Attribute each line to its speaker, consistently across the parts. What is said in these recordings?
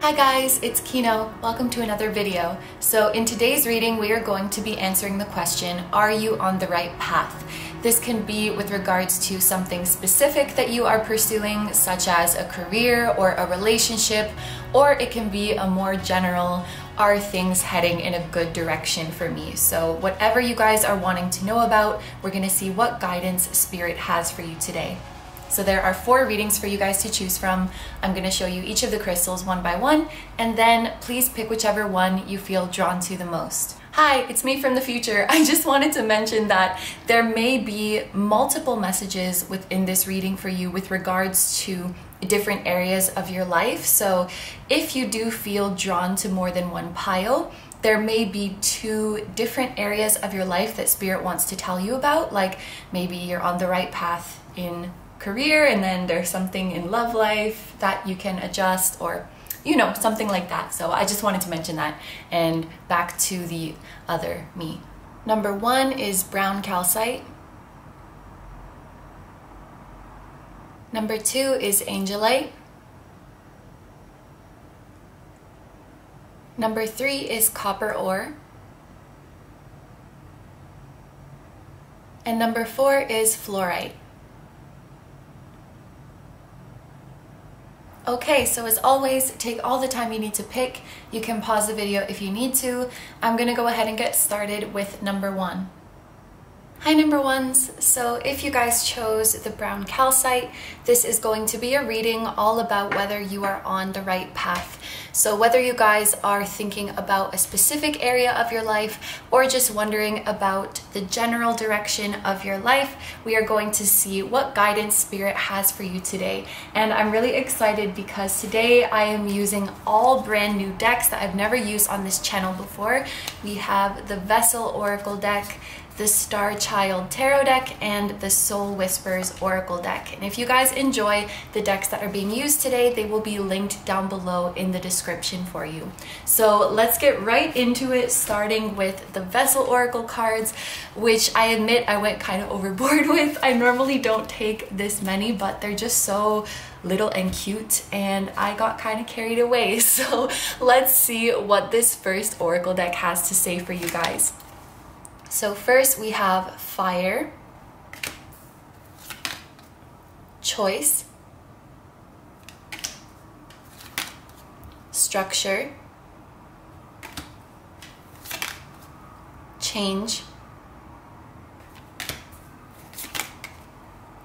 Speaker 1: Hi guys, it's Kino. Welcome to another video. So in today's reading, we are going to be answering the question, are you on the right path? This can be with regards to something specific that you are pursuing, such as a career or a relationship, or it can be a more general, are things heading in a good direction for me? So whatever you guys are wanting to know about, we're going to see what guidance Spirit has for you today. So there are 4 readings for you guys to choose from. I'm going to show you each of the crystals one by one, and then please pick whichever one you feel drawn to the most. Hi, it's me from the future. I just wanted to mention that there may be multiple messages within this reading for you with regards to different areas of your life. So if you do feel drawn to more than one pile, there may be 2 different areas of your life that Spirit wants to tell you about, like maybe you're on the right path in career and then there's something in love life that you can adjust, or you know, something like that. So I just wanted to mention that. And back to the other me. Number 1 is brown calcite. Number 2 is Angelite. Number 3 is copper ore. And number 4 is fluorite. Okay, so as always, take all the time you need to pick. You can pause the video if you need to. I'm gonna go ahead and get started with number 1. Hi number ones. So if you guys chose the brown calcite, this is going to be a reading all about whether you are on the right path. So whether you guys are thinking about a specific area of your life or just wondering about the general direction of your life, we are going to see what guidance Spirit has for you today. And I'm really excited because today I am using all brand new decks that I've never used on this channel before. We have the Vessel Oracle deck, the Star Child Tarot deck, and the Soul Whispers Oracle deck. And if you guys enjoy the decks that are being used today, they will be linked down below in the description for you. So let's get right into it, starting with the Vessel Oracle cards, which I admit I went kind of overboard with. I normally don't take this many, but they're just so little and cute, and I got kind of carried away. So let's see what this first Oracle deck has to say for you guys. So first we have fire, choice, structure, change,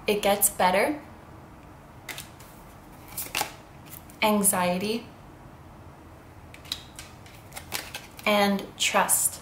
Speaker 1: it gets better, anxiety, and trust.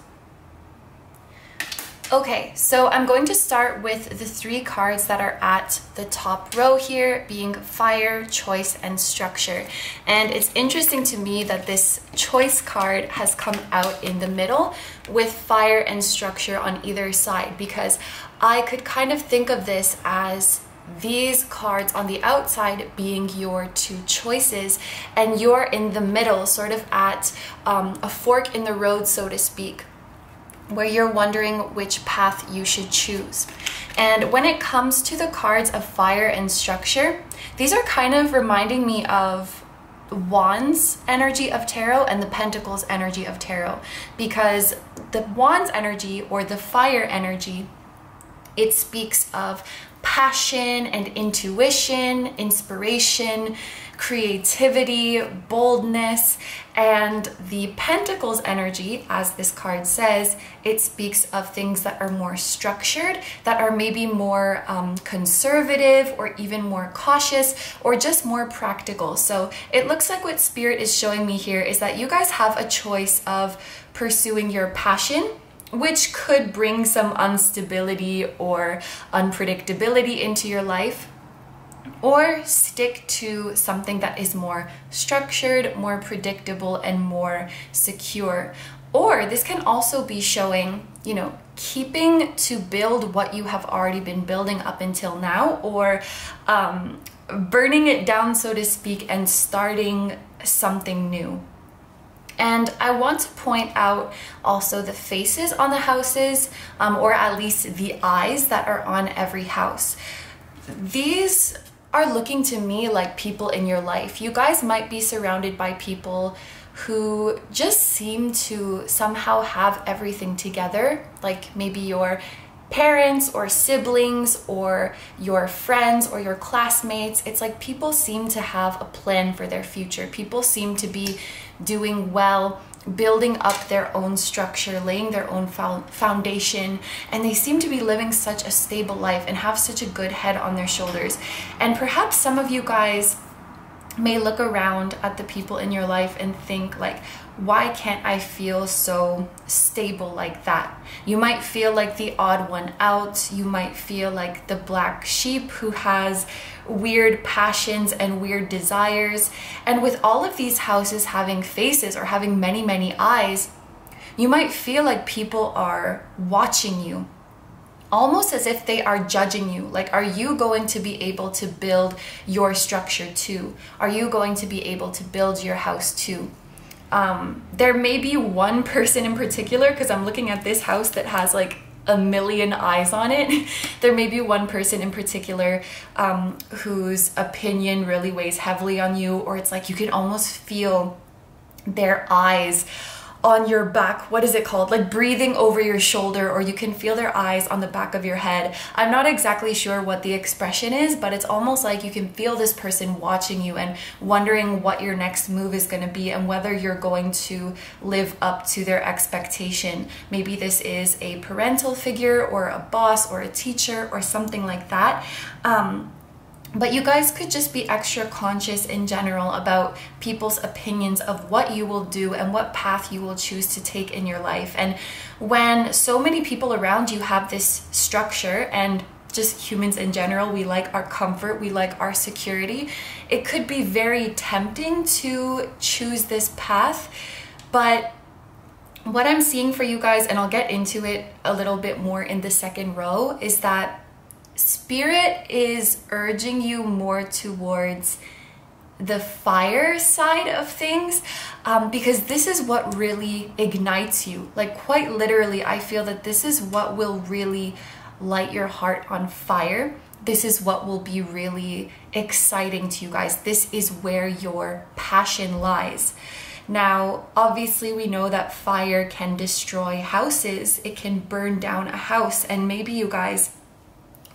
Speaker 1: Okay, so I'm going to start with the 3 cards that are at the top row here, being fire, choice, and structure. And it's interesting to me that this choice card has come out in the middle with fire and structure on either side, because I could kind of think of this as these cards on the outside being your 2 choices, and you're in the middle, sort of at a fork in the road, so to speak, where you're wondering which path you should choose. And when it comes to the cards of fire and structure, these are kind of reminding me of Wands energy of tarot and the Pentacles energy of tarot, because the Wands energy, or the fire energy, it speaks of passion and intuition, inspiration, creativity, boldness. And the Pentacles energy, as this card says, it speaks of things that are more structured, that are maybe more conservative, or even more cautious, or just more practical. So it looks like what Spirit is showing me here is that you guys have a choice of pursuing your passion, which could bring some instability or unpredictability into your life, or stick to something that is more structured, more predictable, and more secure. Or this can also be showing, you know, keeping to build what you have already been building up until now, or burning it down, so to speak, and starting something new. And I want to point out also the faces on the houses, or at least the eyes that are on every house. These are looking to me like people in your life. You guys might be surrounded by people who just seem to somehow have everything together, like maybe your parents or siblings or your friends or your classmates. It's like people seem to have a plan for their future. People seem to be doing well, building up their own structure, laying their own foundation, and they seem to be living such a stable life and have such a good head on their shoulders. And perhaps some of you guys may look around at the people in your life and think like, why can't I feel so stable like that? You might feel like the odd one out. You might feel like the black sheep who has weird passions and weird desires. And with all of these houses having faces or having many, many eyes, you might feel like people are watching you, almost as if they are judging you. Like, are you going to be able to build your structure too? Are you going to be able to build your house too? There may be one person in particular, because I'm looking at this house that has like a million eyes on it. There may be one person in particular whose opinion really weighs heavily on you, or it's like you can almost feel their eyes on your back. What is it called? Like breathing over your shoulder, or you can feel their eyes on the back of your head. I'm not exactly sure what the expression is, but it's almost like you can feel this person watching you and wondering what your next move is going to be and whether you're going to live up to their expectation. Maybe this is a parental figure or a boss or a teacher or something like that. But you guys could just be extra conscious in general about people's opinions of what you will do and what path you will choose to take in your life. And when so many people around you have this structure, and just humans in general, we like our comfort, we like our security, it could be very tempting to choose this path. But what I'm seeing for you guys, and I'll get into it a little bit more in the second row, is that Spirit is urging you more towards the fire side of things, because this is what really ignites you. Like, quite literally, I feel that this is what will really light your heart on fire. This is what will be really exciting to you guys. This is where your passion lies. Now, obviously, we know that fire can destroy houses. It can burn down a house, and maybe you guys,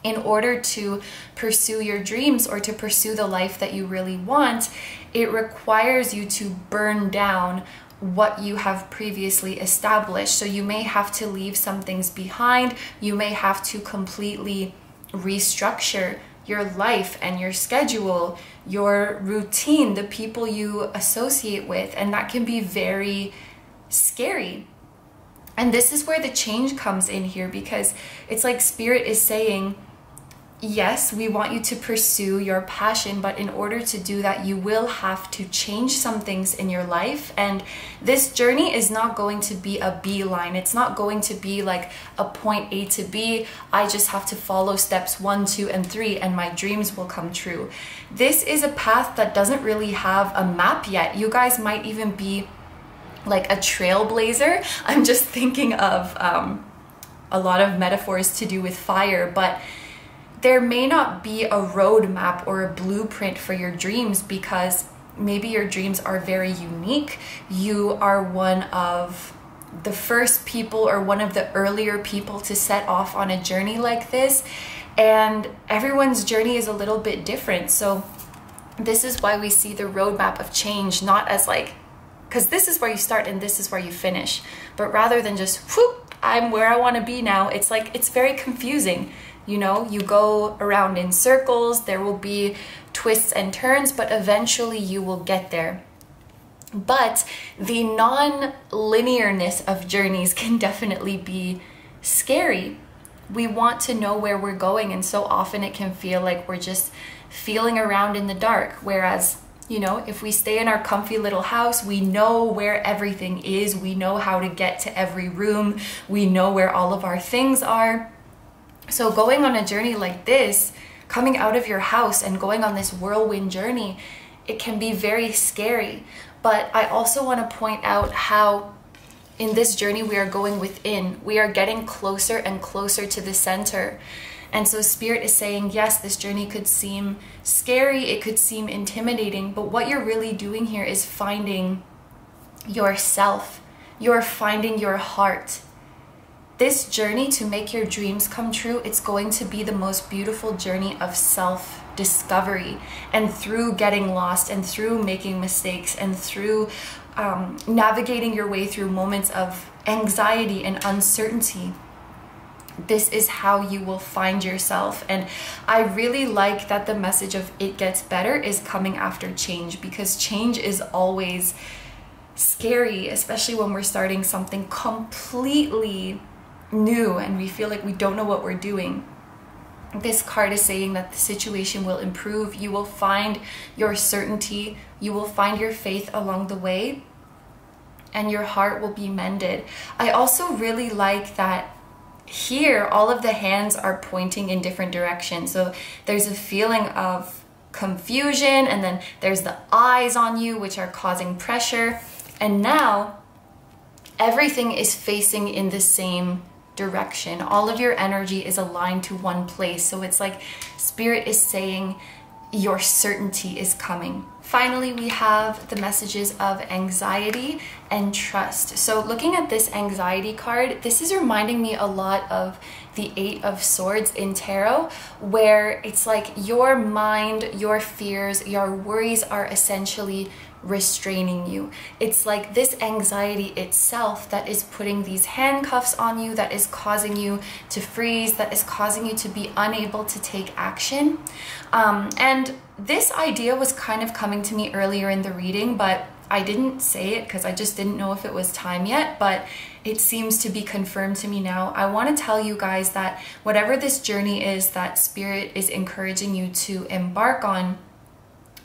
Speaker 1: in order to pursue your dreams or to pursue the life that you really want, it requires you to burn down what you have previously established. So you may have to leave some things behind. You may have to completely restructure your life and your schedule, your routine, the people you associate with, and that can be very scary. And this is where the change comes in here, because it's like Spirit is saying, yes, we want you to pursue your passion, but in order to do that, you will have to change some things in your life. And this journey is not going to be a beeline. It's not going to be like a point A to B. I just have to follow steps 1, 2, and 3, and my dreams will come true. This is a path that doesn't really have a map yet. You guys might even be like a trailblazer. I'm just thinking of a lot of metaphors to do with fire, but there may not be a roadmap or a blueprint for your dreams, because maybe your dreams are very unique. You are one of the first people or one of the earlier people to set off on a journey like this, and everyone's journey is a little bit different. So this is why we see the roadmap of change not as like, because this is where you start and this is where you finish, but rather than just, whoop, I'm where I want to be now. It's like, it's very confusing. You know, you go around in circles, there will be twists and turns, but eventually you will get there. But the non-linearness of journeys can definitely be scary. We want to know where we're going, and so often it can feel like we're just feeling around in the dark. Whereas, you know, if we stay in our comfy little house, we know where everything is, we know how to get to every room, we know where all of our things are. So going on a journey like this, coming out of your house and going on this whirlwind journey, it can be very scary. But I also want to point out how in this journey we are going within. We are getting closer and closer to the center. And so Spirit is saying, yes, this journey could seem scary, it could seem intimidating, but what you're really doing here is finding yourself. You're finding your heart. This journey to make your dreams come true, it's going to be the most beautiful journey of self-discovery. And through getting lost and through making mistakes and through navigating your way through moments of anxiety and uncertainty, this is how you will find yourself. And I really like that the message of it gets better is coming after change, because change is always scary, especially when we're starting something completely new and we feel like we don't know what we're doing. This card is saying that the situation will improve. You will find your certainty. You will find your faith along the way, and your heart will be mended. I also really like that here all of the hands are pointing in different directions. So there's a feeling of confusion, and then there's the eyes on you, which are causing pressure. And now everything is facing in the same direction. All of your energy is aligned to one place. So it's like Spirit is saying your certainty is coming. Finally, we have the messages of anxiety and trust. So looking at this anxiety card, this is reminding me a lot of the Eight of Swords in tarot, where it's like your mind, your fears, your worries are essentially restraining you. It's like this anxiety itself that is putting these handcuffs on you, that is causing you to freeze, that is causing you to be unable to take action. And this idea was kind of coming to me earlier in the reading, but I didn't say it because I just didn't know if it was time yet, but it seems to be confirmed to me now. I want to tell you guys that whatever this journey is that Spirit is encouraging you to embark on,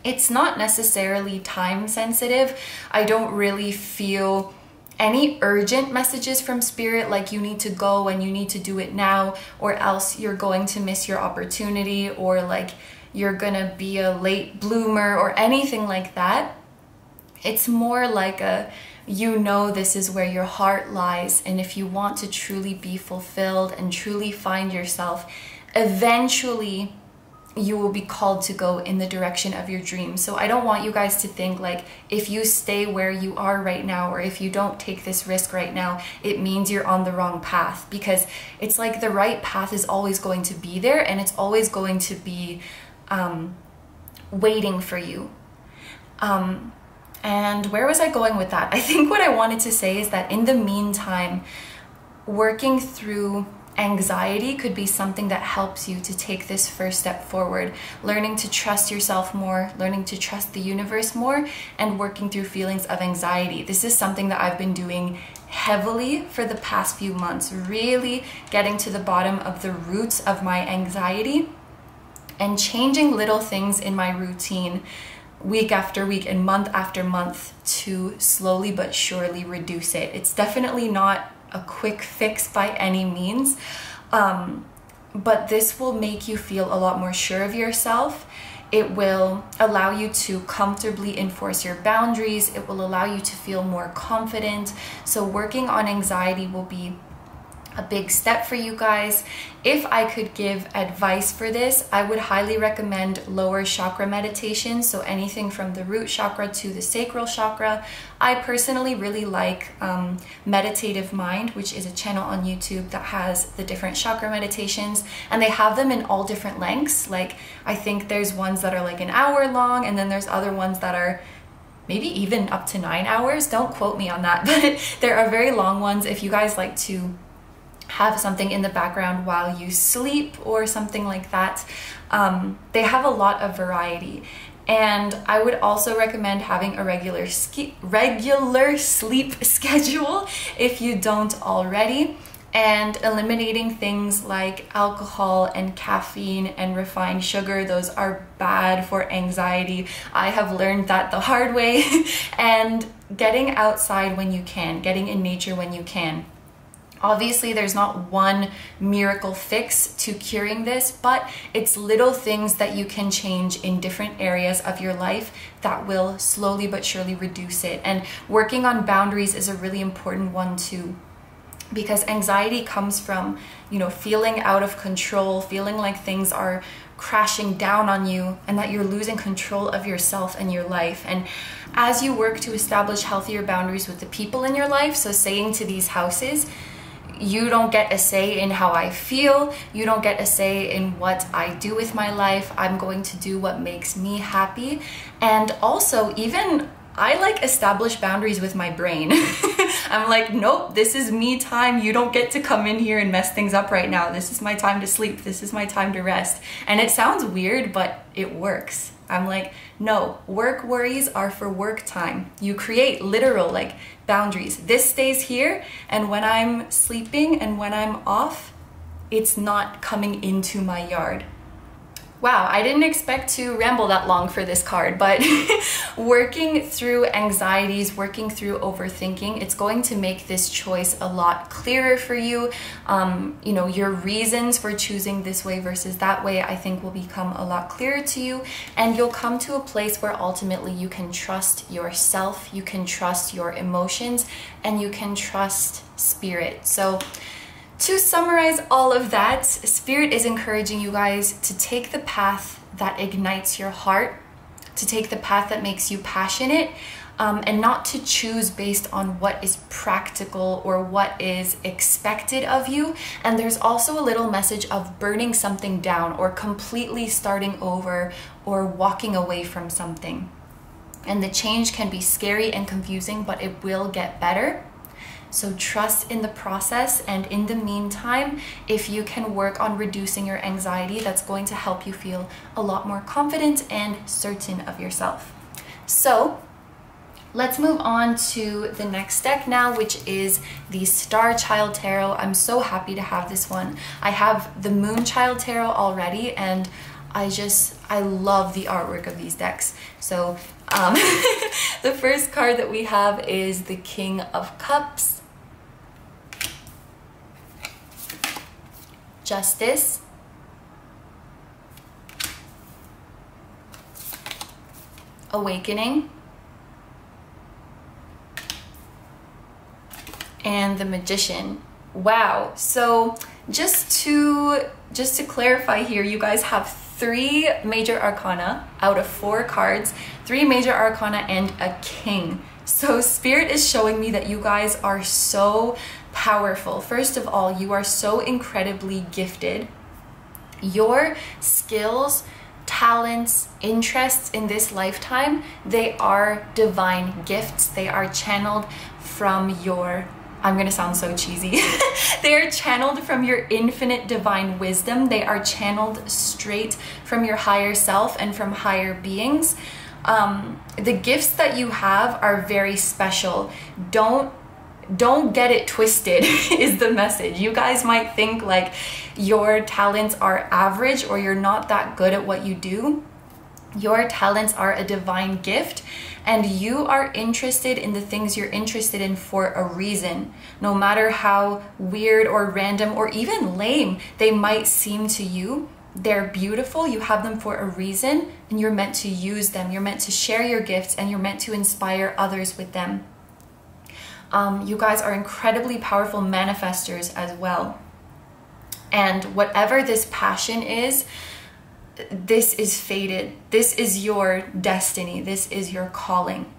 Speaker 1: it's not necessarily time sensitive. I don't really feel any urgent messages from Spirit like you need to go and you need to do it now, or else you're going to miss your opportunity, or like you're gonna be a late bloomer or anything like that. It's more like a, you know, this is where your heart lies, and if you want to truly be fulfilled and truly find yourself, eventually you will be called to go in the direction of your dreams. So I don't want you guys to think like if you stay where you are right now, or if you don't take this risk right now, it means you're on the wrong path, because it's like the right path is always going to be there, and it's always going to be waiting for you. And where was I going with that? I think what I wanted to say is that in the meantime, working through anxiety could be something that helps you to take this first step forward, learning to trust yourself more, learning to trust the universe more, and working through feelings of anxiety. This is something that I've been doing heavily for the past few months, really getting to the bottom of the roots of my anxiety and changing little things in my routine week after week and month after month to slowly but surely reduce it. It's definitely not a quick fix by any means, but this will make you feel a lot more sure of yourself. It will allow you to comfortably enforce your boundaries. It will allow you to feel more confident. So working on anxiety will be a big step for you guys. If I could give advice for this, I would highly recommend lower chakra meditation. So anything from the root chakra to the sacral chakra. I personally really like Meditative Mind, which is a channel on YouTube that has the different chakra meditations, and they have them in all different lengths. Like I think there's ones that are like an hour long, and then there's other ones that are maybe even up to 9 hours. Don't quote me on that, but there are very long ones if you guys like to have something in the background while you sleep or something like that. They have a lot of variety, and I would also recommend having a regular sleep schedule if you don't already, and eliminating things like alcohol and caffeine and refined sugar. Those are bad for anxiety. I have learned that the hard way. And getting outside when you can, getting in nature when you can. Obviously, there's not one miracle fix to curing this, but it's little things that you can change in different areas of your life that will slowly but surely reduce it. And working on boundaries is a really important one too. because anxiety comes from, you know, feeling out of control, feeling like things are crashing down on you and that you're losing control of yourself and your life. And as you work to establish healthier boundaries with the people in your life, so saying to these houses, you don't get a say in how I feel, you don't get a say in what I do with my life, I'm going to do what makes me happy. And also, even I like establish boundaries with my brain. I'm like, nope, this is me time. You don't get to come in here and mess things up right now. This is my time to sleep. This is my time to rest. And it sounds weird, but it works. I'm like, no, work worries are for work time. You create literal like boundaries. This stays here, and when I'm sleeping and when I'm off, it's not coming into my yard. Wow, I didn't expect to ramble that long for this card, but working through anxieties, working through overthinking, it's going to make this choice a lot clearer for you. You know, your reasons for choosing this way versus that way, I think will become a lot clearer to you, and you'll come to a place where ultimately you can trust yourself, you can trust your emotions, and you can trust spirit. So to summarize all of that, Spirit is encouraging you guys to take the path that ignites your heart, to take the path that makes you passionate, and not to choose based on what is practical or what is expected of you. And there's also a little message of burning something down or completely starting over or walking away from something. And the change can be scary and confusing, but it will get better. So trust in the process, and in the meantime, if you can work on reducing your anxiety, that's going to help you feel a lot more confident and certain of yourself. So let's move on to the next deck now, which is the Star Child Tarot. I'm so happy to have this one. I have the Moon Child Tarot already, and I love the artwork of these decks. So the first card that we have is the King of Cups, Justice, Awakening, and the Magician. Wow. So just to clarify here, you guys have 3 major arcana out of 4 cards, 3 major arcana and a king. So Spirit is showing me that you guys are so powerful. First of all, you are so incredibly gifted. Your skills, talents, interests in this lifetime, they are divine gifts. They are channeled from your, I'm gonna sound so cheesy, they are channeled from your infinite divine wisdom. They are channeled straight from your higher self and from higher beings. The gifts that you have are very special. Don't get it twisted is the message. You guys might think like your talents are average or you're not that good at what you do. Your talents are a divine gift, and you are interested in the things you're interested in for a reason. No matter how weird or random or even lame they might seem to you, they're beautiful. You have them for a reason, and you're meant to use them. You're meant to share your gifts, and you're meant to inspire others with them. You guys are incredibly powerful manifestors as well. And whatever this passion is, this is fated. This is your destiny. This is your calling.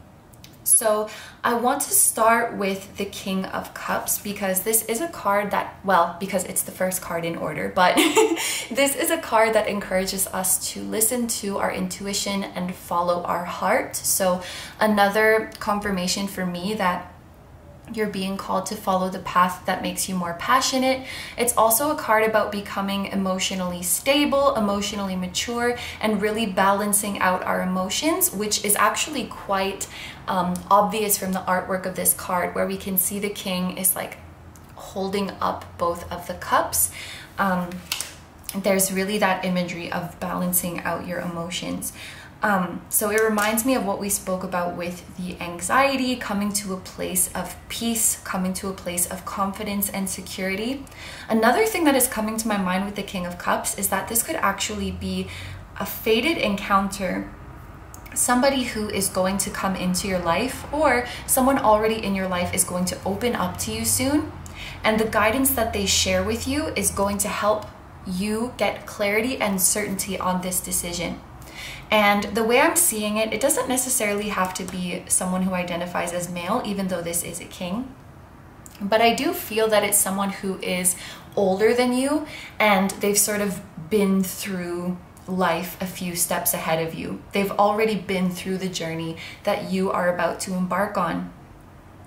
Speaker 1: So I want to start with the King of Cups, because this is a card that, well, because it's the first card in order, but this is a card that encourages us to listen to our intuition and follow our heart. So another confirmation for me that you're being called to follow the path that makes you more passionate. It's also a card about becoming emotionally stable, emotionally mature, and really balancing out our emotions, which is actually quite obvious from the artwork of this card, where we can see the king is like holding up both of the cups. There's really that imagery of balancing out your emotions. So it reminds me of what we spoke about with the anxiety, coming to a place of peace, coming to a place of confidence and security. Another thing that is coming to my mind with the King of Cups is that this could actually be a fated encounter, somebody who is going to come into your life, or someone already in your life is going to open up to you soon. And the guidance that they share with you is going to help you get clarity and certainty on this decision. And the way I'm seeing it, it doesn't necessarily have to be someone who identifies as male, even though this is a king. But I do feel that it's someone who is older than you, and they've sort of been through life a few steps ahead of you. They've already been through the journey that you are about to embark on.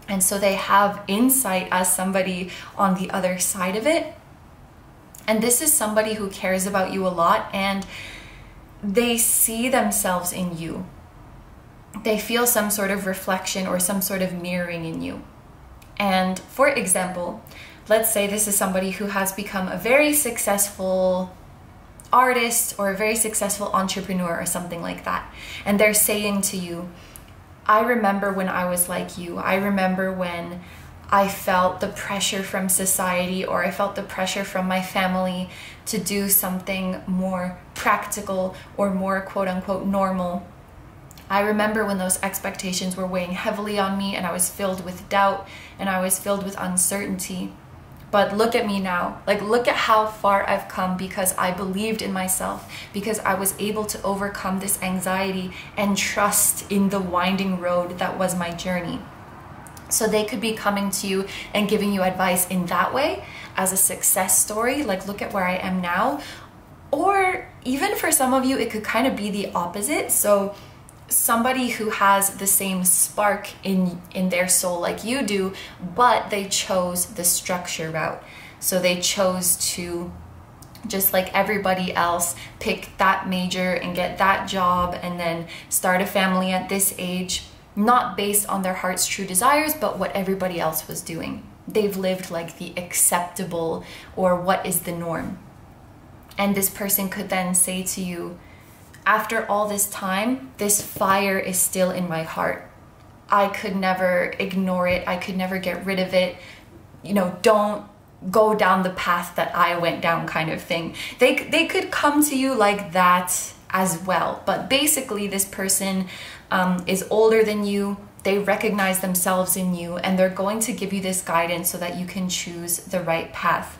Speaker 1: And so they have insight as somebody on the other side of it. And this is somebody who cares about you a lot, and they see themselves in you. They feel some sort of reflection or some sort of mirroring in you. And for example, let's say this is somebody who has become a very successful artist or a very successful entrepreneur or something like that. And they're saying to you, I remember when I was like you. I remember when I felt the pressure from society, or I felt the pressure from my family to do something more practical or more quote unquote normal. I remember when those expectations were weighing heavily on me, and I was filled with doubt and I was filled with uncertainty. But look at me now. Like, look at how far I've come because I believed in myself, because I was able to overcome this anxiety and trust in the winding road that was my journey. So they could be coming to you and giving you advice in that way as a success story, like, look at where I am now. Or even for some of you, it could kind of be the opposite. So somebody who has the same spark in their soul like you do, but they chose the structure route. So they chose to, just like everybody else, pick that major and get that job and then start a family at this age, not based on their heart's true desires, but what everybody else was doing. They've lived like the acceptable or what is the norm. And this person could then say to you, after all this time, this fire is still in my heart. I could never ignore it. I could never get rid of it. You know, don't go down the path that I went down, kind of thing. They could come to you like that as well. But basically, this person is older than you. They recognize themselves in you, and they're going to give you this guidance so that you can choose the right path.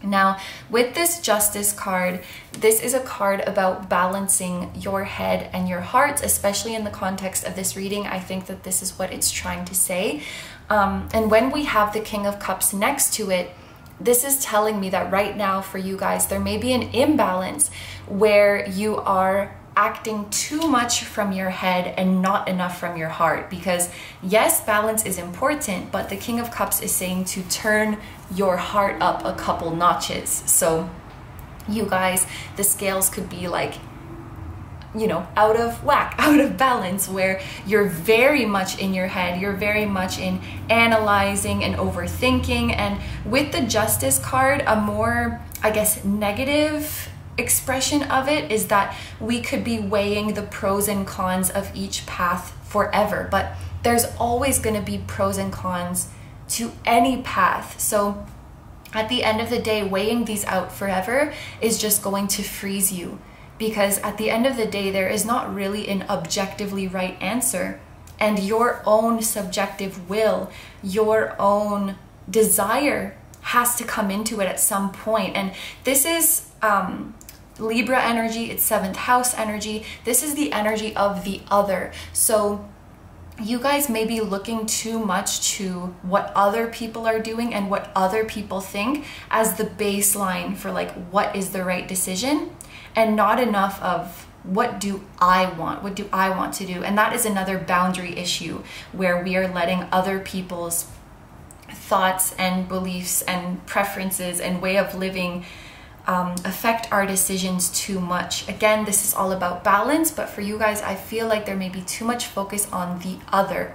Speaker 1: Now, with this Justice card, this is a card about balancing your head and your heart, especially in the context of this reading. I think that this is what it's trying to say. And when we have the King of Cups next to it, this is telling me that right now for you guys, there may be an imbalance where you are acting too much from your head and not enough from your heart. Because yes, balance is important, but the King of Cups is saying to turn your heart up a couple notches. So you guys, the scales could be like, you know, out of whack, out of balance, where you're very much in your head, you're very much in analyzing and overthinking. And with the Justice card, a more, I guess, negative expression of it is that we could be weighing the pros and cons of each path forever, but there's always going to be pros and cons to any path. So at the end of the day, weighing these out forever is just going to freeze you, because at the end of the day, there is not really an objectively right answer, and your own subjective will, your own desire has to come into it at some point. And this is Libra energy, it's 7th house energy. This is the energy of the other. So you guys may be looking too much to what other people are doing and what other people think as the baseline for like what is the right decision, and not enough of what do I want? What do I want to do? And that is another boundary issue where we are letting other people's thoughts and beliefs and preferences and way of living affect our decisions too much. Again, this is all about balance, but for you guys, I feel like there may be too much focus on the other.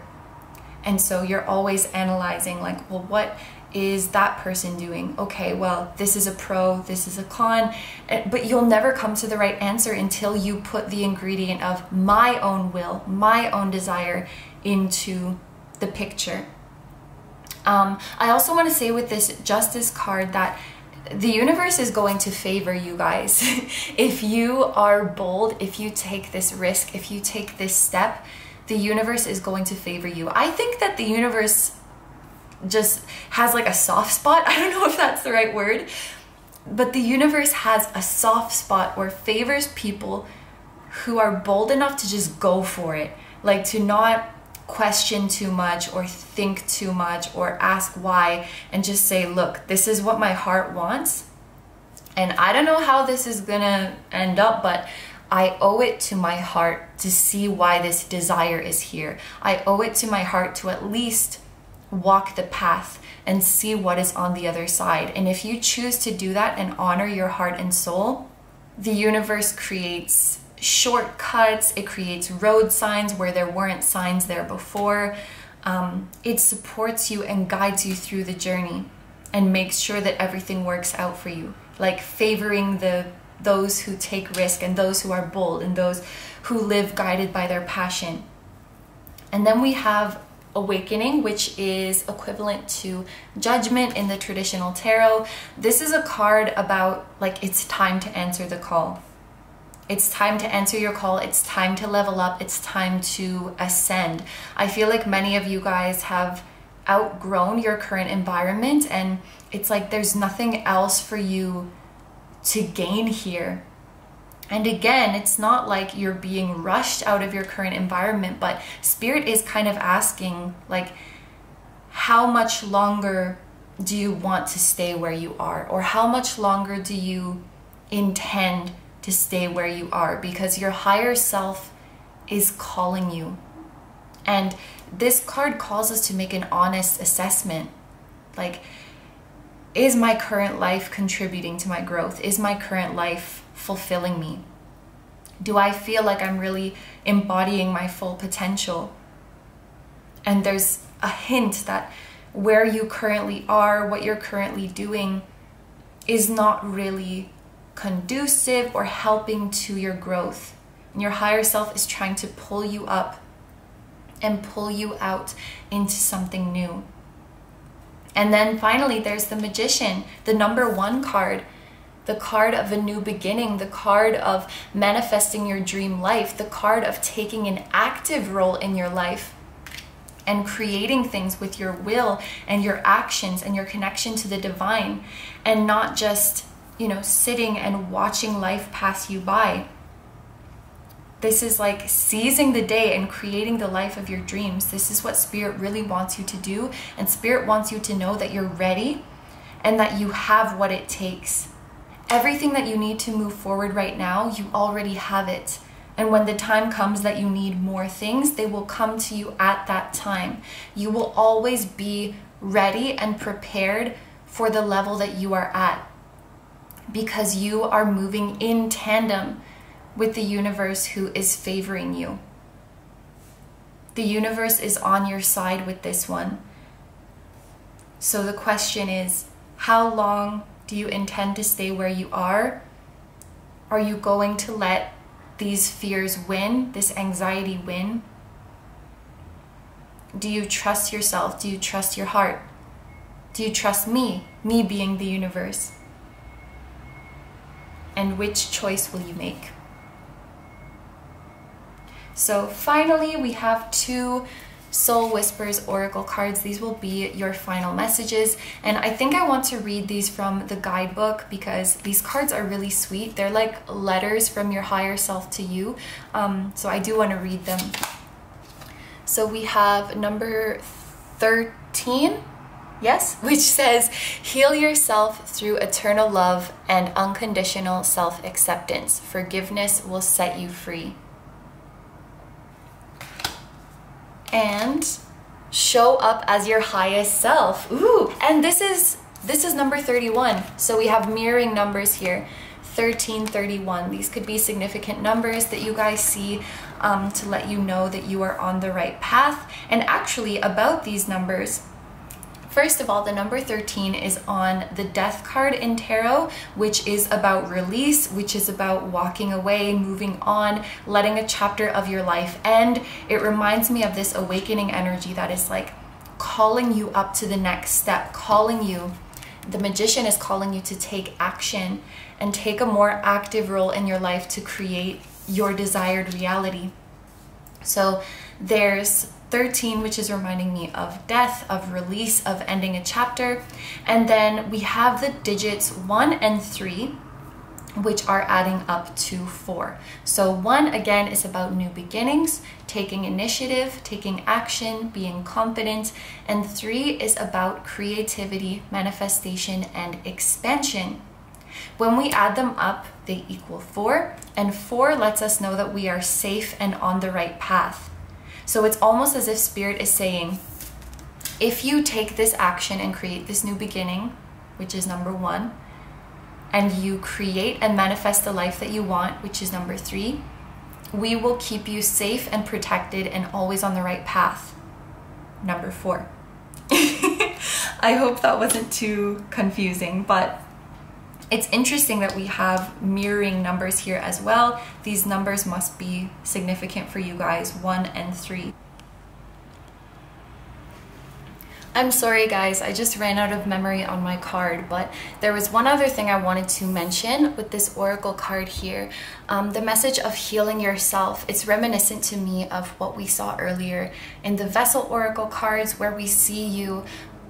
Speaker 1: And so you're always analyzing like, well, what is that person doing? Okay, well, this is a pro, this is a con, but you'll never come to the right answer until you put the ingredient of my own will, my own desire into the picture. I also want to say with this Justice card that the universe is going to favor you guys. If you are bold, if you take this risk, if you take this step, the universe is going to favor you. I think that the universe just has like a soft spot. I don't know if that's the right word, but the universe has a soft spot or favors people who are bold enough to just go for it, like to not question too much or think too much or ask why, and just say, look, this is what my heart wants, and I don't know how this is gonna end up, but I owe it to my heart to see why this desire is here. I owe it to my heart to at least walk the path and see what is on the other side. And if you choose to do that and honor your heart and soul, the universe creates shortcuts, it creates road signs where there weren't signs there before. It supports you and guides you through the journey and makes sure that everything works out for you, like favoring those who take risk and those who are bold and those who live guided by their passion. And then we have Awakening, which is equivalent to Judgment in the traditional tarot. This is a card about like it's time to answer the call. It's time to answer your call. It's time to level up. It's time to ascend. I feel like many of you guys have outgrown your current environment, and it's like there's nothing else for you to gain here. And again, it's not like you're being rushed out of your current environment, but Spirit is kind of asking, like, how much longer do you want to stay where you are? Or how much longer do you intend to stay where you are? Because your higher self is calling you. And this card calls us to make an honest assessment. Like, is my current life contributing to my growth? Is my current life fulfilling me? Do I feel like I'm really embodying my full potential? And there's a hint that where you currently are, what you're currently doing, is not really conducive or helping to your growth. And your higher self is trying to pull you up and pull you out into something new. And then finally, there's the Magician, the number 1 card, the card of a new beginning, the card of manifesting your dream life, the card of taking an active role in your life and creating things with your will and your actions and your connection to the divine, and not just, you know, sitting and watching life pass you by. This is like seizing the day and creating the life of your dreams. This is what Spirit really wants you to do. And Spirit wants you to know that you're ready and that you have what it takes. Everything that you need to move forward right now, you already have it. And when the time comes that you need more things, they will come to you at that time. You will always be ready and prepared for the level that you are at, because you are moving in tandem with the universe, who is favoring you. The universe is on your side with this one. So the question is, how long do you intend to stay where you are? Are you going to let these fears win, this anxiety win? Do you trust yourself? Do you trust your heart? Do you trust me being the universe? And which choice will you make? So finally, we have 2 Soul Whispers Oracle cards. These will be your final messages. And I think I want to read these from the guidebook because these cards are really sweet. They're like letters from your higher self to you. So I do want to read them. So we have number 13, yes, which says, heal yourself through eternal love and unconditional self-acceptance. Forgiveness will set you free. And show up as your highest self. Ooh, and this is number 31. So we have mirroring numbers here, 13, 31. These could be significant numbers that you guys see to let you know that you are on the right path. And actually, about these numbers, first of all, the number 13 is on the Death card in tarot, which is about release, which is about walking away, moving on, letting a chapter of your life end. It reminds me of this awakening energy that is like calling you up to the next step, calling you. The Magician is calling you to take action and take a more active role in your life to create your desired reality. So there's 13, which is reminding me of death, of release, of ending a chapter. And then we have the digits 1 and 3, which are adding up to 4. So 1 again is about new beginnings, taking initiative, taking action, being confident, and 3 is about creativity, manifestation, and expansion. When we add them up, they equal 4, and 4 lets us know that we are safe and on the right path. So it's almost as if Spirit is saying, if you take this action and create this new beginning, which is number 1, and you create and manifest the life that you want, which is number 3, we will keep you safe and protected and always on the right path, number 4. I hope that wasn't too confusing, but it's interesting that we have mirroring numbers here as well. These numbers must be significant for you guys, 1 and 3. I'm sorry guys, I just ran out of memory on my card, but there was one other thing I wanted to mention with this oracle card here. The message of healing yourself. It's reminiscent to me of what we saw earlier in the Vessel oracle cards, where we see you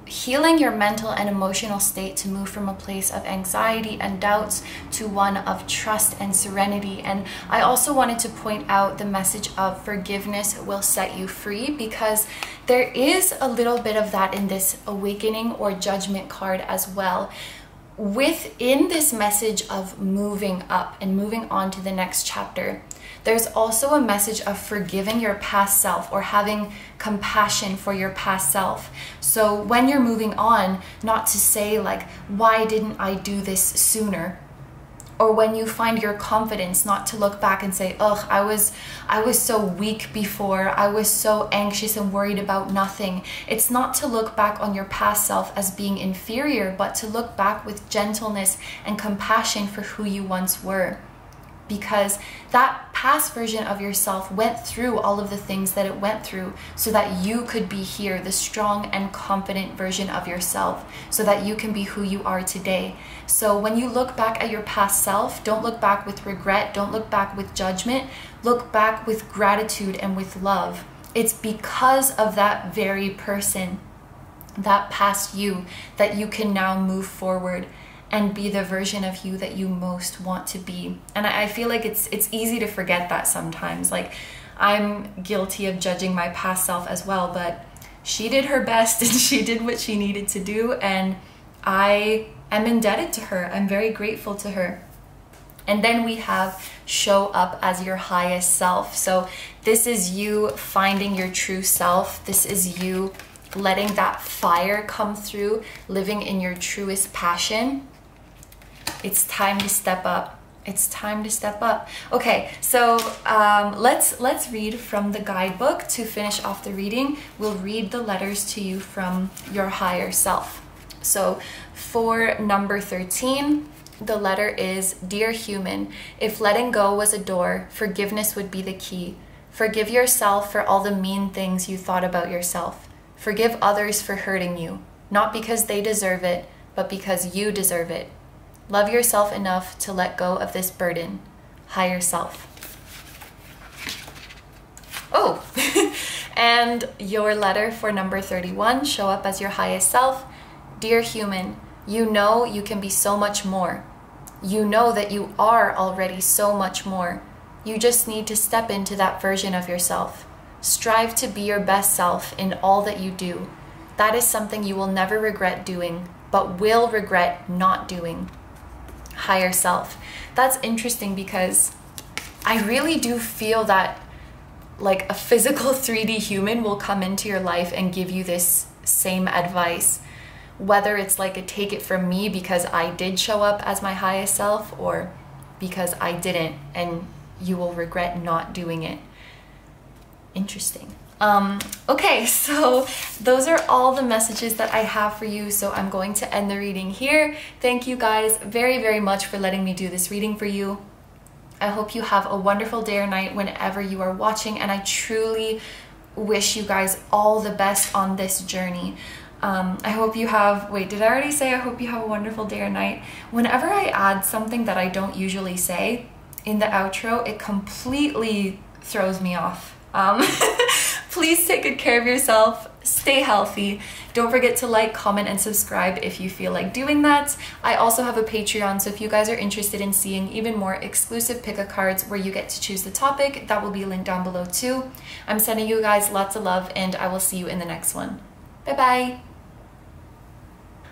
Speaker 1: healing your mental and emotional state to move from a place of anxiety and doubts to one of trust and serenity. And I also wanted to point out the message of forgiveness will set you free, because there is a little bit of that in this awakening or judgment card as well. Within this message of moving up and moving on to the next chapter, there's also a message of forgiving your past self or having compassion for your past self. So when you're moving on, not to say like, why didn't I do this sooner? Or when you find your confidence, not to look back and say, ugh, I was so weak before, I was so anxious and worried about nothing. It's not to look back on your past self as being inferior, but to look back with gentleness and compassion for who you once were. Because that past version of yourself went through all of the things that it went through so that you could be here, the strong and confident version of yourself, so that you can be who you are today. So when you look back at your past self, don't look back with regret, don't look back with judgment, look back with gratitude and with love. It's because of that very person, that past you, that you can now move forward and be the version of you that you most want to be. And I feel like it's easy to forget that sometimes. Like, I'm guilty of judging my past self as well, but she did her best and she did what she needed to do, and I am indebted to her. I'm very grateful to her. And then we have show up as your highest self. So this is you finding your true self. This is you letting that fire come through, living in your truest passion. It's time to step up. It's time to step up. Okay, so let's read from the guidebook to finish off the reading. We'll read the letters to you from your higher self. So for number 13, the letter is, Dear human, if letting go was a door, forgiveness would be the key. Forgive yourself for all the mean things you thought about yourself. Forgive others for hurting you, not because they deserve it, but because you deserve it. Love yourself enough to let go of this burden. Higher self. Oh, and your letter for number 31, show up as your highest self. Dear human, you know you can be so much more. You know that you are already so much more. You just need to step into that version of yourself. Strive to be your best self in all that you do. That is something you will never regret doing, but will regret not doing. Higher self. That's interesting because I really do feel that like a physical 3D human will come into your life and give you this same advice. Whether it's like a take it from me because I did show up as my highest self, or because I didn't and you will regret not doing it. Interesting. Okay, so those are all the messages that I have for you, so I'm going to end the reading here. Thank you guys very, very much for letting me do this reading for you. I hope you have a wonderful day or night whenever you are watching, and I truly wish you guys all the best on this journey. I hope you have, wait, did I already say I hope you have a wonderful day or night? Whenever I add something that I don't usually say in the outro, it completely throws me off. Please take good care of yourself, stay healthy. Don't forget to like, comment, and subscribe if you feel like doing that. I also have a Patreon, so if you guys are interested in seeing even more exclusive pick-a cards where you get to choose the topic, that will be linked down below too. I'm sending you guys lots of love, and I will see you in the next one. Bye-bye!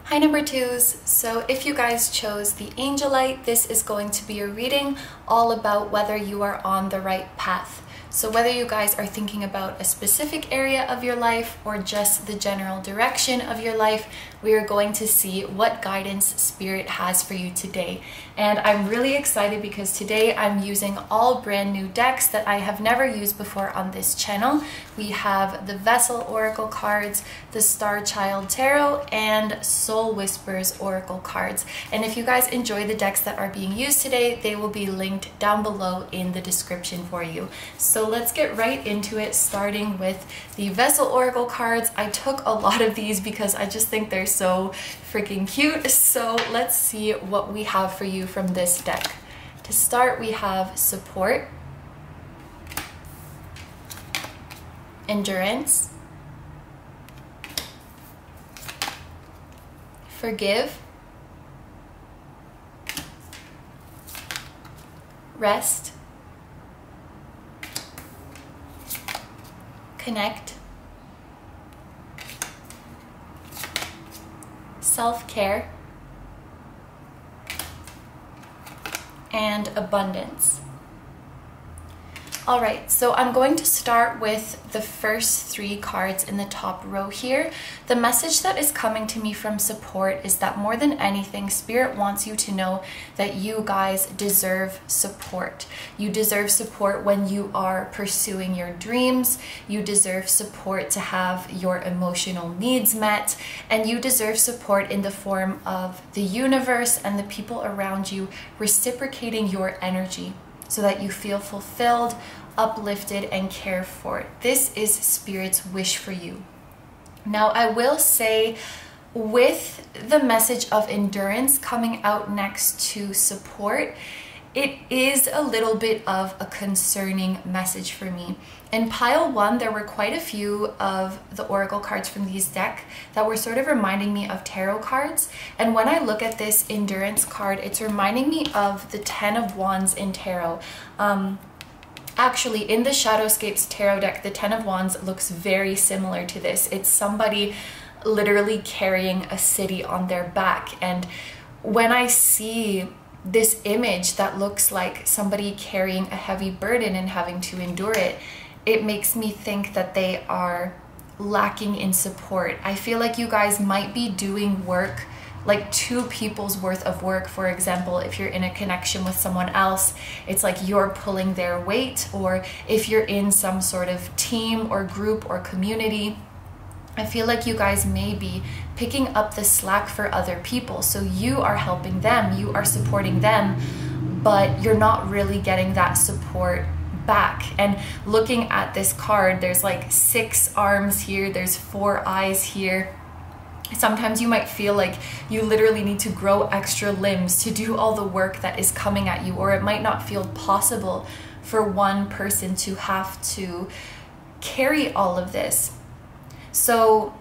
Speaker 1: Hi number twos. So if you guys chose the Angelite, this is going to be a reading all about whether you are on the right path. So whether you guys are thinking about a specific area of your life or just the general direction of your life, we are going to see what guidance Spirit has for you today. And I'm really excited because today I'm using all brand new decks that I have never used before on this channel. We have the Vessel Oracle cards, the Star Child Tarot, and Soul Whispers Oracle cards. And if you guys enjoy the decks that are being used today, they will be linked down below in the description for you. So let's get right into it, starting with the Vessel Oracle cards. I took a lot of these because I just think they're so freaking cute. So let's see what we have for you from this deck. To start, we have Support, Endurance, Forgive, Rest, Connect, Self-Care, and Abundance. All right, so I'm going to start with the first three cards in the top row here. The message that is coming to me from Support is that more than anything, Spirit wants you to know that you guys deserve support. You deserve support when you are pursuing your dreams. You deserve support to have your emotional needs met. And you deserve support in the form of the universe and the people around you reciprocating your energy, so that you feel fulfilled, uplifted, and cared for. This is Spirit's wish for you. Now, I will say, with the message of endurance coming out next to support, it is a little bit of a concerning message for me. In pile one, there were quite a few of the oracle cards from these decks that were sort of reminding me of tarot cards. And when I look at this endurance card, it's reminding me of the 10 of Wands in tarot. Actually, in the Shadowscapes tarot deck, the 10 of Wands looks very similar to this. It's somebody literally carrying a city on their back. And when I see this image that looks like somebody carrying a heavy burden and having to endure it, it makes me think that they are lacking in support. I feel like you guys might be doing work, like two people's worth of work. For example, if you're in a connection with someone else, it's like you're pulling their weight, or if you're in some sort of team or group or community, I feel like you guys may be picking up the slack for other people. So you are helping them, you are supporting them, but you're not really getting that support back. And looking at this card, there's like 6 arms here, there's 4 eyes here. Sometimes you might feel like you literally need to grow extra limbs to do all the work that is coming at you, or it might not feel possible for one person to have to carry all of this. So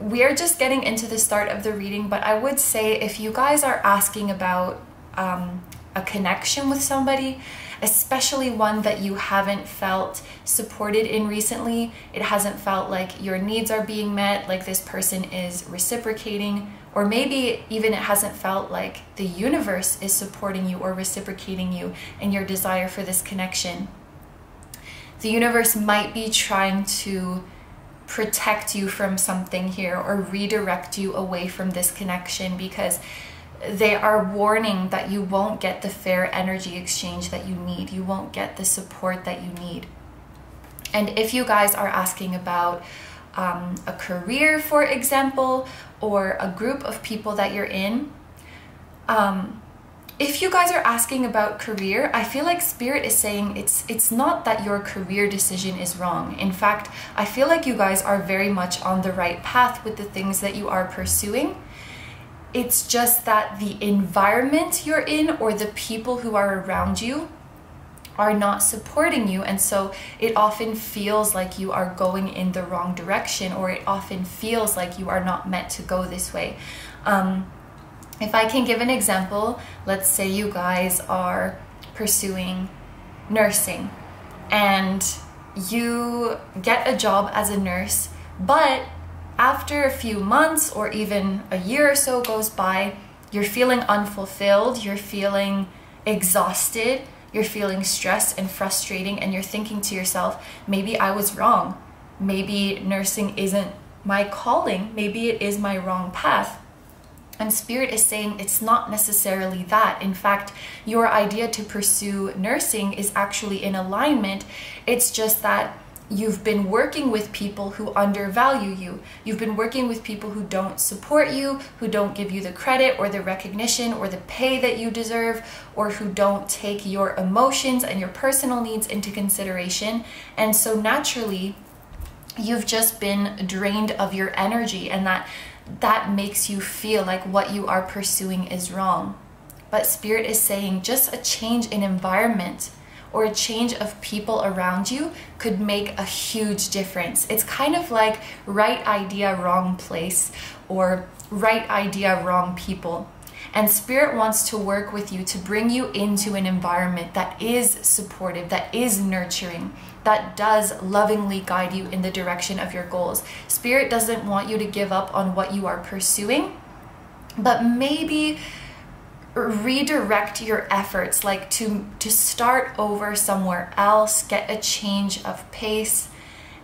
Speaker 1: we're just getting into the start of the reading, but I would say if you guys are asking about a connection with somebody, especially one that you haven't felt supported in recently, it hasn't felt like your needs are being met, like this person is reciprocating, or maybe even it hasn't felt like the universe is supporting you or reciprocating you in your desire for this connection. The universe might be trying to protect you from something here or redirect you away from this connection, because they are warning that you won't get the fair energy exchange that you need. You won't get the support that you need. And if you guys are asking about a career, for example, or a group of people that you're in, if you guys are asking about career, I feel like Spirit is saying it's not that your career decision is wrong. In fact, I feel like you guys are very much on the right path with the things that you are pursuing. It's just that the environment you're in or the people who are around you are not supporting you, and so it often feels like you are going in the wrong direction, or it often feels like you are not meant to go this way. If I can give an example, let's say you guys are pursuing nursing and you get a job as a nurse, but after a few months or even a year or so goes by, you're feeling unfulfilled, you're feeling exhausted, you're feeling stressed and frustrating, and you're thinking to yourself, maybe I was wrong. Maybe nursing isn't my calling. Maybe it is my wrong path. And Spirit is saying it's not necessarily that. In fact, your idea to pursue nursing is actually in alignment. It's just that you've been working with people who undervalue you. You've been working with people who don't support you, who don't give you the credit or the recognition or the pay that you deserve, or who don't take your emotions and your personal needs into consideration. And so naturally, you've just been drained of your energy, and that makes you feel like what you are pursuing is wrong. But Spirit is saying just a change in environment or a change of people around you could make a huge difference. It's kind of like right idea, wrong place, or right idea, wrong people. And Spirit wants to work with you to bring you into an environment that is supportive, that is nurturing, that does lovingly guide you in the direction of your goals. Spirit doesn't want you to give up on what you are pursuing, but maybe redirect your efforts, like to start over somewhere else, get a change of pace,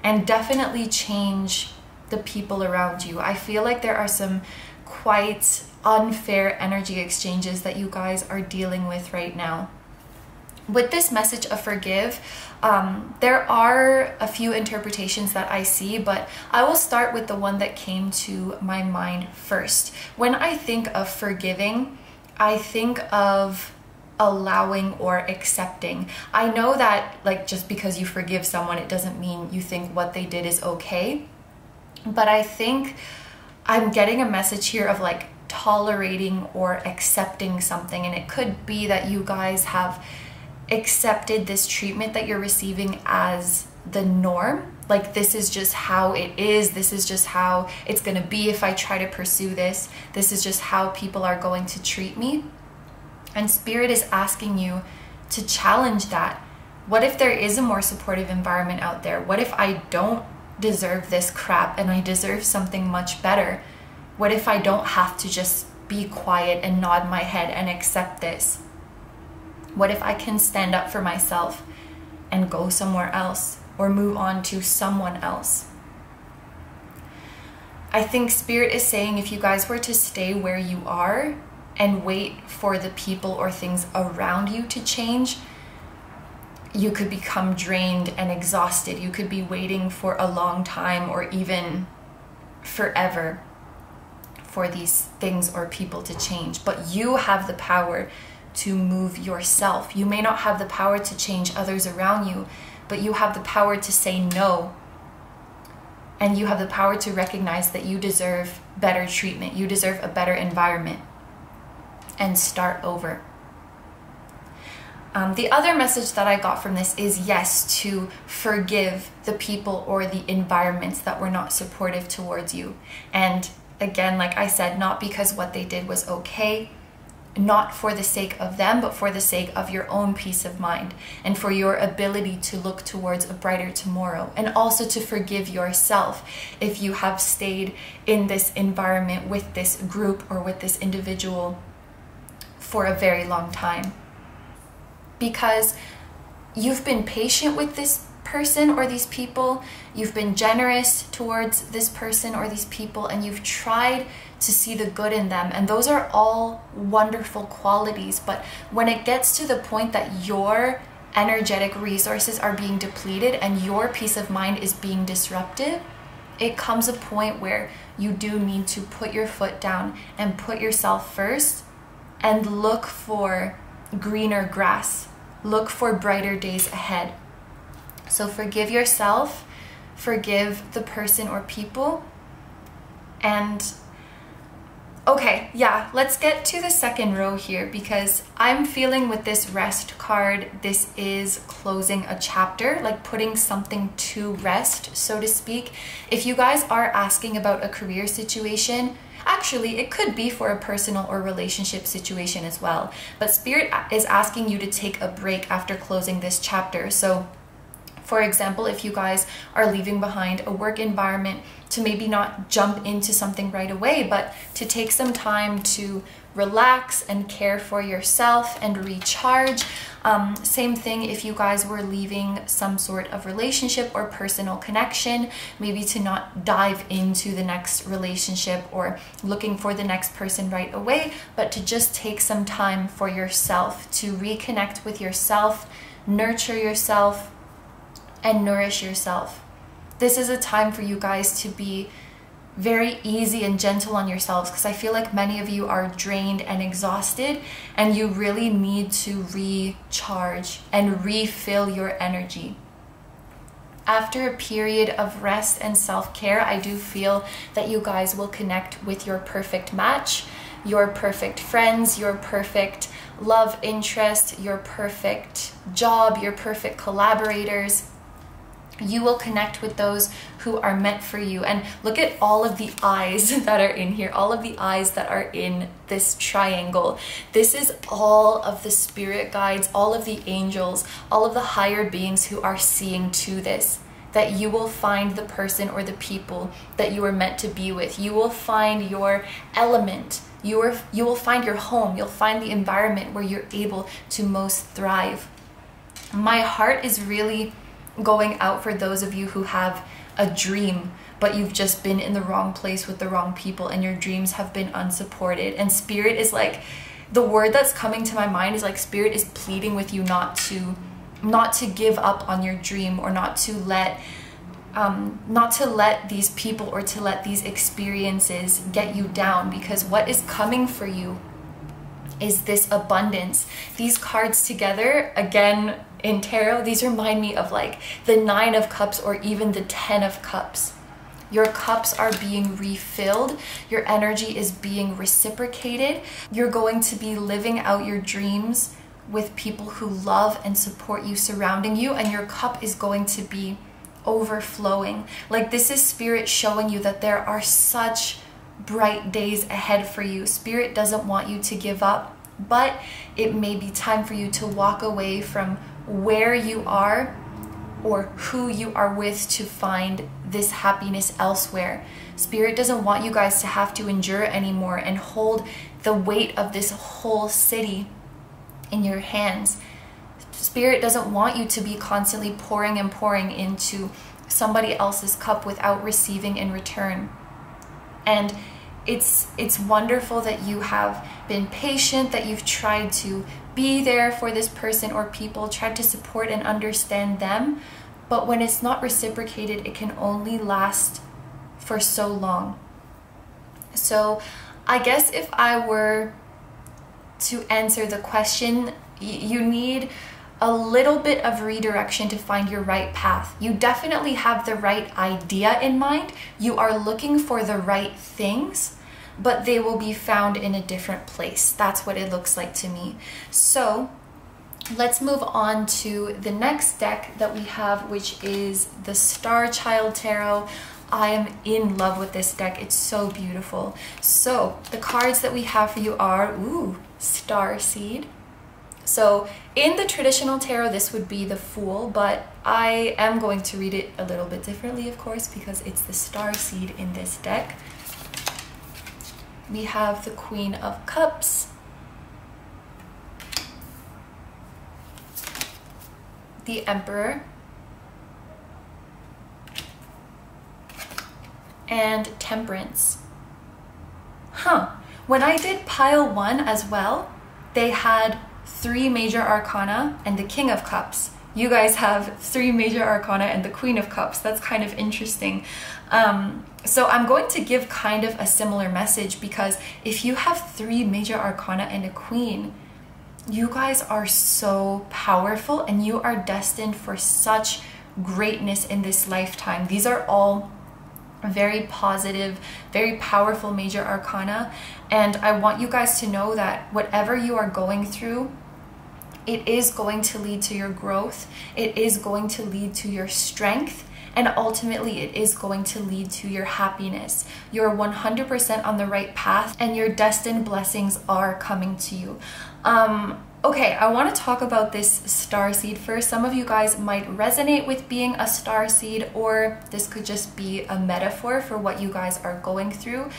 Speaker 1: and definitely change the people around you. I feel like there are some quite unfair energy exchanges that you guys are dealing with right now. With this message of forgive, there are a few interpretations that I see, but I will start with the one that came to my mind first. When I think of forgiving, I think of allowing or accepting. I know that like just because you forgive someone, it doesn't mean you think what they did is okay. But I think I'm getting a message here of like tolerating or accepting something. And it could be that you guys have accepted this treatment that you're receiving as the norm. Like, this is just how it is. This is just how it's going to be if I try to pursue this. This is just how people are going to treat me. And Spirit is asking you to challenge that. What if there is a more supportive environment out there? What if I don't deserve this crap and I deserve something much better? What if I don't have to just be quiet and nod my head and accept this? What if I can stand up for myself and go somewhere else or move on to someone else? I think Spirit is saying if you guys were to stay where you are and wait for the people or things around you to change, you could become drained and exhausted. You could be waiting for a long time or even forever for these things or people to change. But you have the power to move yourself. You may not have the power to change others around you, but you have the power to say no. And you have the power to recognize that you deserve better treatment. You deserve a better environment. And start over. The other message that I got from this is yes, to forgive the people or the environments that were not supportive towards you. And again, like I said, not because what they did was okay, not for the sake of them, but for the sake of your own peace of mind and for your ability to look towards a brighter tomorrow, and also to forgive yourself if you have stayed in this environment with this group or with this individual for a very long time. Because you've been patient with this person or these people, you've been generous towards this person or these people, and you've tried to see the good in them, and those are all wonderful qualities. But when it gets to the point that your energetic resources are being depleted and your peace of mind is being disrupted, it comes a point where you do need to put your foot down and put yourself first and look for greener grass, look for brighter days ahead. So forgive yourself, forgive the person or people, and Okay, yeah, let's get to the second row here, because I'm feeling with this rest card, this is closing a chapter, like putting something to rest, so to speak. If you guys are asking about a career situation, actually, it could be for a personal or relationship situation as well. But Spirit is asking you to take a break after closing this chapter. So, for example, if you guys are leaving behind a work environment, to maybe not jump into something right away, but to take some time to relax and care for yourself and recharge. Same thing if you guys were leaving some sort of relationship or personal connection, maybe to not dive into the next relationship or looking for the next person right away, but to just take some time for yourself to reconnect with yourself, nurture yourself, and nourish yourself. This is a time for you guys to be very easy and gentle on yourselves, because I feel like many of you are drained and exhausted, and you really need to recharge and refill your energy. After a period of rest and self-care, I do feel that you guys will connect with your perfect match, your perfect friends, your perfect love interest, your perfect job, your perfect collaborators. You will connect with those who are meant for you. And look at all of the eyes that are in here, all of the eyes that are in this triangle. This is all of the spirit guides, all of the angels, all of the higher beings who are seeing to this, that you will find the person or the people that you are meant to be with. You will find your element. You will find your home. You'll find the environment where you're able to most thrive. My heart is really going out for those of you who have a dream, but you've just been in the wrong place with the wrong people, and your dreams have been unsupported. And Spirit is like, the word that's coming to my mind is like, Spirit is pleading with you not to give up on your dream, or not to let these people or to let these experiences get you down, because what is coming for you is this abundance. These cards together, again, in tarot, these remind me of like the 9 of Cups or even the 10 of Cups. Your cups are being refilled. Your energy is being reciprocated. You're going to be living out your dreams with people who love and support you, surrounding you, and your cup is going to be overflowing. Like, this is Spirit showing you that there are such bright days ahead for you. Spirit doesn't want you to give up, but it may be time for you to walk away from where you are or who you are with to find this happiness elsewhere. Spirit doesn't want you guys to have to endure anymore and hold the weight of this whole city in your hands. Spirit doesn't want you to be constantly pouring and pouring into somebody else's cup without receiving in return. And it's wonderful that you have been patient, that you've tried to be there for this person or people, tried to support and understand them. But when it's not reciprocated, it can only last for so long. So I guess if I were to answer the question, you need a little bit of redirection to find your right path. You definitely have the right idea in mind. You are looking for the right things, but they will be found in a different place. That's what it looks like to me. So let's move on to the next deck that we have, which is the Star Child Tarot. I am in love with this deck. It's so beautiful. So the cards that we have for you are, Star Seed. So in the traditional tarot, this would be the Fool, but I am going to read it a little bit differently, of course, because it's the Star Seed in this deck. We have the Queen of Cups, the Emperor, and Temperance. When I did pile 1 as well, they had 3 major arcana and the King of Cups. You guys have 3 major arcana and the Queen of Cups. That's kind of interesting. So I'm going to give kind of a similar message, because if you have 3 major arcana and a Queen, you guys are so powerful and you are destined for such greatness in this lifetime. These are all very positive, very powerful major arcana. And I want you guys to know that whatever you are going through, it is going to lead to your growth. It is going to lead to your strength. And ultimately, it is going to lead to your happiness. You're 100% on the right path, and your destined blessings are coming to you. Okay, I want to talk about this star seed first. Some of you guys might resonate with being a star seed, or this could just be a metaphor for what you guys are going through.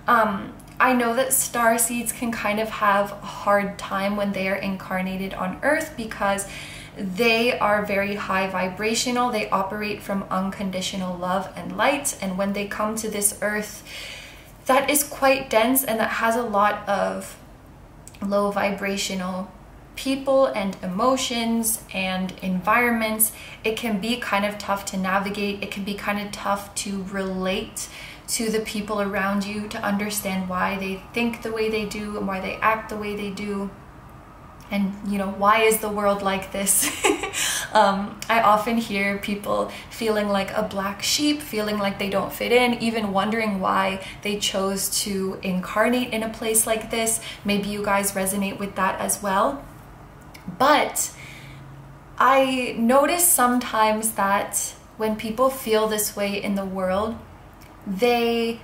Speaker 1: I know that star seeds can kind of have a hard time when they are incarnated on Earth because they are very high vibrational. They operate from unconditional love and light. And when they come to this Earth, that is quite dense and that has a lot of low vibrational people and emotions and environments. It can be kind of tough to navigate. It can be kind of tough to relate to the people around you, to understand why they think the way they do and why they act the way they do. And, you know, why is the world like this? I often hear people feeling like a black sheep, feeling like they don't fit in, even wondering why they chose to incarnate in a place like this. Maybe you guys resonate with that as well. But I notice sometimes that when people feel this way in the world, they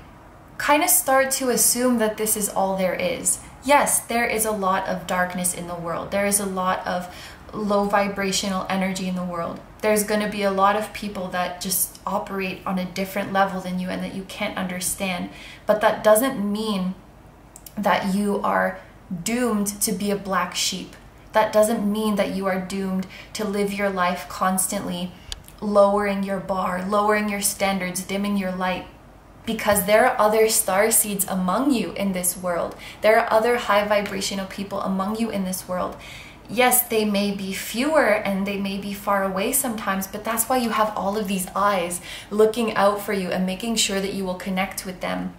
Speaker 1: kind of start to assume that this is all there is. Yes, there is a lot of darkness in the world. There is a lot of low vibrational energy in the world. There's going to be a lot of people that just operate on a different level than you and that you can't understand. But that doesn't mean that you are doomed to be a black sheep. That doesn't mean that you are doomed to live your life constantly lowering your bar, lowering your standards, dimming your light. Because there are other star seeds among you in this world. There are other high vibrational people among you in this world. Yes, they may be fewer and they may be far away sometimes, but that's why you have all of these eyes looking out for you and making sure that you will connect with them.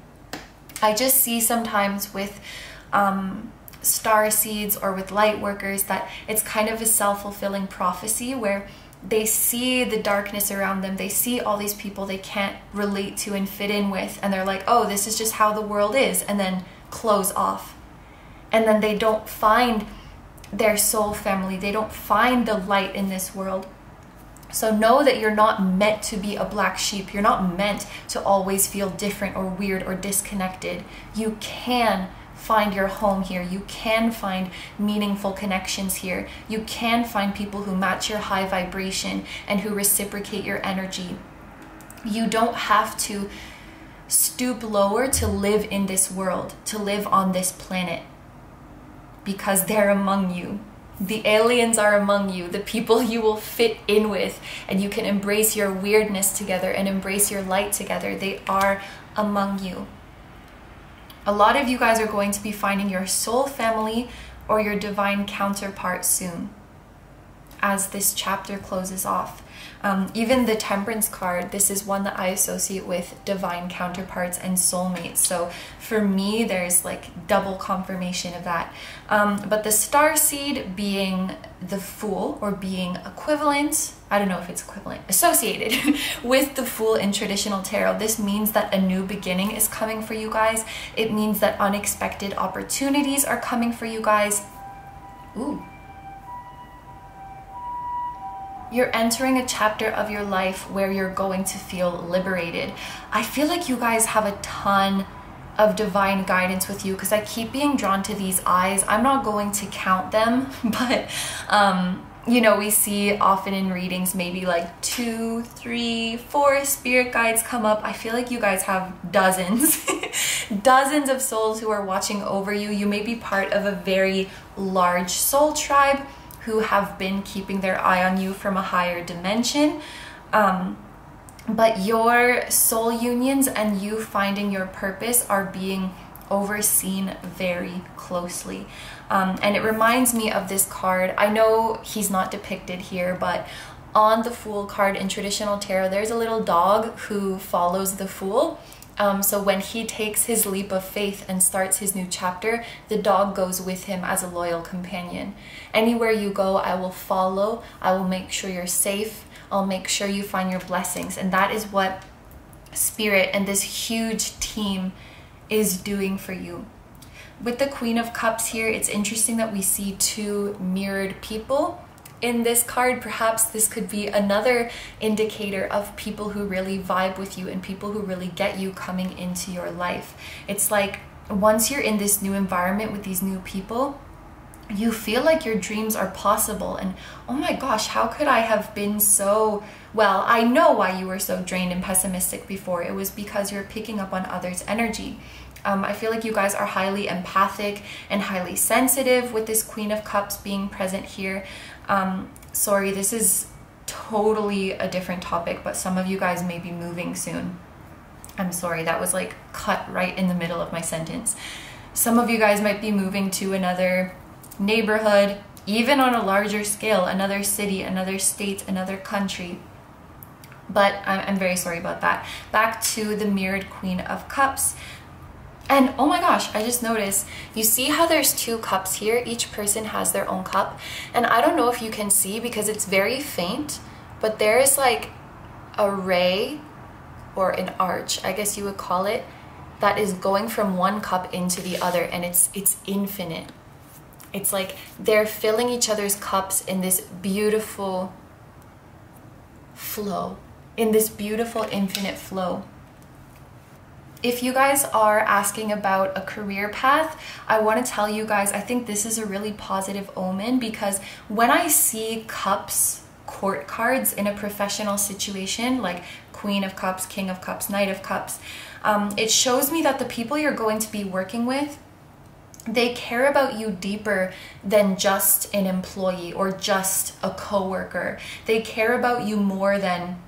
Speaker 1: I just see sometimes with star seeds or with light workers that it's kind of a self-fulfilling prophecy where they see the darkness around them. They see all these people they can't relate to and fit in with. And they're like, oh, this is just how the world is. And then close off. And then they don't find their soul family. They don't find the light in this world. So know that you're not meant to be a black sheep. You're not meant to always feel different or weird or disconnected. You can find your home here. You can find meaningful connections here. You can find people who match your high vibration and who reciprocate your energy. You don't have to stoop lower to live in this world, to live on this planet, because they're among you. The aliens are among you, the people you will fit in with, and you can embrace your weirdness together and embrace your light together. They are among you. A lot of you guys are going to be finding your soul family or your divine counterpart soon as this chapter closes off. Even the Temperance card, this is one that I associate with divine counterparts and soulmates. So for me, there's like double confirmation of that. But the star seed being the Fool, or being equivalent, I don't know if it's equivalent, associated with the Fool in traditional tarot, this means that a new beginning is coming for you guys. It means that unexpected opportunities are coming for you guys. Ooh. You're entering a chapter of your life where you're going to feel liberated. I feel like you guys have a ton of divine guidance with you because I keep being drawn to these eyes. I'm not going to count them, but you know, we see often in readings maybe like 2, 3, 4 spirit guides come up. I feel like you guys have dozens, dozens of souls who are watching over you. You may be part of a very large soul tribe who have been keeping their eye on you from a higher dimension. But your soul unions and you finding your purpose are being overseen very closely. And it reminds me of this card. I know he's not depicted here, but on the Fool card in traditional tarot, there's a little dog who follows the Fool. So when he takes his leap of faith and starts his new chapter, the dog goes with him as a loyal companion. Anywhere you go, I will follow. I will make sure you're safe. I'll make sure you find your blessings. And that is what spirit and this huge team is doing for you. With the Queen of Cups here, it's interesting that we see two mirrored people in this card. Perhaps this could be another indicator of people who really vibe with you and people who really get you coming into your life. It's like once you're in this new environment with these new people, you feel like your dreams are possible, and oh my gosh, how could I have been so, well, I know why you were so drained and pessimistic before. It was because you're picking up on others' energy. I feel like you guys are highly empathic and highly sensitive with this Queen of Cups being present here. Sorry, this is totally a different topic, but some of you guys may be moving soon. I'm sorry, that was like cut right in the middle of my sentence. Some of you guys might be moving to another neighborhood, even on a larger scale, another city, another state, another country. But I'm very sorry about that. Back to the mirrored Queen of Cups. And oh my gosh, I just noticed, you see how there's two cups here? Each person has their own cup. And I don't know if you can see because it's very faint, but there is like a ray or an arch, I guess you would call it, that is going from one cup into the other, and it's infinite. It's like they're filling each other's cups in this beautiful flow, in this beautiful infinite flow. If you guys are asking about a career path, I want to tell you guys, I think this is a really positive omen, because when I see cups, court cards in a professional situation, like Queen of Cups, King of Cups, Knight of Cups, it shows me that the people you're going to be working with, they care about you deeper than just an employee or just a coworker. They care about you more than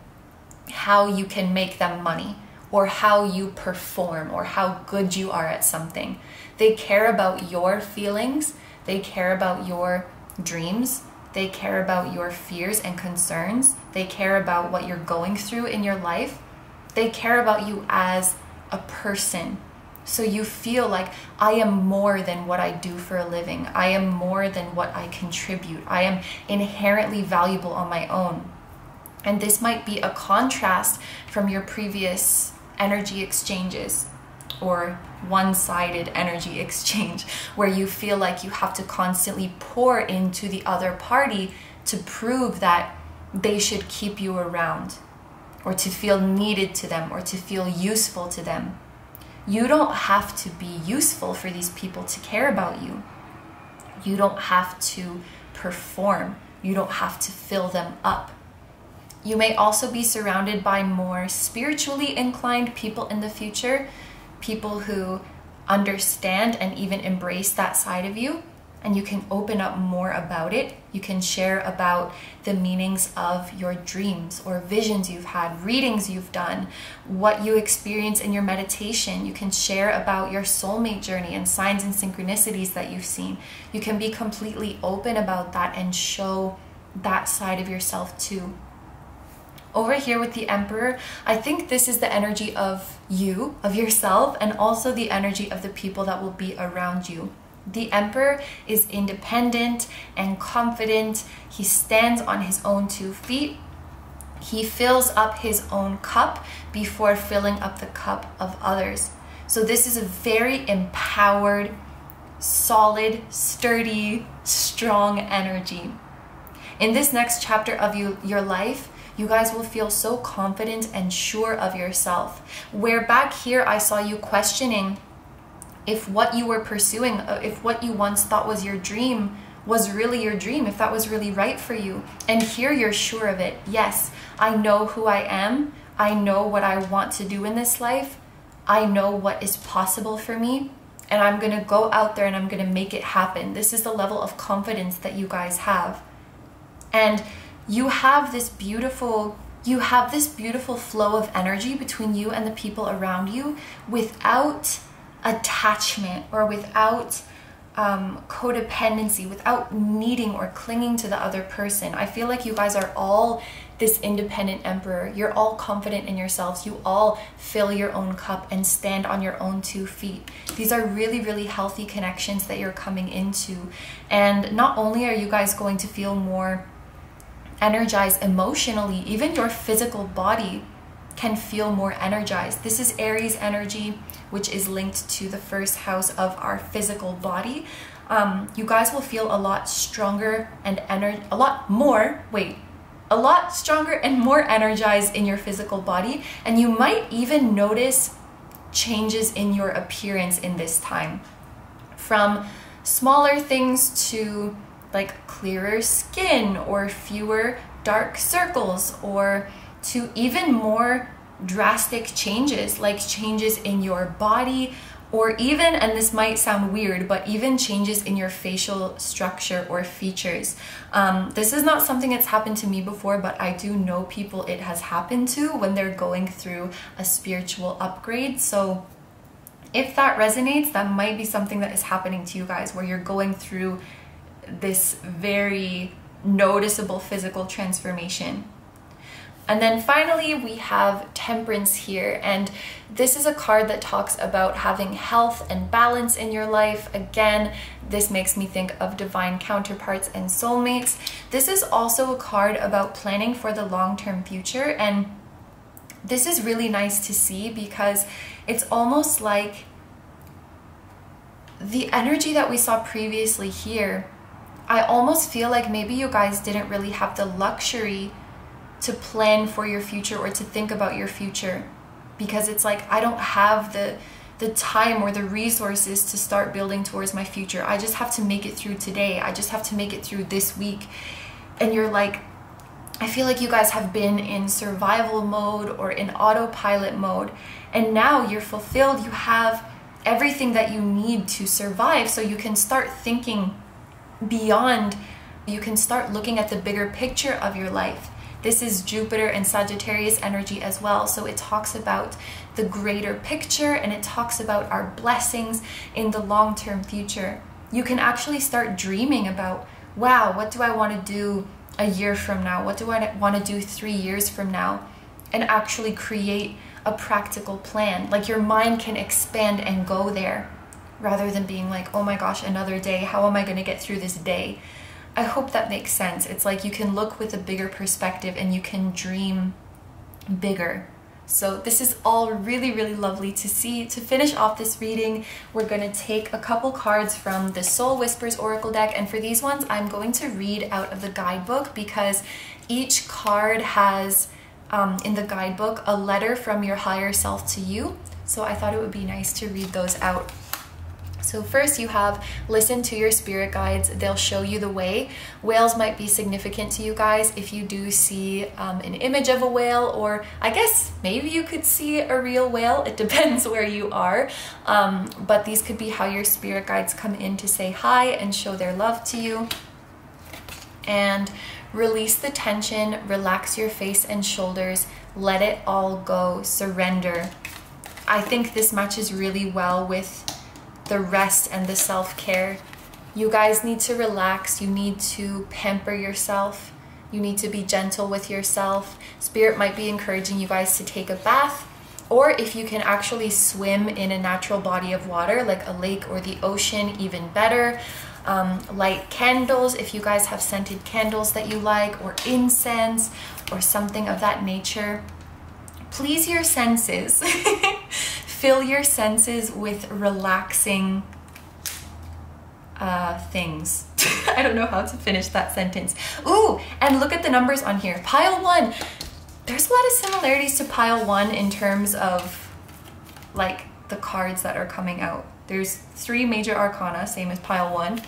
Speaker 1: how you can make them money, or how you perform, or how good you are at something. They care about your feelings, they care about your dreams, they care about your fears and concerns, they care about what you're going through in your life, they care about you as a person. So you feel like, I am more than what I do for a living, I am more than what I contribute, I am inherently valuable on my own. And this might be a contrast from your previous energy exchanges, or one-sided energy exchange, where you feel like you have to constantly pour into the other party to prove that they should keep you around, or to feel needed to them, or to feel useful to them. You don't have to be useful for these people to care about you. You don't have to perform. You don't have to fill them up. You may also be surrounded by more spiritually inclined people in the future, people who understand and even embrace that side of you, and you can open up more about it. You can share about the meanings of your dreams or visions you've had, readings you've done, what you experience in your meditation. You can share about your soulmate journey and signs and synchronicities that you've seen. You can be completely open about that and show that side of yourself too. Over here with the Emperor, I think this is the energy of you, of yourself, and also the energy of the people that will be around you. The Emperor is independent and confident. He stands on his own 2 feet. He fills up his own cup before filling up the cup of others. So this is a very empowered, solid, sturdy, strong energy. In this next chapter of your life, you guys will feel so confident and sure of yourself. Where back here I saw you questioning if what you were pursuing, if what you once thought was your dream was really your dream, if that was really right for you. And here you're sure of it. Yes, I know who I am. I know what I want to do in this life. I know what is possible for me. And I'm gonna go out there and I'm gonna make it happen. This is the level of confidence that you guys have. And you have this beautiful flow of energy between you and the people around you without attachment or without codependency, without needing or clinging to the other person. I feel like you guys are all this independent Emperor. You're all confident in yourselves. You all fill your own cup and stand on your own 2 feet. These are really, really healthy connections that you're coming into. And not only are you guys going to feel more energized emotionally, even your physical body can feel more energized. This is Aries energy, which is linked to the first house of our physical body. You guys will feel a lot stronger and a lot stronger and more energized in your physical body, and you might even notice changes in your appearance in this time, from smaller things to like clearer skin or fewer dark circles, or to even more drastic changes, like changes in your body, or even, and this might sound weird, but even changes in your facial structure or features. This is not something that's happened to me before, but I do know people it has happened to when they're going through a spiritual upgrade. So if that resonates, that might be something that is happening to you guys, where you're going through this very noticeable physical transformation. And then finally, we have Temperance here, and this is a card that talks about having health and balance in your life. Again, this makes me think of divine counterparts and soulmates. This is also a card about planning for the long-term future, and this is really nice to see because it's almost like the energy that we saw previously here. I almost feel like maybe you guys didn't really have the luxury to plan for your future or to think about your future, because it's like, I don't have the time or the resources to start building towards my future. I just have to make it through today. I just have to make it through this week. And you're like, I feel like you guys have been in survival mode or in autopilot mode, and now you're fulfilled. You have everything that you need to survive, so you can start thinking beyond. You can start looking at the bigger picture of your life. This is Jupiter and Sagittarius energy as well, so it talks about the greater picture, and it talks about our blessings in the long-term future. You can actually start dreaming about, wow, what do I want to do a year from now? What do I want to do 3 years from now? And actually create a practical plan. Like, your mind can expand and go there, rather than being like, oh my gosh, another day, how am I going to get through this day? I hope that makes sense. It's like you can look with a bigger perspective and you can dream bigger. So this is all really, really lovely to see. To finish off this reading, we're going to take a couple cards from the Soul Whispers Oracle deck. And for these ones, I'm going to read out of the guidebook, because each card has, in the guidebook, a letter from your higher self to you. So I thought it would be nice to read those out. So first you have, listen to your spirit guides, they'll show you the way. Whales might be significant to you guys. If you do see an image of a whale, or I guess maybe you could see a real whale, it depends where you are. But these could be how your spirit guides come in to say hi and show their love to you. And release the tension, relax your face and shoulders, let it all go, surrender. I think this matches really well with the rest and the self-care. You guys need to relax. You need to pamper yourself. You need to be gentle with yourself. Spirit might be encouraging you guys to take a bath, or if you can actually swim in a natural body of water like a lake or the ocean, even better. Light candles if you guys have scented candles that you like, or incense or something of that nature. Please your senses. Fill your senses with relaxing things. I don't know how to finish that sentence. Ooh, and look at the numbers on here. Pile 1. There's a lot of similarities to Pile 1 in terms of like the cards that are coming out. There's 3 major arcana, same as Pile 1.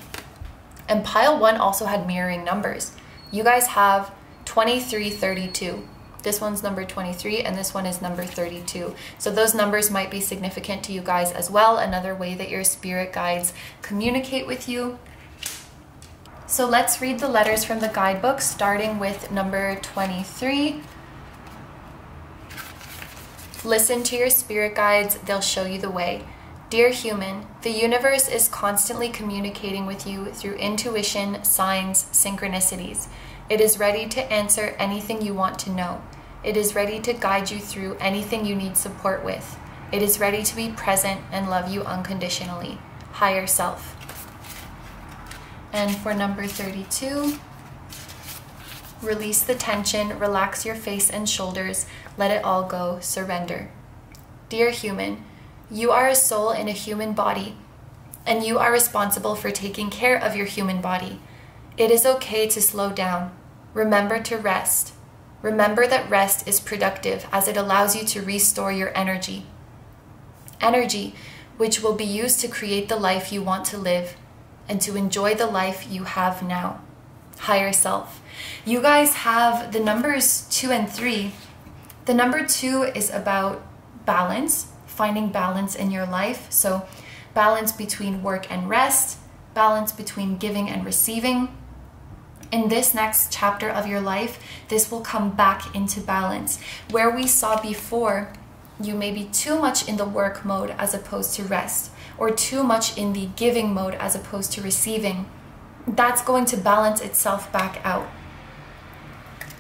Speaker 1: And Pile 1 also had mirroring numbers. You guys have 23, 32. This one's number 23 and this one is number 32. So those numbers might be significant to you guys as well. Another way that your spirit guides communicate with you. So let's read the letters from the guidebook, starting with number 23. Listen to your spirit guides, they'll show you the way. Dear human, the universe is constantly communicating with you through intuition, signs, synchronicities. It is ready to answer anything you want to know. It is ready to guide you through anything you need support with. It is ready to be present and love you unconditionally. Higher self. And for number 32, Release the tension, relax your face and shoulders, let it all go, surrender. Dear human, you are a soul in a human body, and you are responsible for taking care of your human body. It is okay to slow down. Remember to rest. Remember that rest is productive as it allows you to restore your energy. Energy which will be used to create the life you want to live and to enjoy the life you have now. Higher self. You guys have the numbers 2 and 3. The number 2 is about balance, finding balance in your life. So balance between work and rest, balance between giving and receiving. In this next chapter of your life, this will come back into balance. Where we saw before, you may be too much in the work mode as opposed to rest, or too much in the giving mode as opposed to receiving. That's going to balance itself back out.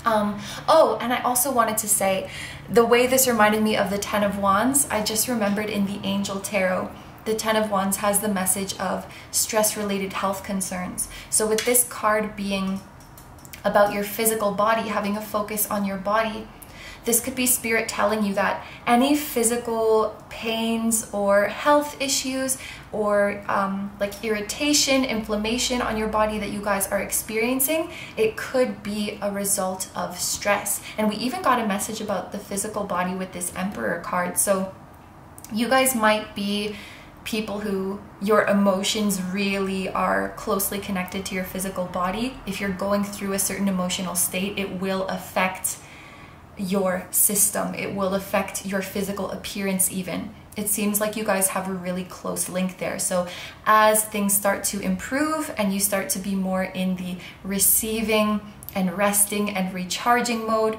Speaker 1: Oh, and I also wanted to say, the way this reminded me of the 10 of Wands, I just remembered in the Angel Tarot, the 10 of Wands has the message of stress-related health concerns. So with this card being about your physical body, having a focus on your body, this could be spirit telling you that any physical pains or health issues or like irritation, inflammation on your body that you guys are experiencing, it could be a result of stress. And we even got a message about the physical body with this Emperor card. So you guys might be people who your emotions really are closely connected to your physical body. If you're going through a certain emotional state, it will affect your system. It will affect your physical appearance even. It seems like you guys have a really close link there. So as things start to improve and you start to be more in the receiving and resting and recharging mode,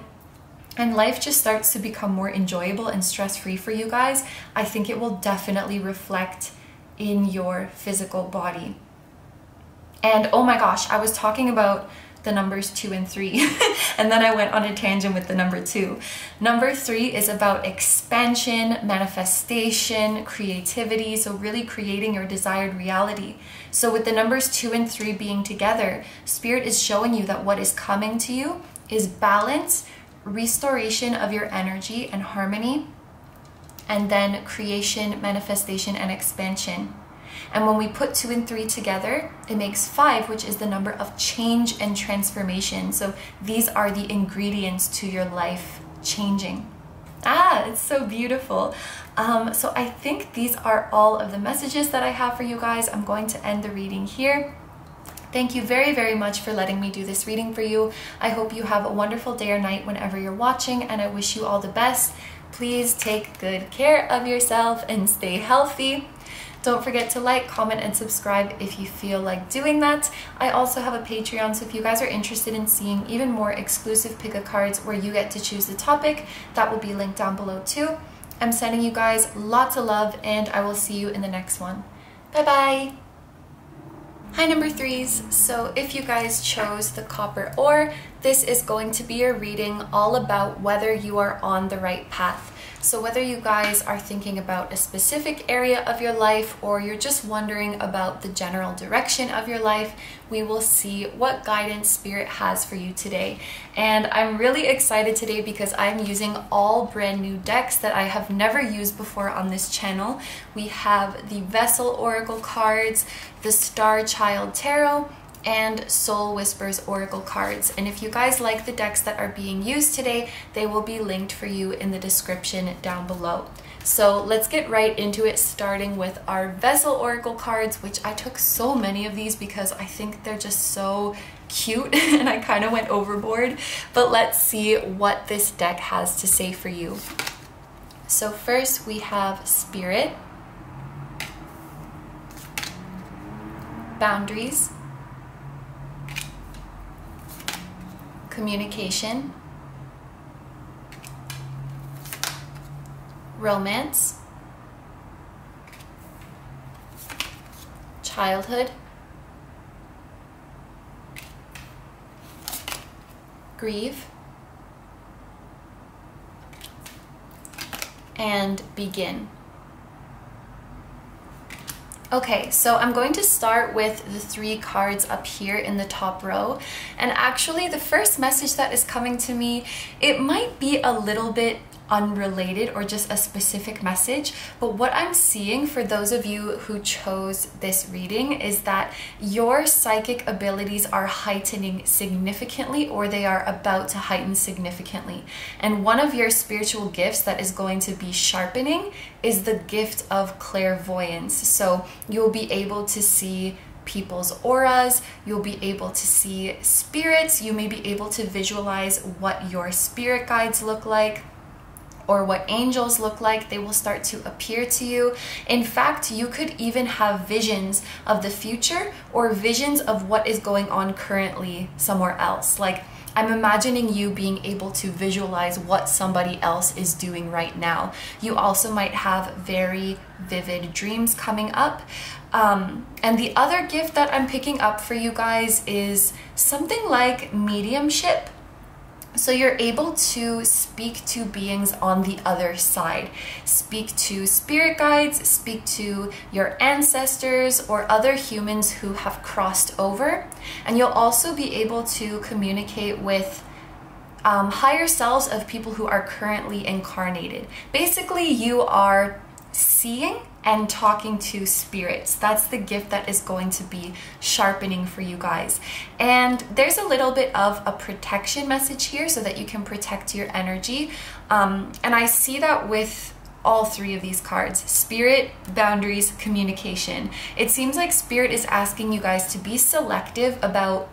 Speaker 1: and life just starts to become more enjoyable and stress-free for you guys, I think it will definitely reflect in your physical body. And oh my gosh, I was talking about the numbers 2 and 3 and then I went on a tangent with the number 2. Number 3 is about expansion, manifestation, creativity, so really creating your desired reality. So with the numbers 2 and 3 being together, Spirit is showing you that what is coming to you is balance, restoration of your energy and harmony, and then creation, manifestation, and expansion. And when we put 2 and 3 together, it makes 5, which is the number of change and transformation. So these are the ingredients to your life changing. It's so beautiful. So I think these are all of the messages that I have for you guys. I'm going to end the reading here. Thank you very, very much for letting me do this reading for you. I hope you have a wonderful day or night whenever you're watching, and I wish you all the best. Please take good care of yourself and stay healthy. Don't forget to like, comment, and subscribe if you feel like doing that. I also have a Patreon, so if you guys are interested in seeing even more exclusive pick-a cards where you get to choose the topic, that will be linked down below too. I'm sending you guys lots of love, and I will see you in the next one. Bye-bye! Hi number 3s, so if you guys chose the copper ore, this is going to be a reading all about whether you are on the right path. So whether you guys are thinking about a specific area of your life or you're just wondering about the general direction of your life, we will see what guidance Spirit has for you today. And I'm really excited today because I'm using all brand new decks that I have never used before on this channel. We have the Vessel Oracle cards, the Star Child Tarot, and Soul Whispers Oracle cards. And if you guys like the decks that are being used today, they will be linked for you in the description down below. So let's get right into it, starting with our Vessel Oracle cards, which I took so many of these because I think they're just so cute and I kind of went overboard. But let's see what this deck has to say for you. So first we have Spirit, Boundaries, Communication, Romance, Childhood, Grieve, and Begin. Okay, so I'm going to start with the 3 cards up here in the top row. And actually the first message that is coming to me, it might be a little bit unrelated or just a specific message, but what I'm seeing for those of you who chose this reading is that your psychic abilities are heightening significantly, or they are about to heighten significantly. And one of your spiritual gifts that is going to be sharpening is the gift of clairvoyance. So you'll be able to see people's auras, you'll be able to see spirits, you may be able to visualize what your spirit guides look like, or what angels look like. They will start to appear to you. In fact, you could even have visions of the future or visions of what is going on currently somewhere else. Like, I'm imagining you being able to visualize what somebody else is doing right now. You also might have very vivid dreams coming up. And the other gift that I'm picking up for you guys is something like mediumship. So you're able to speak to beings on the other side, speak to spirit guides, speak to your ancestors or other humans who have crossed over. And you'll also be able to communicate with higher selves of people who are currently incarnated. Basically, you are seeing and talking to spirits. That's the gift that is going to be sharpening for you guys. And there's a little bit of a protection message here so that you can protect your energy. And I see that with all 3 of these cards: spirit, boundaries, communication. It seems like spirit is asking you guys to be selective about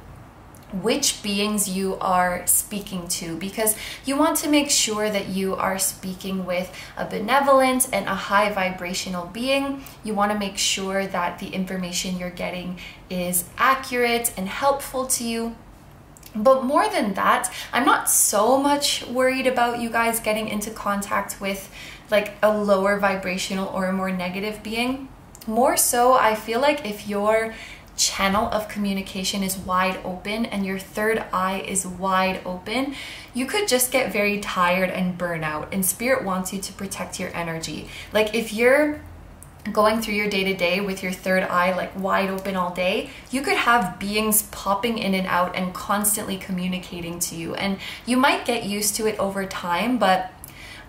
Speaker 1: which beings you are speaking to, because you want to make sure that you are speaking with a benevolent and a high vibrational being. You want to make sure that the information you're getting is accurate and helpful to you. But more than that, I'm not so much worried about you guys getting into contact with like a lower vibrational or a more negative being. More so, I feel like if your channel of communication is wide open and your third eye is wide open, you could just get very tired and burn out, and spirit wants you to protect your energy. Like, if you're going through your day-to-day with your third eye like wide open all day, you could have beings popping in and out and constantly communicating to you, and you might get used to it over time. But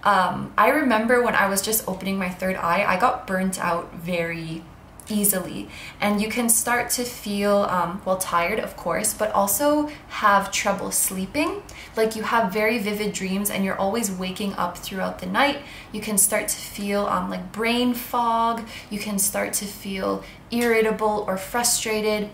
Speaker 1: I remember when I was just opening my third eye, I got burnt out very easily, and you can start to feel well, tired of course, but also have trouble sleeping. Like, you have very vivid dreams and you're always waking up throughout the night. You can start to feel like brain fog. You can start to feel irritable or frustrated,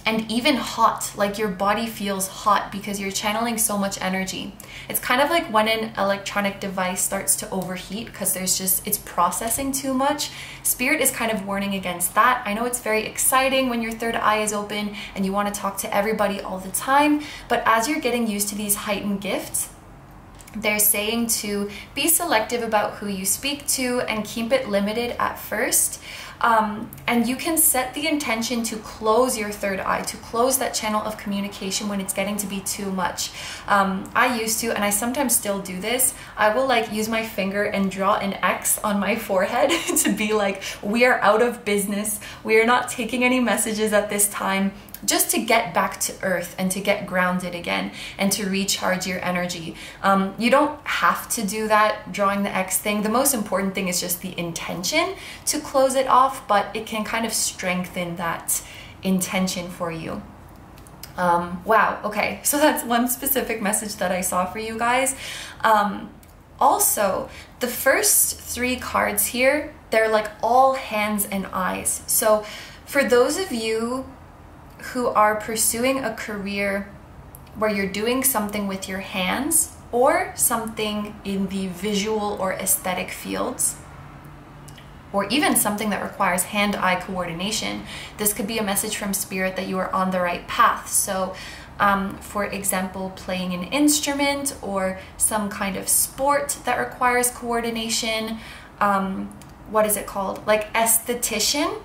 Speaker 1: and even hot. Like, your body feels hot because you're channeling so much energy. It's kind of like when an electronic device starts to overheat because it's processing too much. Spirit is kind of warning against that. I know it's very exciting when your third eye is open and you want to talk to everybody all the time, but as you're getting used to these heightened gifts, they're saying to be selective about who you speak to and keep it limited at first. And you can set the intention to close your third eye, to close that channel of communication when it's getting to be too much. I used to, and I sometimes still do this, I will like use my finger and draw an X on my forehead to be like, we are out of business. We are not taking any messages at this time, just to get back to earth and to get grounded again and to recharge your energy. You don't have to do that, drawing the X thing. The most important thing is just the intention to close it off, but it can kind of strengthen that intention for you. Wow, okay, so that's one specific message that I saw for you guys. Also, the first 3 cards here, they're like all hands and eyes. So for those of you who are pursuing a career where you're doing something with your hands or something in the visual or aesthetic fields, or even something that requires hand-eye coordination, this could be a message from spirit that you are on the right path. So for example, playing an instrument or some kind of sport that requires coordination. What is it called? Like esthetician?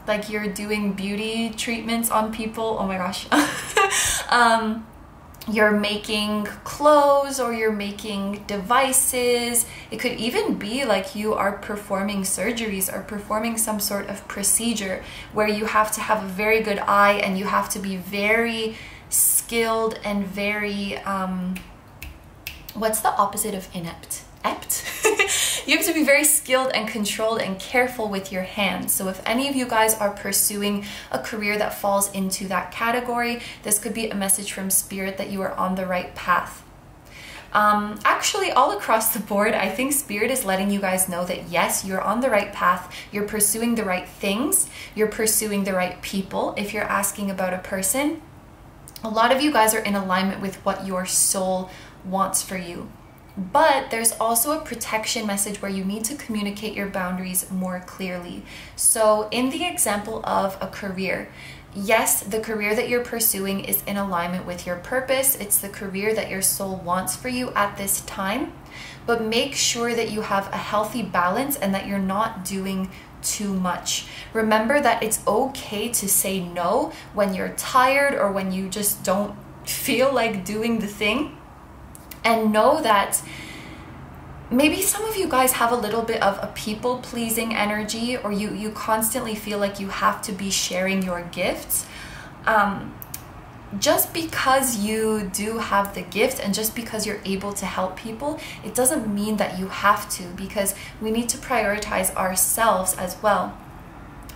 Speaker 1: Like you're doing beauty treatments on people. Oh my gosh. you're making clothes or you're making devices. It could even be like you are performing surgeries or performing some sort of procedure where you have to have a very good eye and you have to be very skilled and very, what's the opposite of inept? Ept? You have to be very skilled and controlled and careful with your hands. So if any of you guys are pursuing a career that falls into that category, this could be a message from Spirit that you are on the right path. Actually, all across the board, I think Spirit is letting you guys know that yes, you're on the right path. You're pursuing the right things. You're pursuing the right people. If you're asking about a person, a lot of you guys are in alignment with what your soul wants for you. But there's also a protection message where you need to communicate your boundaries more clearly. So in the example of a career, yes, the career that you're pursuing is in alignment with your purpose. It's the career that your soul wants for you at this time. But make sure that you have a healthy balance and that you're not doing too much. Remember that it's okay to say no when you're tired or when you just don't feel like doing the thing. And know that maybe some of you guys have a little bit of a people-pleasing energy, or you constantly feel like you have to be sharing your gifts. Just because you do have the gift and just because you're able to help people, it doesn't mean that you have to, because we need to prioritize ourselves as well.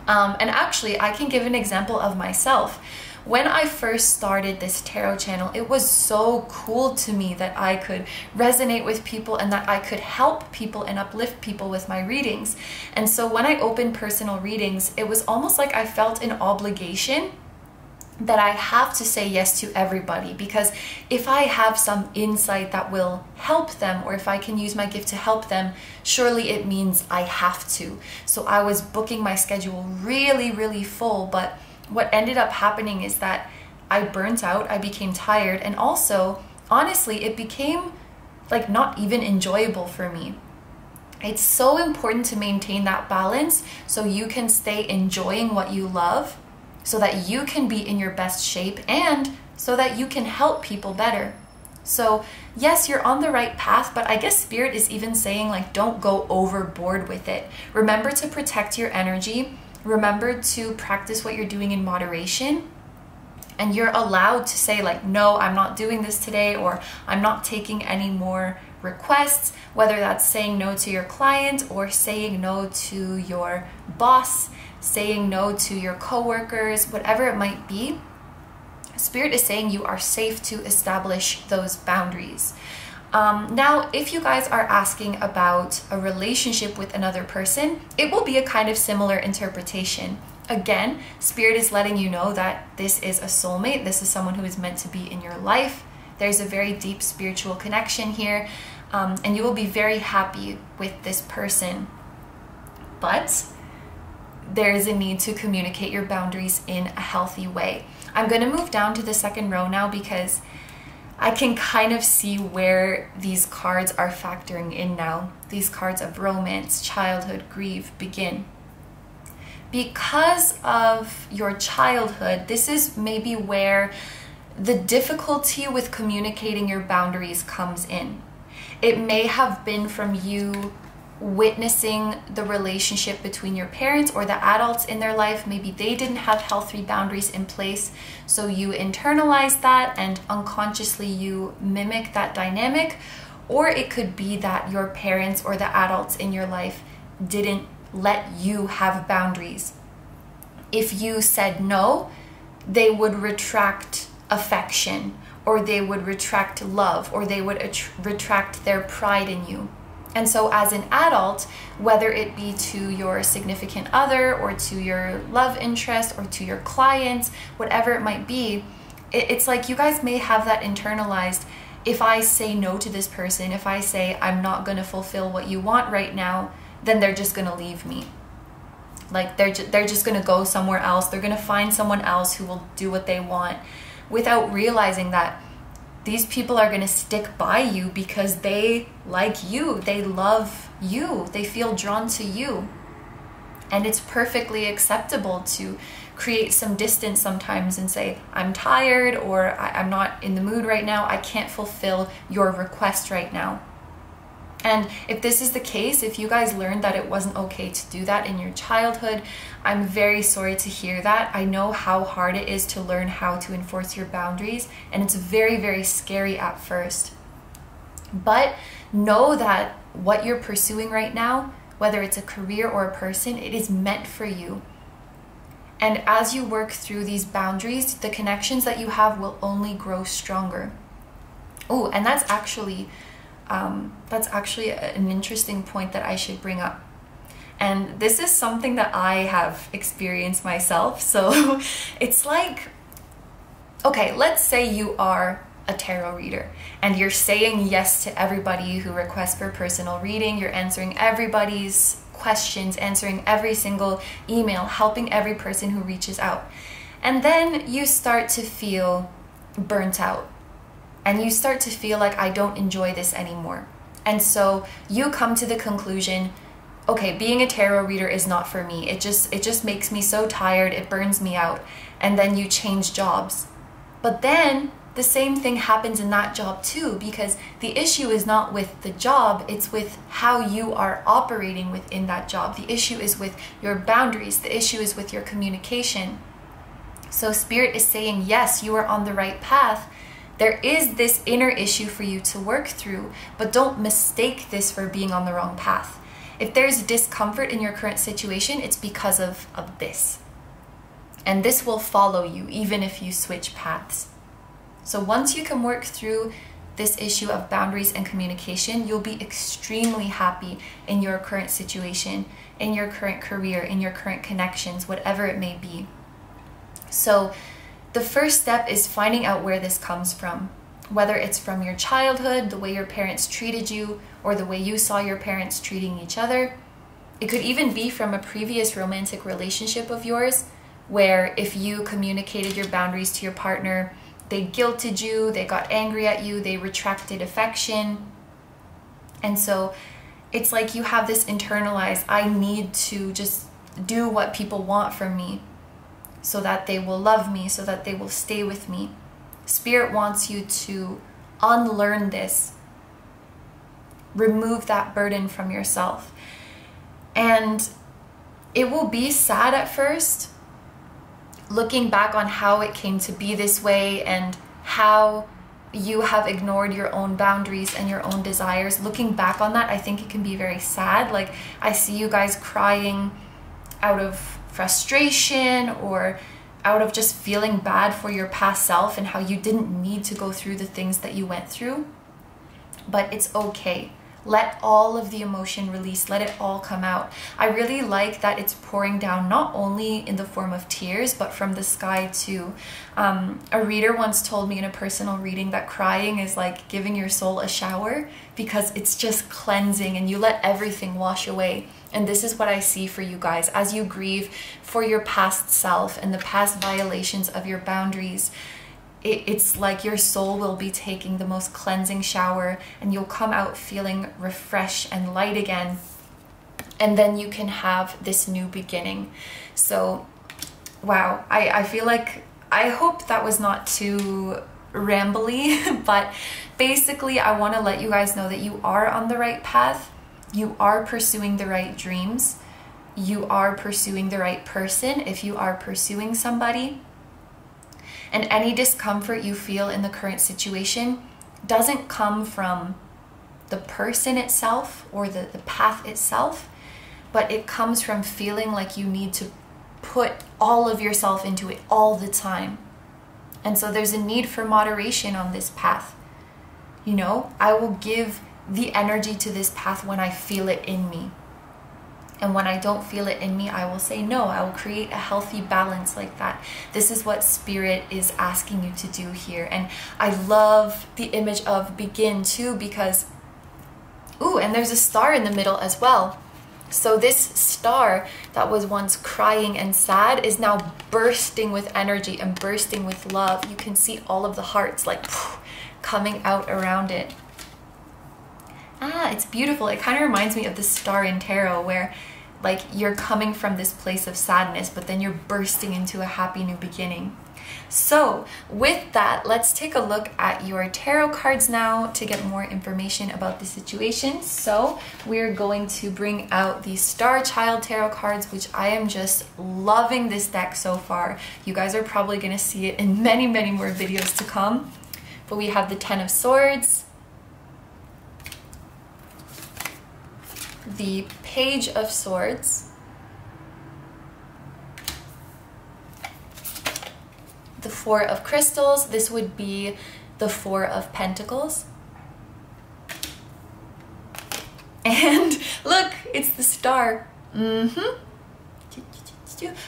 Speaker 1: And actually, I can give an example of myself. When I first started this tarot channel, it was so cool to me that I could resonate with people and that I could help people and uplift people with my readings. And so when I opened personal readings, it was almost like I felt an obligation that I have to say yes to everybody, because if I have some insight that will help them, or if I can use my gift to help them, surely it means I have to. So I was booking my schedule really, really full, but what ended up happening is that I burnt out, I became tired, and also, honestly, it became like not even enjoyable for me. It's so important to maintain that balance so you can stay enjoying what you love, so that you can be in your best shape and so that you can help people better. So yes, you're on the right path, but I guess Spirit is even saying like, don't go overboard with it. Remember to protect your energy. Remember to practice what you're doing in moderation, and you're allowed to say like, no, I'm not doing this today, or I'm not taking any more requests, whether that's saying no to your client or saying no to your boss, saying no to your coworkers, whatever it might be. Spirit is saying you are safe to establish those boundaries. Now, if you guys are asking about a relationship with another person, it will be a kind of similar interpretation. Again, Spirit is letting you know that this is a soulmate. This is someone who is meant to be in your life. There's a very deep spiritual connection here, and you will be very happy with this person. But there is a need to communicate your boundaries in a healthy way. I'm going to move down to the second row now, because I can kind of see where these cards are factoring in now. These cards of romance, childhood, grief, begin. Because of your childhood, this is maybe where the difficulty with communicating your boundaries comes in. It may have been from you witnessing the relationship between your parents or the adults in their life. Maybe they didn't have healthy boundaries in place, so you internalize that and unconsciously you mimic that dynamic. Or it could be that your parents or the adults in your life didn't let you have boundaries. If you said no, they would retract affection, or they would retract love, or they would retract their pride in you. And so as an adult, whether it be to your significant other or to your love interest or to your clients, whatever it might be, it's like you guys may have that internalized. If I say no to this person, if I say I'm not going to fulfill what you want right now, then they're just going to leave me. Like they're just going to go somewhere else. They're going to find someone else who will do what they want, without realizing that these people are going to stick by you because they like you, they love you, they feel drawn to you. And it's perfectly acceptable to create some distance sometimes and say, I'm tired, or I'm not in the mood right now, I can't fulfill your request right now. And if this is the case, if you guys learned that it wasn't okay to do that in your childhood, I'm very sorry to hear that. I know how hard it is to learn how to enforce your boundaries, and it's very, very scary at first. But know that what you're pursuing right now, whether it's a career or a person, it is meant for you. And as you work through these boundaries, the connections that you have will only grow stronger. Oh, and that's actually an interesting point that I should bring up. And this is something that I have experienced myself. So it's like, okay, let's say you are a tarot reader and you're saying yes to everybody who requests for personal reading. You're answering everybody's questions, answering every single email, helping every person who reaches out. And then you start to feel burnt out. And you start to feel like, I don't enjoy this anymore. And so you come to the conclusion, okay, being a tarot reader is not for me. It just makes me so tired, it burns me out. And then you change jobs. But then the same thing happens in that job too, because the issue is not with the job, it's with how you are operating within that job. The issue is with your boundaries. The issue is with your communication. So Spirit is saying, yes, you are on the right path. There is this inner issue for you to work through, but don't mistake this for being on the wrong path. If there's discomfort in your current situation, it's because of this. And this will follow you even if you switch paths. So once you can work through this issue of boundaries and communication, you'll be extremely happy in your current situation, in your current career, in your current connections, whatever it may be. So the first step is finding out where this comes from, whether it's from your childhood, the way your parents treated you, or the way you saw your parents treating each other. It could even be from a previous romantic relationship of yours, where if you communicated your boundaries to your partner, they guilted you, they got angry at you, they retracted affection. And so it's like you have this internalized, I need to just do what people want from me, so that they will love me, so that they will stay with me. Spirit wants you to unlearn this. Remove that burden from yourself. And it will be sad at first, looking back on how it came to be this way and how you have ignored your own boundaries and your own desires. Looking back on that, I think it can be very sad. Like, I see you guys crying out of frustration or out of just feeling bad for your past self and how you didn't need to go through the things that you went through. But it's okay. Let all of the emotion release. Let it all come out. I really like that it's pouring down not only in the form of tears, but from the sky too. A reader once told me in a personal reading that crying is like giving your soul a shower, because it's just cleansing and you let everything wash away. And this is what I see for you guys as you grieve for your past self and the past violations of your boundaries. It's like your soul will be taking the most cleansing shower and you'll come out feeling refreshed and light again. And then you can have this new beginning. So, wow, I feel like, I hope that was not too rambly, but basically I want to let you guys know that you are on the right path. You are pursuing the right dreams. You are pursuing the right person if you are pursuing somebody. And any discomfort you feel in the current situation doesn't come from the person itself or the path itself, but it comes from feeling like you need to put all of yourself into it all the time. And so there's a need for moderation on this path. You know, I will give the energy to this path when I feel it in me. And when I don't feel it in me, I will say no. I will create a healthy balance like that. This is what Spirit is asking you to do here. And I love the image of begin too, because, ooh, and there's a star in the middle as well. So this star that was once crying and sad is now bursting with energy and bursting with love. You can see all of the hearts like coming out around it. Ah, it's beautiful. It kind of reminds me of the star in tarot, where Like you're coming from this place of sadness, but then you're bursting into a happy new beginning. So with that, let's take a look at your tarot cards now to get more information about the situation. So we're going to bring out the Star Child tarot cards, which I am just loving this deck so far. You guys are probably going to see it in many, many more videos to come. But we have the Ten of Swords, the Page of Swords, the Four of Crystals. This would be the Four of Pentacles. And look, it's the Star.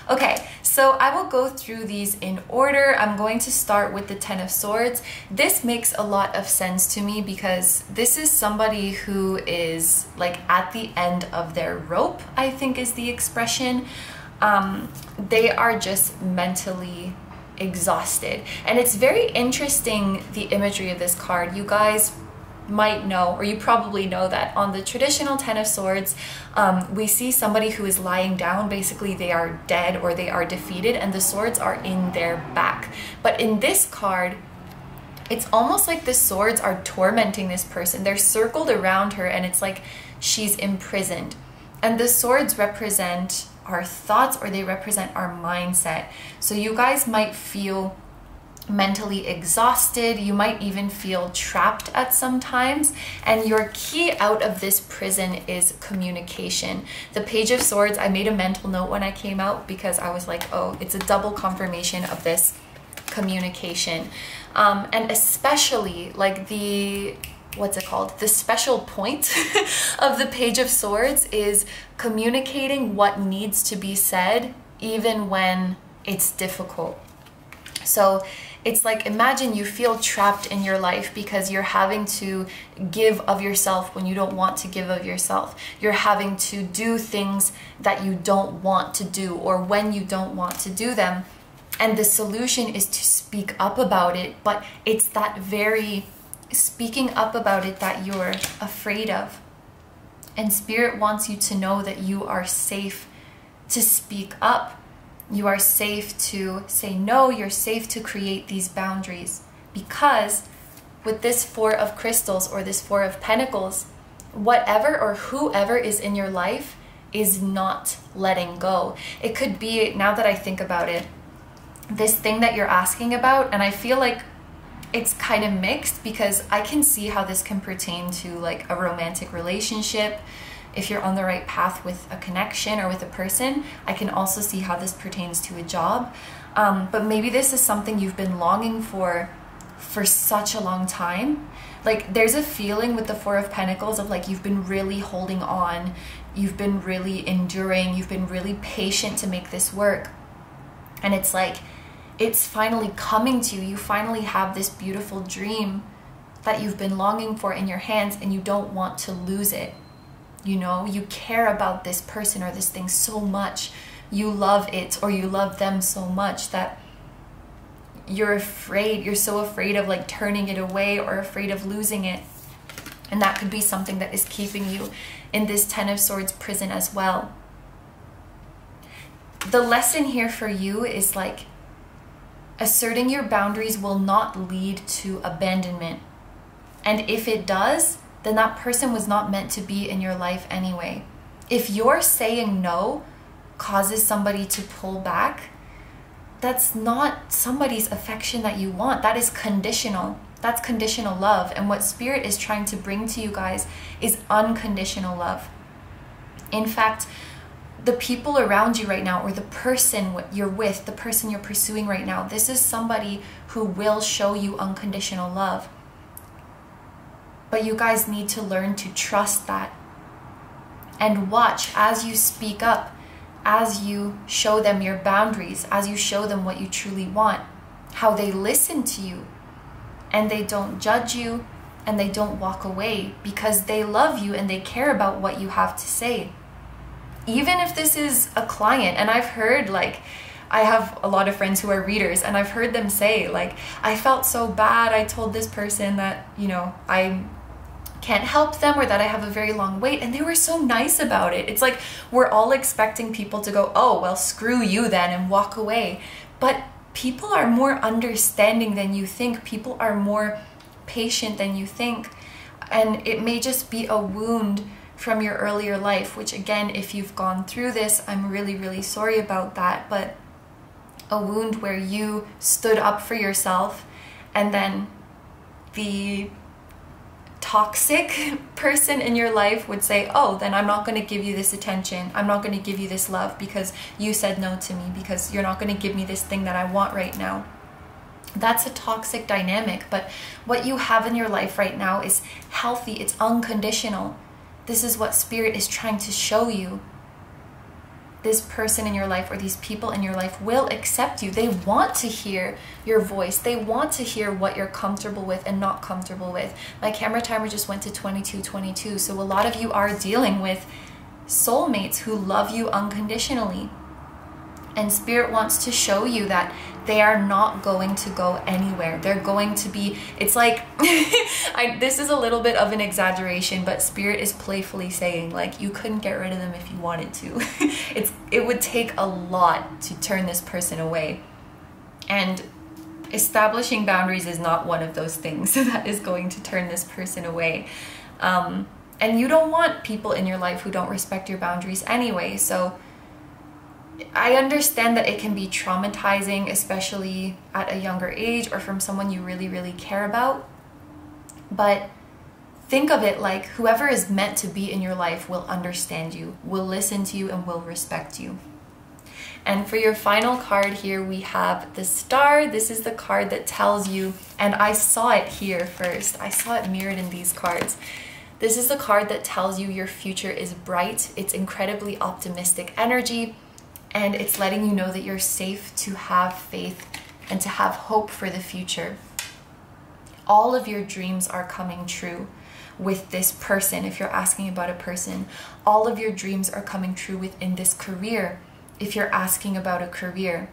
Speaker 1: Okay, so I will go through these in order. I'm going to start with the Ten of Swords. This makes a lot of sense to me because this is somebody who is like at the end of their rope, I think is the expression. They are just mentally exhausted. And it's very interesting, the imagery of this card. You guys might know, or you probably know, that on the traditional Ten of Swords, we see somebody who is lying down. Basically, they are dead or they are defeated, and the swords are in their back. But in this card, it's almost like the swords are tormenting this person. They're circled around her, and it's like she's imprisoned. And the swords represent our thoughts, or they represent our mindset. So you guys might feel mentally exhausted. You might even feel trapped at some times, and your key out of this prison is communication. The Page of Swords, I made a mental note when I came out because I was like, oh, it's a double confirmation of this communication. And especially like the, what's it called? The special point of the Page of Swords is communicating what needs to be said even when it's difficult. So it's like, imagine you feel trapped in your life because you're having to give of yourself when you don't want to give of yourself. You're having to do things that you don't want to do, or when you don't want to do them. And the solution is to speak up about it, but it's that very speaking up about it that you're afraid of. And Spirit wants you to know that you are safe to speak up. You are safe to say no. You're safe to create these boundaries, because with this Four of Crystals or this Four of Pentacles, whatever or whoever is in your life is not letting go. It could be, now that I think about it, this thing that you're asking about, and I feel like it's kind of mixed, because I can see how this can pertain to like a romantic relationship. If you're on the right path with a connection or with a person, I can also see how this pertains to a job. But maybe this is something you've been longing for such a long time. Like there's a feeling with the Four of Pentacles of like you've been really holding on, you've been really enduring, you've been really patient to make this work. And it's like, it's finally coming to you. You finally have this beautiful dream that you've been longing for in your hands, and you don't want to lose it. You know, you care about this person or this thing so much. You love it or you love them so much that you're afraid. You're so afraid of like turning it away or afraid of losing it. And that could be something that is keeping you in this Ten of Swords prison as well. The lesson here for you is like, asserting your boundaries will not lead to abandonment. And if it does, then that person was not meant to be in your life anyway. If you're saying no causes somebody to pull back, that's not somebody's affection that you want. That is conditional. That's conditional love. And what Spirit is trying to bring to you guys is unconditional love. In fact, the people around you right now, or the person you're with, the person you're pursuing right now, this is somebody who will show you unconditional love. But you guys need to learn to trust that. And watch as you speak up, as you show them your boundaries, as you show them what you truly want, how they listen to you. And they don't judge you, and they don't walk away, because they love you and they care about what you have to say. Even if this is a client, and I've heard, like, I have a lot of friends who are readers, and I've heard them say, like, I felt so bad. I told this person that, you know, I'm can't help them or that I have a very long wait, and they were so nice about it. It's like we're all expecting people to go, oh, well, screw you then, and walk away. But people are more understanding than you think. People are more patient than you think. And it may just be a wound from your earlier life, which again, if you've gone through this, I'm really, really sorry about that. But a wound where you stood up for yourself, and then the toxic person in your life would say, oh, then I'm not going to give you this attention. I'm not going to give you this love because you said no to me, because you're not going to give me this thing that I want right now. That's a toxic dynamic. But what you have in your life right now is healthy. It's unconditional. This is what Spirit is trying to show you. This person in your life, or these people in your life, will accept you. They want to hear your voice. They want to hear what you're comfortable with and not comfortable with. My camera timer just went to 22:22. So a lot of you are dealing with soulmates who love you unconditionally. And Spirit wants to show you that they are not going to go anywhere. They're going to be, it's like, this is a little bit of an exaggeration, but Spirit is playfully saying, like, you couldn't get rid of them if you wanted to. It would take a lot to turn this person away. And establishing boundaries is not one of those things that is going to turn this person away. And you don't want people in your life who don't respect your boundaries anyway. So I understand that it can be traumatizing, especially at a younger age or from someone you really, really care about. But think of it like whoever is meant to be in your life will understand you, will listen to you, and will respect you. And for your final card here, we have the Star. This is the card that tells you, and I saw it here first. I saw it mirrored in these cards. This is the card that tells you your future is bright. It's incredibly optimistic energy. And it's letting you know that you're safe to have faith and to have hope for the future. All of your dreams are coming true with this person. If you're asking about a person, all of your dreams are coming true within this career. If you're asking about a career,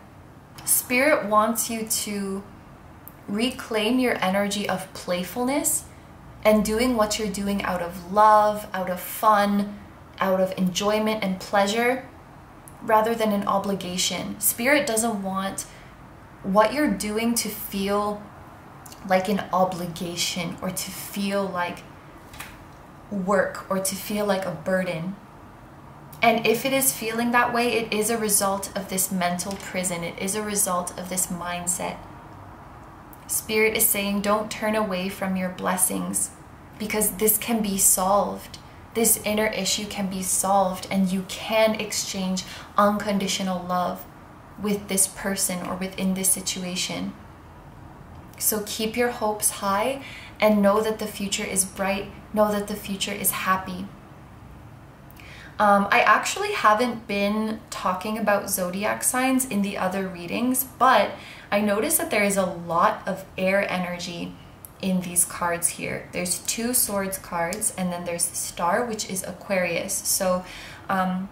Speaker 1: Spirit wants you to reclaim your energy of playfulness and doing what you're doing out of love, out of fun, out of enjoyment and pleasure, rather than an obligation. Spirit doesn't want what you're doing to feel like an obligation, or to feel like work, or to feel like a burden. And if it is feeling that way, it is a result of this mental prison. It is a result of this mindset. Spirit is saying, don't turn away from your blessings, because this can be solved. This inner issue can be solved, and you can exchange unconditional love with this person or within this situation. So keep your hopes high and know that the future is bright. Know that the future is happy. I actually haven't been talking about zodiac signs in the other readings, but I noticed that there is a lot of air energy in these cards here. There's 2 Swords cards, and then there's the Star, which is Aquarius. So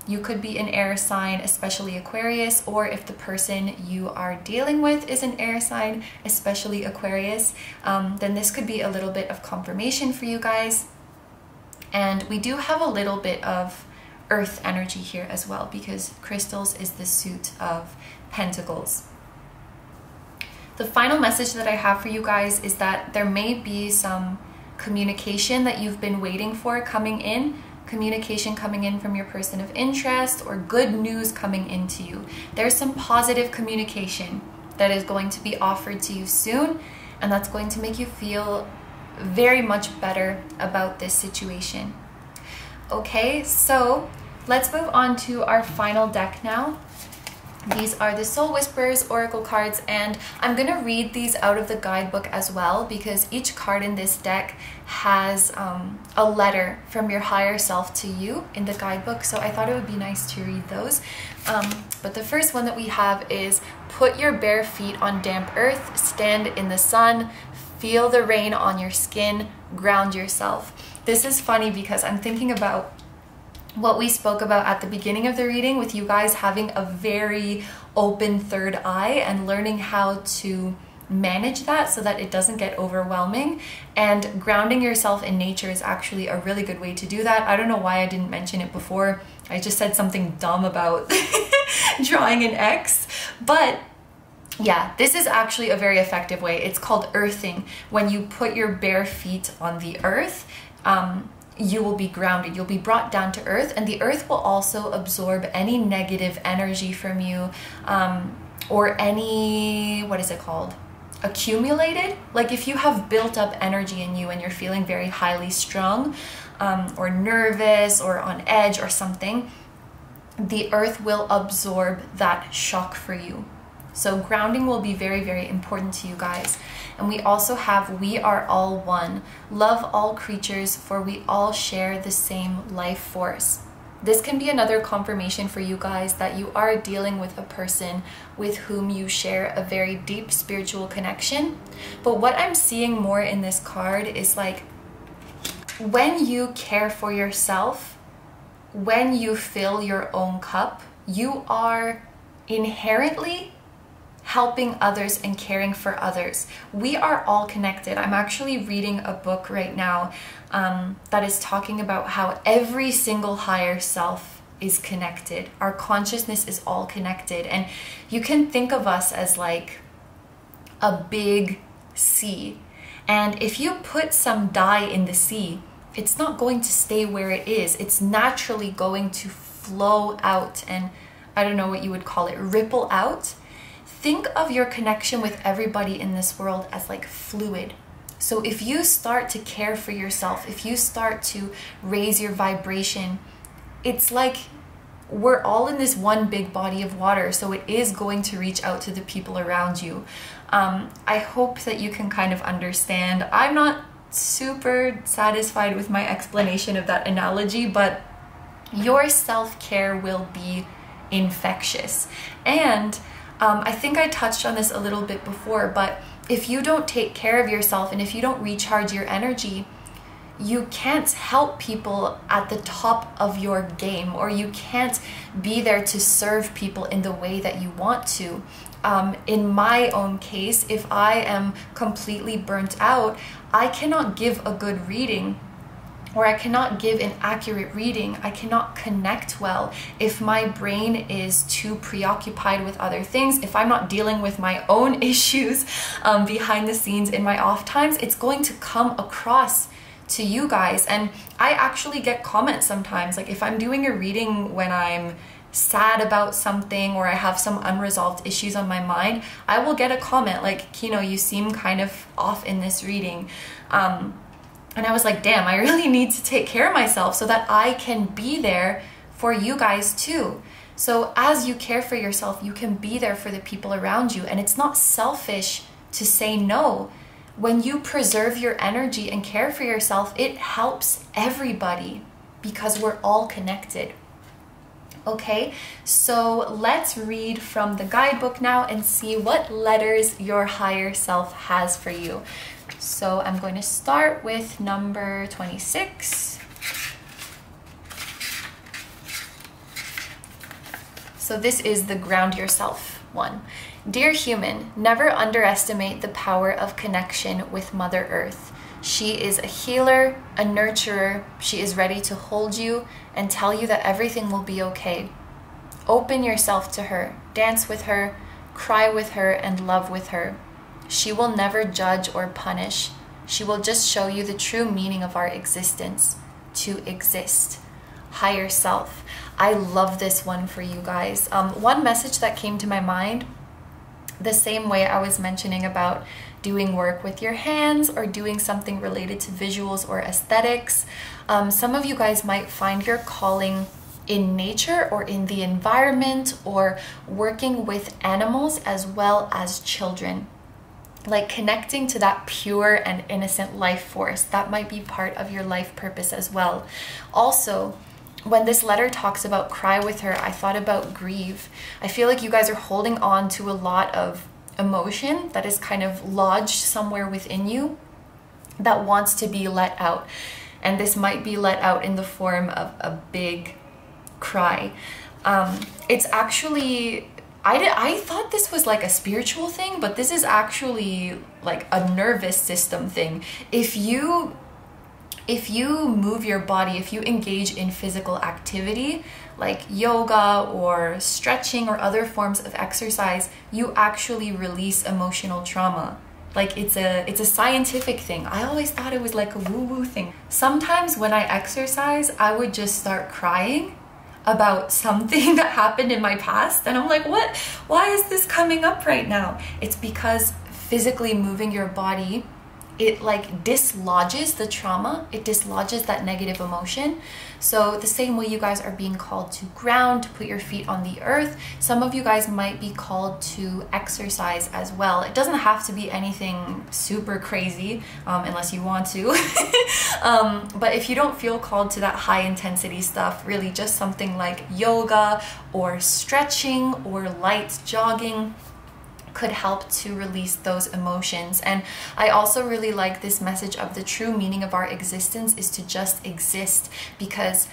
Speaker 1: you could be an air sign, especially Aquarius, or if the person you are dealing with is an air sign, especially Aquarius, then this could be a little bit of confirmation for you guys. And we do have a little bit of earth energy here as well, because crystals is the suit of Pentacles. The final message that I have for you guys is that there may be some communication that you've been waiting for coming in, communication coming in from your person of interest, or good news coming into you. There's some positive communication that is going to be offered to you soon, and that's going to make you feel very much better about this situation. Okay, so let's move on to our final deck now. These are the Soul Whisperers Oracle cards, and I'm going to read these out of the guidebook as well, because each card in this deck has a letter from your higher self to you in the guidebook, so I thought it would be nice to read those. But the first one that we have is, put your bare feet on damp earth, stand in the sun, feel the rain on your skin, ground yourself. This is funny because I'm thinking about what we spoke about at the beginning of the reading, with you guys having a very open third eye and learning how to manage that so that it doesn't get overwhelming. And grounding yourself in nature is actually a really good way to do that. I don't know why I didn't mention it before. I just said something dumb about drawing an X, but yeah, this is actually a very effective way. It's called earthing. When you put your bare feet on the earth, you will be grounded. You'll be brought down to earth, and the earth will also absorb any negative energy from you, or any, what is it called? Accumulated. Like if you have built up energy in you and you're feeling very highly strung, or nervous or on edge or something, the earth will absorb that shock for you. So grounding will be very, very important to you guys. And we also have, we are all one. Love all creatures, for we all share the same life force. This can be another confirmation for you guys that you are dealing with a person with whom you share a very deep spiritual connection. But what I'm seeing more in this card is like, when you care for yourself, when you fill your own cup, you are inherently helping others and caring for others. We are all connected. I'm actually reading a book right now that is talking about how every single higher self is connected. Our consciousness is all connected. And you can think of us as like a big sea. And if you put some dye in the sea, it's not going to stay where it is. It's naturally going to flow out and, I don't know what you would call it, ripple out. Think of your connection with everybody in this world as like fluid. So if you start to care for yourself, if you start to raise your vibration, it's like we're all in this one big body of water. So it is going to reach out to the people around you. I hope that you can kind of understand. I'm not super satisfied with my explanation of that analogy, but your self-care will be infectious. And I think I touched on this a little bit before, but if you don't take care of yourself and if you don't recharge your energy, you can't help people at the top of your game, or you can't be there to serve people in the way that you want to. In my own case, if I am completely burnt out, I cannot give a good reading, or I cannot give an accurate reading. I cannot connect well if my brain is too preoccupied with other things. If I'm not dealing with my own issues behind the scenes in my off times, it's going to come across to you guys. And I actually get comments sometimes, like if I'm doing a reading when I'm sad about something or I have some unresolved issues on my mind, I will get a comment like, Kino, you seem kind of off in this reading. And I was like, damn, I really need to take care of myself so that I can be there for you guys too. So as you care for yourself, you can be there for the people around you. And it's not selfish to say no. When you preserve your energy and care for yourself, it helps everybody because we're all connected. Okay, so let's read from the guidebook now and see what letters your higher self has for you. So I'm going to start with number 26. So this is the ground yourself one. Dear human, never underestimate the power of connection with Mother Earth. She is a healer, a nurturer. She is ready to hold you and tell you that everything will be okay. Open yourself to her, dance with her, cry with her, and love with her. She will never judge or punish. She will just show you the true meaning of our existence, to exist. Higher self. I love this one for you guys. One message that came to my mind, the same way I was mentioning about doing work with your hands or doing something related to visuals or aesthetics. Some of you guys might find your calling in nature or in the environment or working with animals as well as children. Like connecting to that pure and innocent life force. That might be part of your life purpose as well. Also, when this letter talks about cry with her, I thought about grieve. I feel like you guys are holding on to a lot of emotion that is kind of lodged somewhere within you that wants to be let out. And this might be let out in the form of a big cry. It's actually I thought this was like a spiritual thing, but this is actually like a nervous system thing. If you move your body, if you engage in physical activity like yoga or stretching or other forms of exercise, you actually release emotional trauma. Like it's a scientific thing. I always thought it was like a woo-woo thing. Sometimes when I exercise, I would just start crying about something that happened in my past, and I'm like, what? Why is this coming up right now? It's because physically moving your body, it like dislodges the trauma, it dislodges that negative emotion. So the same way you guys are being called to ground, to put your feet on the earth, some of you guys might be called to exercise as well. It doesn't have to be anything super crazy unless you want to. But if you don't feel called to that high intensity stuff, really just something like yoga or stretching or light jogging could help to release those emotions. And I also really like this message of the true meaning of our existence is to just exist, because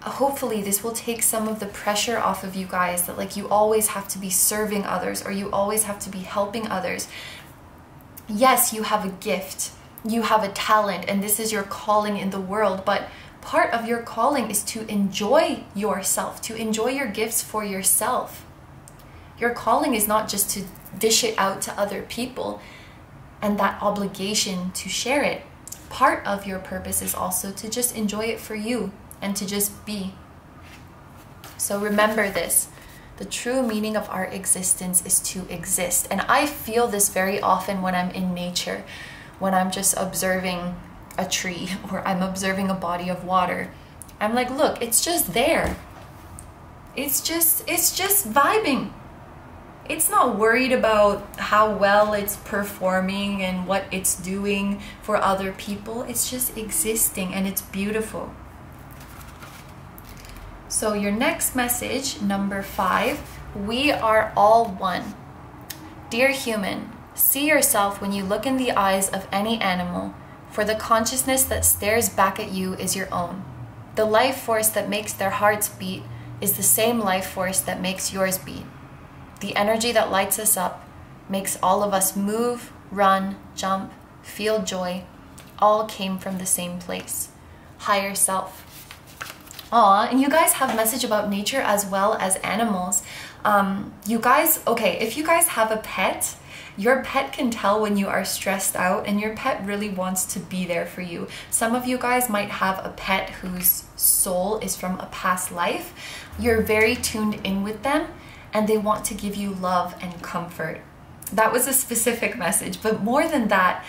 Speaker 1: hopefully this will take some of the pressure off of you guys that like you always have to be serving others or you always have to be helping others. Yes, you have a gift, you have a talent, and this is your calling in the world, but part of your calling is to enjoy yourself, to enjoy your gifts for yourself. Your calling is not just to dish it out to other people and that obligation to share it. Part of your purpose is also to just enjoy it for you and to just be. So remember this. The true meaning of our existence is to exist. And I feel this very often when I'm in nature, when I'm just observing a tree or I'm observing a body of water. I'm like, look, it's just there. It's just vibing. It's not worried about how well it's performing and what it's doing for other people. It's just existing, and it's beautiful. So your next message, number 5, we are all one. Dear human, see yourself when you look in the eyes of any animal, for the consciousness that stares back at you is your own. The life force that makes their hearts beat is the same life force that makes yours beat. The energy that lights us up, makes all of us move, run, jump, feel joy, all came from the same place, higher self. Aw, and you guys have a message about nature as well as animals. You guys, okay, if you guys have a pet, your pet can tell when you are stressed out, and your pet really wants to be there for you. Some of you guys might have a pet whose soul is from a past life. You're very tuned in with them, and they want to give you love and comfort. That was a specific message, but more than that,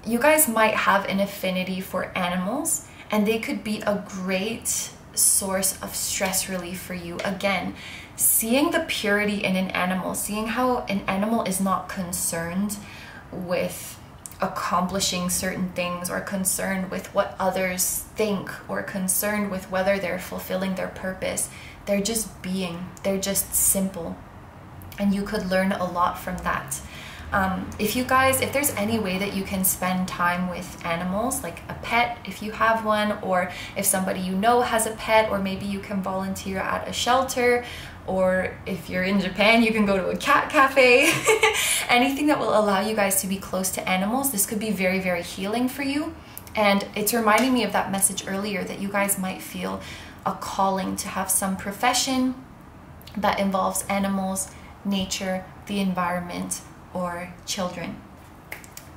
Speaker 1: you guys might have an affinity for animals, and they could be a great source of stress relief for you. Again, seeing the purity in an animal, seeing how an animal is not concerned with accomplishing certain things or concerned with what others think or concerned with whether they're fulfilling their purpose. They're just being, they're just simple, and you could learn a lot from that. If there's any way that you can spend time with animals, like a pet if you have one, or if somebody you know has a pet, or maybe you can volunteer at a shelter, or if you're in Japan you can go to a cat cafe. Anything that will allow you guys to be close to animals, this could be very, very healing for you. And it's reminding me of that message earlier that you guys might feel a calling to have some profession that involves animals, nature, the environment, or children.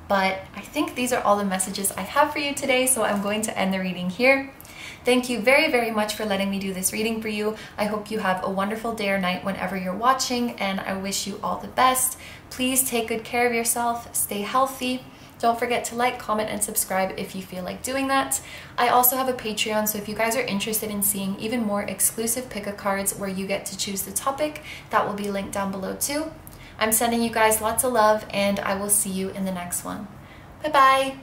Speaker 1: But I think these are all the messages I have for you today, so I'm going to end the reading here. Thank you very, very much for letting me do this reading for you. I hope you have a wonderful day or night whenever you're watching, and I wish you all the best. Please take good care of yourself, stay healthy. Don't forget to like, comment, and subscribe if you feel like doing that. I also have a Patreon, so if you guys are interested in seeing even more exclusive pick-a cards where you get to choose the topic, that will be linked down below too. I'm sending you guys lots of love, and I will see you in the next one. Bye-bye!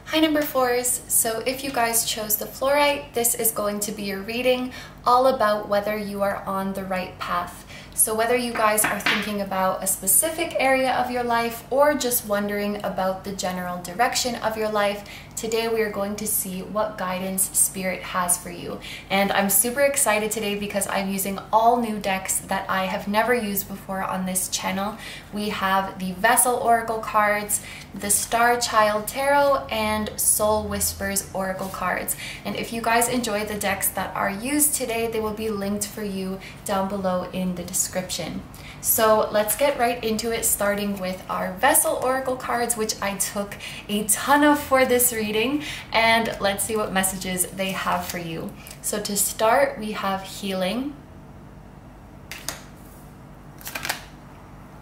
Speaker 1: Hi number 4s, so if you guys chose the Fluorite, this is going to be your reading all about whether you are on the right path. So whether you guys are thinking about a specific area of your life or just wondering about the general direction of your life, Today we are going to see what guidance Spirit has for you. And I'm super excited today because I'm using all new decks that I have never used before on this channel. We have the Vessel Oracle cards, the Star Child Tarot, and Soul Whispers Oracle cards. And if you guys enjoy the decks that are used today, they will be linked for you down below in the description. So let's get right into it, starting with our Vessel Oracle cards, which I took a ton of for this reading, and let's see what messages they have for you. So to start, we have healing,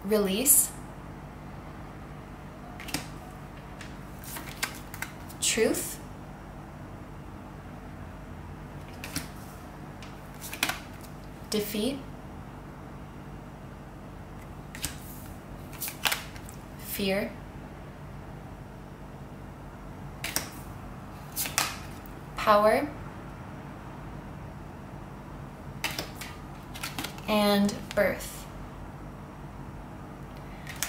Speaker 1: release, truth, defeat, fear, power, and birth.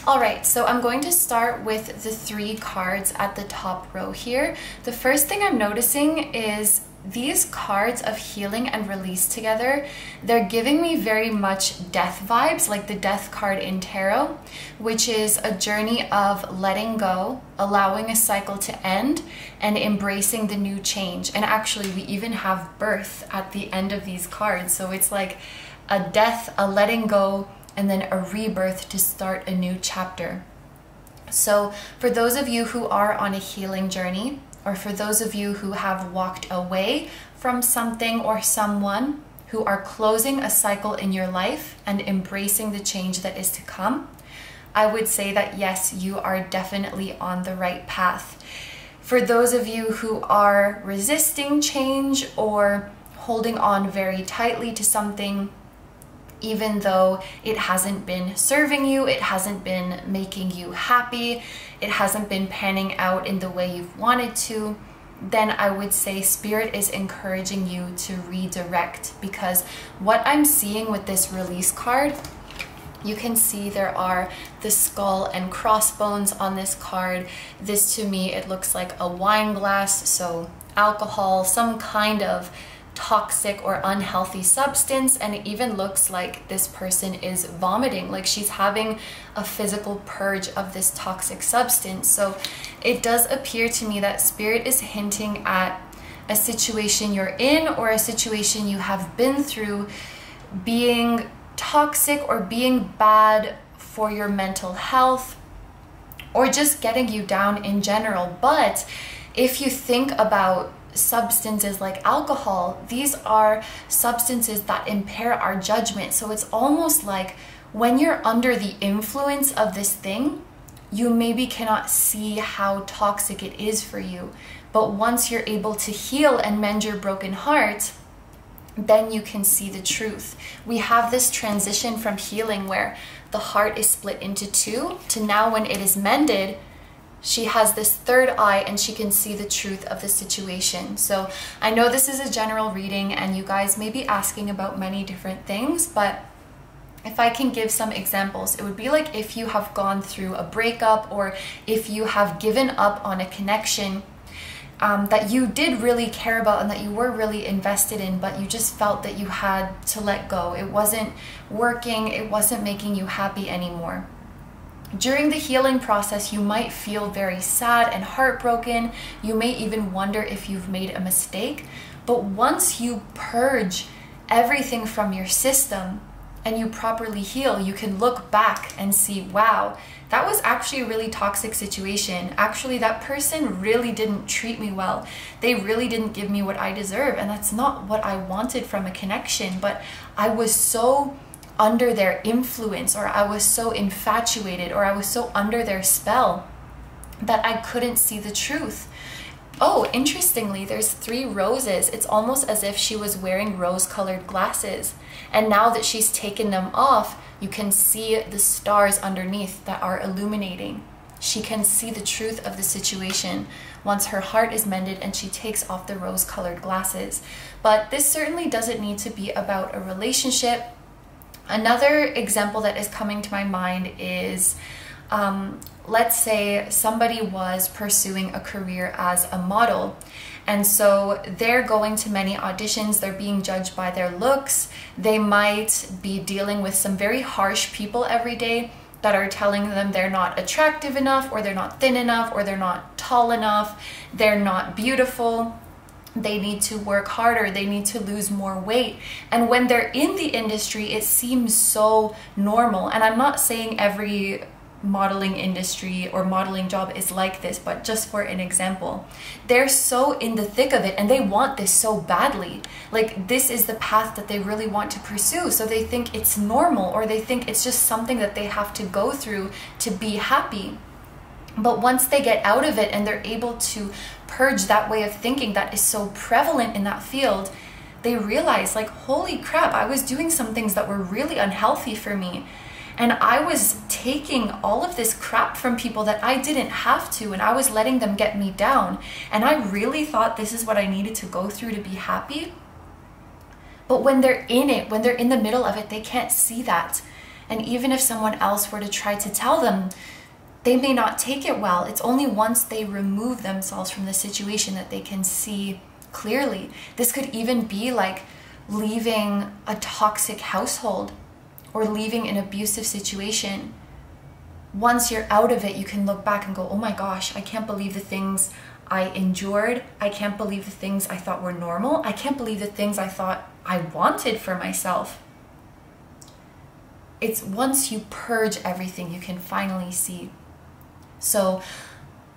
Speaker 1: All right, so I'm going to start with the 3 cards at the top row here. The first thing I'm noticing is these cards of healing and release together, they're giving me very much death vibes, like the death card in tarot, which is a journey of letting go, allowing a cycle to end, and embracing the new change. And actually, we even have birth at the end of these cards. So it's like a death, a letting go, and then a rebirth to start a new chapter. So for those of you who are on a healing journey, or for those of you who have walked away from something or someone, who are closing a cycle in your life and embracing the change that is to come, I would say that yes, you are definitely on the right path. For those of you who are resisting change or holding on very tightly to something, even though it hasn't been serving you, it hasn't been making you happy, it hasn't been panning out in the way you've wanted to, then I would say Spirit is encouraging you to redirect, because what I'm seeing with this release card, you can see there are the skull and crossbones on this card. This, to me, it looks like a wine glass, so alcohol, some kind of toxic or unhealthy substance, and it even looks like this person is vomiting, like she's having a physical purge of this toxic substance. So it does appear to me that Spirit is hinting at a situation you're in or a situation you have been through being toxic or being bad for your mental health or just getting you down in general. But if you think about substances like alcohol, these are substances that impair our judgment. So it's almost like when you're under the influence of this thing, you maybe cannot see how toxic it is for you. But once you're able to heal and mend your broken heart, then you can see the truth. We have this transition from healing where the heart is split into 2 to now when it is mended, she has this third eye and she can see the truth of the situation. So I know this is a general reading and you guys may be asking about many different things, but if I can give some examples, it would be like if you have gone through a breakup or if you have given up on a connection that you did really care about and that you were really invested in, but you just felt that you had to let go. It wasn't working, it wasn't making you happy anymore. During the healing process, you might feel very sad and heartbroken. You may even wonder if you've made a mistake. But once you purge everything from your system and you properly heal, you can look back and see, wow, that was actually a really toxic situation. Actually, that person really didn't treat me well. They really didn't give me what I deserve. And that's not what I wanted from a connection. But I was so under their influence, or I was so infatuated, or I was so under their spell that I couldn't see the truth. Oh, interestingly, there's 3 roses. It's almost as if she was wearing rose-colored glasses. And now that she's taken them off, you can see the stars underneath that are illuminating. She can see the truth of the situation once her heart is mended and she takes off the rose-colored glasses. But this certainly doesn't need to be about a relationship. Another example that is coming to my mind is let's say somebody was pursuing a career as a model, and so they're going to many auditions, they're being judged by their looks, they might be dealing with some very harsh people every day that are telling them they're not attractive enough, or they're not thin enough, or they're not tall enough, they're not beautiful, they need to work harder, they need to lose more weight. And when they're in the industry, it seems so normal. And I'm not saying every modeling industry or modeling job is like this, but just for an example, they're so in the thick of it and they want this so badly. Like, this is the path that they really want to pursue, so they think it's normal, or they think it's just something that they have to go through to be happy. But once they get out of it and they're able to purge that way of thinking that is so prevalent in that field, they realize, like, holy crap, I was doing some things that were really unhealthy for me. And I was taking all of this crap from people that I didn't have to, and I was letting them get me down. And I really thought this is what I needed to go through to be happy. But when they're in it, when they're in the middle of it, they can't see that. And even if someone else were to try to tell them, they may not take it well. It's only once they remove themselves from the situation that they can see clearly. This could even be like leaving a toxic household or leaving an abusive situation. Once you're out of it, you can look back and go, oh my gosh, I can't believe the things I endured. I can't believe the things I thought were normal. I can't believe the things I thought I wanted for myself. It's once you purge everything, you can finally see. So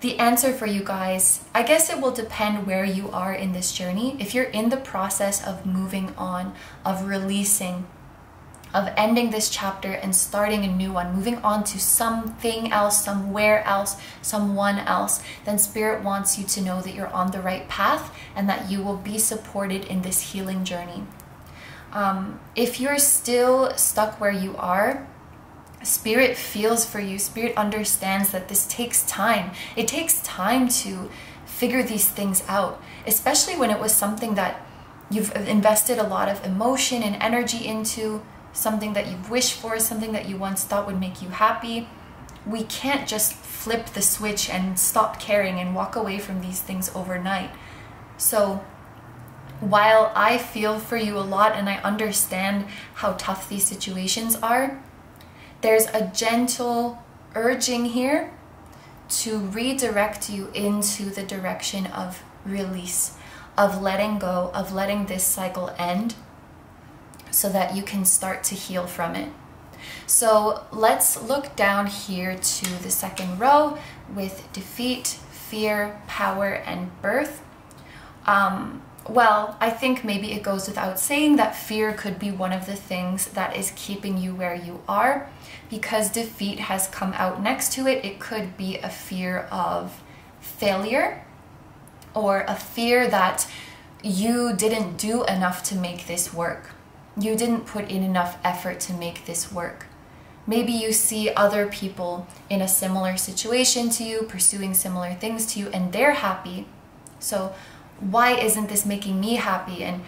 Speaker 1: the answer for you guys, I guess it will depend where you are in this journey. If you're in the process of moving on, of releasing, of ending this chapter and starting a new one, moving on to something else, somewhere else, someone else, then Spirit wants you to know that you're on the right path and that you will be supported in this healing journey. If you're still stuck where you are, Spirit feels for you. Spirit understands that this takes time. It takes time to figure these things out, especially when it was something that you've invested a lot of emotion and energy into, something that you've wished for, something that you once thought would make you happy. We can't just flip the switch and stop caring and walk away from these things overnight. So while I feel for you a lot and I understand how tough these situations are, there's a gentle urging here to redirect you into the direction of release, of letting go, of letting this cycle end so that you can start to heal from it. So let's look down here to the second row with defeat, fear, power, and birth. Well, I think maybe it goes without saying that fear could be one of the things that is keeping you where you are, because defeat has come out next to it. It could be a fear of failure, or a fear that you didn't do enough to make this work. You didn't put in enough effort to make this work. Maybe you see other people in a similar situation to you, pursuing similar things to you, and they're happy. So why isn't this making me happy? And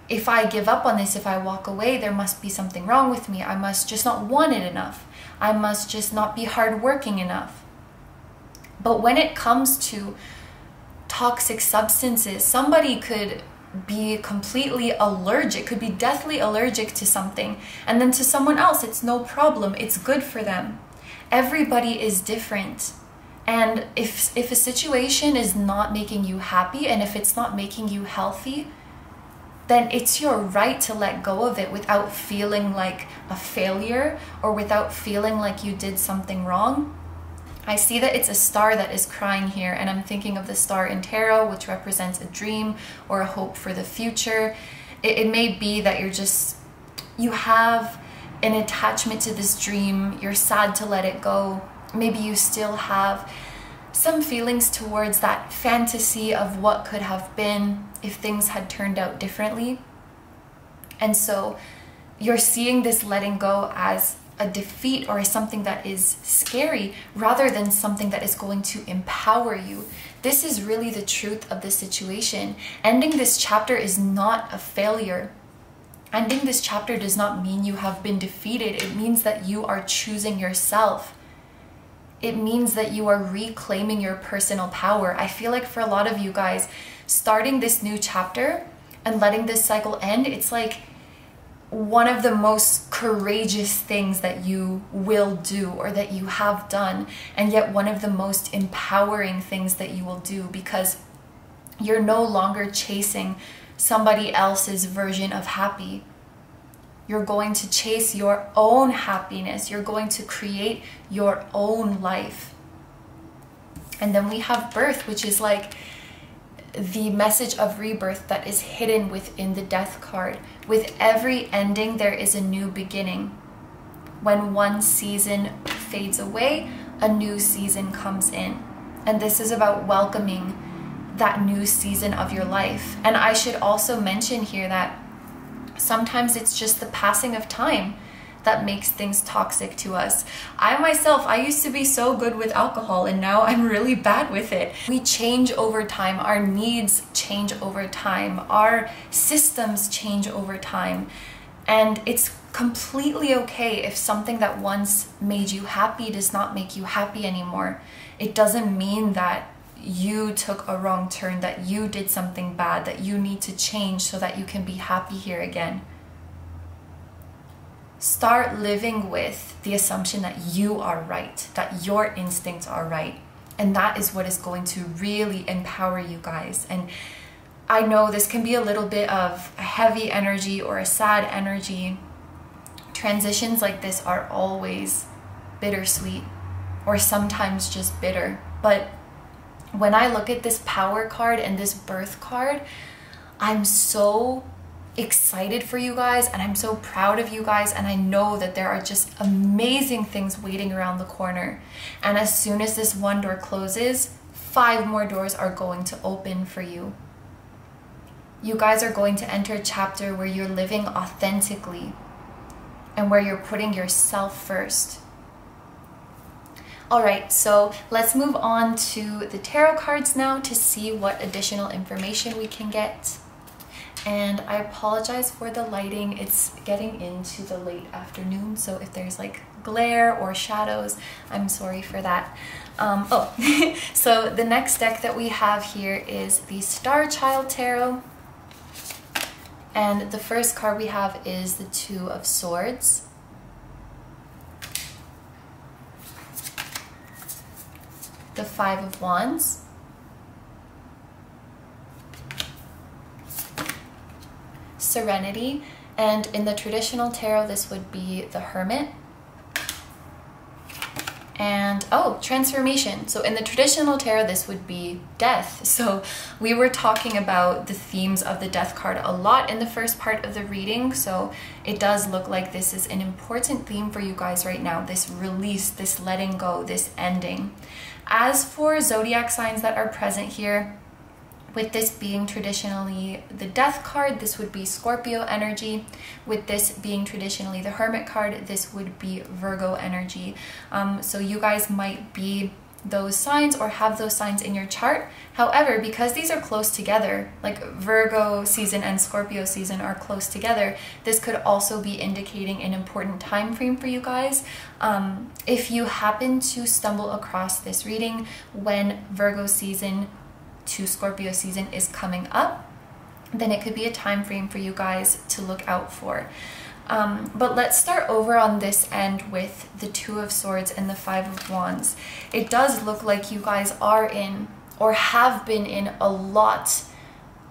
Speaker 1: if I give up on this, if I walk away, there must be something wrong with me. I must just not want it enough. I must just not be hardworking enough. But when it comes to toxic substances, somebody could be completely allergic, could be deathly allergic to something, and then to someone else it's no problem, it's good for them. Everybody is different. And if a situation is not making you happy, and if it's not making you healthy, then it's your right to let go of it without feeling like a failure or without feeling like you did something wrong. I see that it's a star that is crying here, and I'm thinking of the star in tarot, which represents a dream or a hope for the future. It may be that you have an attachment to this dream, you're sad to let it go. Maybe you still have some feelings towards that fantasy of what could have been if things had turned out differently. And so you're seeing this letting go as a defeat or as something that is scary rather than something that is going to empower you. This is really the truth of the situation. Ending this chapter is not a failure. Ending this chapter does not mean you have been defeated. It means that you are choosing yourself. it means that you are reclaiming your personal power. I feel like for a lot of you guys, starting this new chapter and letting this cycle end, it's like one of the most courageous things that you will do or that you have done, and yet one of the most empowering things that you will do, because you're no longer chasing somebody else's version of happy. You're going to chase your own happiness. You're going to create your own life. And then we have birth, which is like the message of rebirth that is hidden within the death card. With every ending, there is a new beginning. When one season fades away, a new season comes in. And this is about welcoming that new season of your life. And I should also mention here that sometimes it's just the passing of time that makes things toxic to us. I used to be so good with alcohol, and now I'm really bad with it. We change over time. Our needs change over time. Our systems change over time. And it's completely okay if something that once made you happy does not make you happy anymore. It doesn't mean that you took a wrong turn, that you did something bad, that you need to change so that you can be happy here again. Start living with the assumption that you are right, that your instincts are right. And that is what is going to really empower you guys. And I know this can be a little bit of a heavy energy or a sad energy. Transitions like this are always bittersweet, or sometimes just bitter. But when I look at this power card and this birth card, I'm so excited for you guys, and I'm so proud of you guys, and I know that there are just amazing things waiting around the corner. And as soon as this one door closes, 5 more doors are going to open for you. You guys are going to enter a chapter where you're living authentically and where you're putting yourself first. Alright, so let's move on to the tarot cards now to see what additional information we can get. And I apologize for the lighting. It's getting into the late afternoon, so if there's like glare or shadows, I'm sorry for that. So the next deck that we have here is the Star Child Tarot. And the first card we have is the Two of Swords. The Five of Wands. Serenity, and in the traditional tarot this would be the Hermit. And Transformation. So in the traditional tarot this would be death. So we were talking about the themes of the death card a lot in the first part of the reading, so it does look like this is an important theme for you guys right now, this release, this letting go, this ending. As for zodiac signs that are present here, with this being traditionally the death card, this would be Scorpio energy. With this being traditionally the Hermit card, this would be Virgo energy. So you guys might be those signs or have those signs in your chart. However, because these are close together, like Virgo season and Scorpio season are close together, this could also be indicating an important time frame for you guys. If you happen to stumble across this reading when Virgo season to Scorpio season is coming up, then it could be a time frame for you guys to look out for. But let's start over on this end with the Two of Swords and the Five of Wands. It does look like you guys are in, or have been in, a lot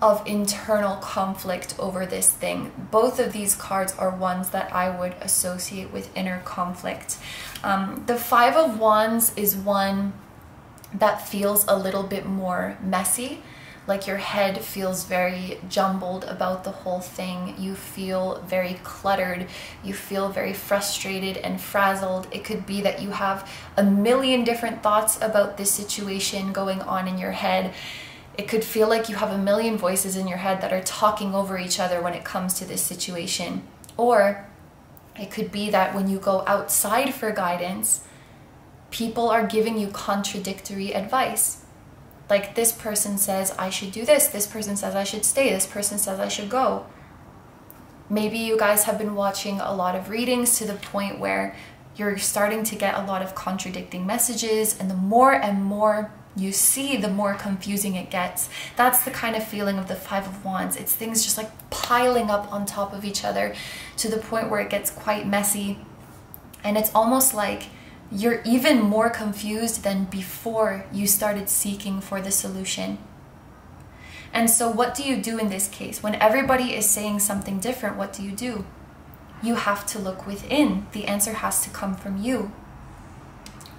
Speaker 1: of internal conflict over this thing. Both of these cards are ones that I would associate with inner conflict. The Five of Wands is one that feels a little bit more messy, like your head feels very jumbled about the whole thing. You feel very cluttered. You feel very frustrated and frazzled. It could be that you have a million different thoughts about this situation going on in your head. It could feel like you have a million voices in your head that are talking over each other when it comes to this situation. Or it could be that when you go outside for guidance, people are giving you contradictory advice. Like, this person says I should do this person says I should stay, this person says I should go. Maybe you guys have been watching a lot of readings to the point where you're starting to get a lot of contradicting messages, and more you see, the more confusing it gets. That's the kind of feeling of the Five of Wands. It's things just like piling up on top of each other to the point where it gets quite messy. And it's almost like you're even more confused than before you started seeking for the solution. And so what do you do in this case? When everybody is saying something different, what do? You have to look within. The answer has to come from you.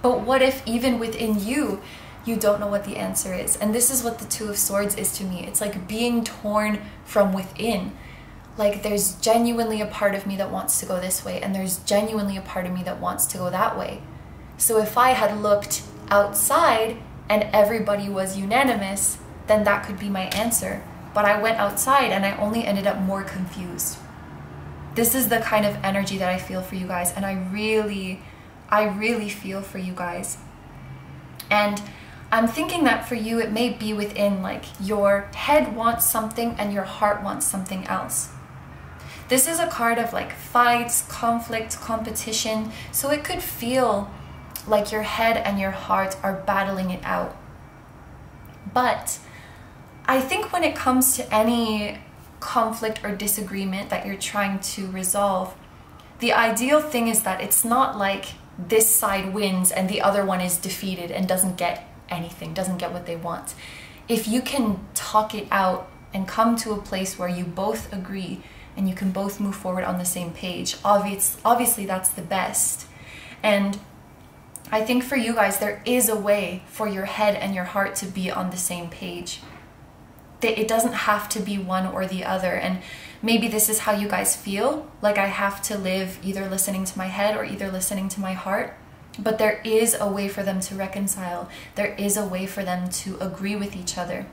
Speaker 1: But what if even within you, you don't know what the answer is? And this is what the Two of Swords is to me. It's like being torn from within. Like there's genuinely a part of me that wants to go this way, and there's genuinely a part of me that wants to go that way. So if I had looked outside and everybody was unanimous, then that could be my answer. But I went outside and I only ended up more confused. This is the kind of energy that I feel for you guys, and I really feel for you guys. And I'm thinking that for you, it may be within, like, your head wants something and your heart wants something else. This is a card of like fights, conflict, competition. So it could feel like your head and your heart are battling it out. But I think when it comes to any conflict or disagreement that you're trying to resolve, the ideal thing is that it's not like this side wins and the other one is defeated and doesn't get anything, doesn't get what they want. If you can talk it out and come to a place where you both agree and you can both move forward on the same page, obviously that's the best. And I think for you guys, there is a way for your head and your heart to be on the same page. It doesn't have to be one or the other. And maybe this is how you guys feel, like I have to live either listening to my head or either listening to my heart. But there is a way for them to reconcile. There is a way for them to agree with each other.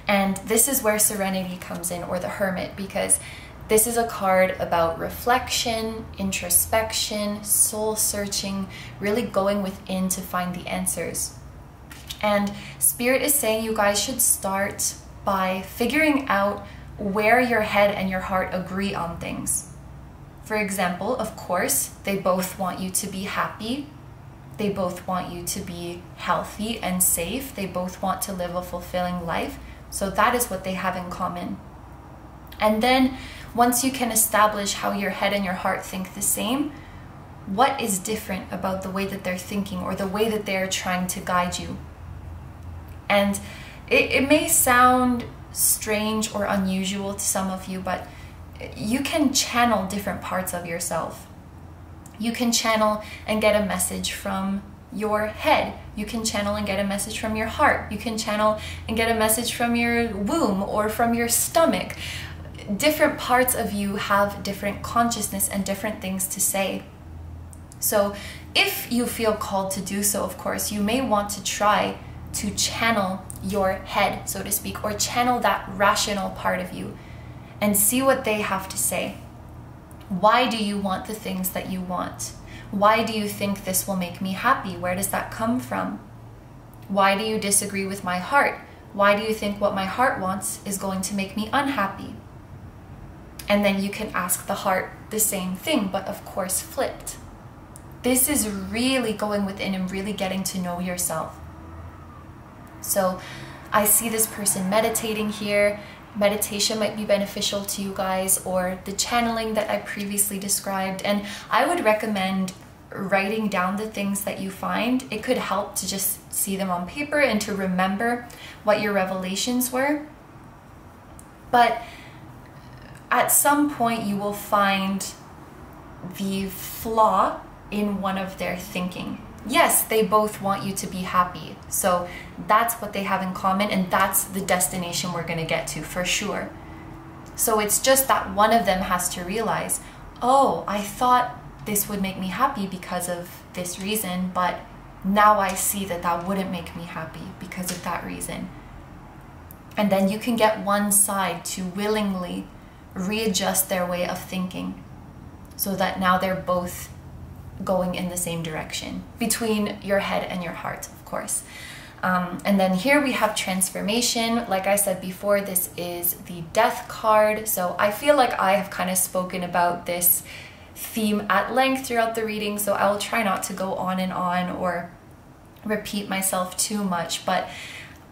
Speaker 1: And this is where Serenity comes in, or the Hermit, because this is a card about reflection, introspection, soul searching, really going within to find the answers. And Spirit is saying you guys should start by figuring out where your head and your heart agree on things. For example, of course, they both want you to be happy. They both want you to be healthy and safe. They both want to live a fulfilling life. So that is what they have in common. And then once you can establish how your head and your heart think the same, what is different about the way that they're thinking or the way that they're trying to guide you? And it may sound strange or unusual to some of you, but you can channel different parts of yourself. You can channel and get a message from your head. You can channel and get a message from your heart. You can channel and get a message from your womb or from your stomach. Different parts of you have different consciousness and different things to say. So if you feel called to do so, of course, you may want to try to channel your head, so to speak, or channel that rational part of you and see what they have to say. Why do you want the things that you want? Why do you think this will make me happy? Where does that come from? Why do you disagree with my heart? Why do you think what my heart wants is going to make me unhappy? And then you can ask the heart the same thing, but of course flipped. This is really going within and really getting to know yourself. So I see this person meditating here. Meditation might be beneficial to you guys, or the channeling that I previously described. And I would recommend writing down the things that you find. It could help to just see them on paper and to remember what your revelations were. But at some point you will find the flaw in one of their thinking. Yes, they both want you to be happy. So that's what they have in common, and that's the destination we're going to get to for sure. So it's just that one of them has to realize, oh, I thought this would make me happy because of this reason, but now I see that that wouldn't make me happy because of that reason. And then you can get one side to willingly readjust their way of thinking so that now they're both going in the same direction, between your head and your heart, of course. And then here we have transformation. Like I said before, this is the Death card. So I feel like I have kind of spoken about this theme at length throughout the reading, so I will try not to go on and on or repeat myself too much, but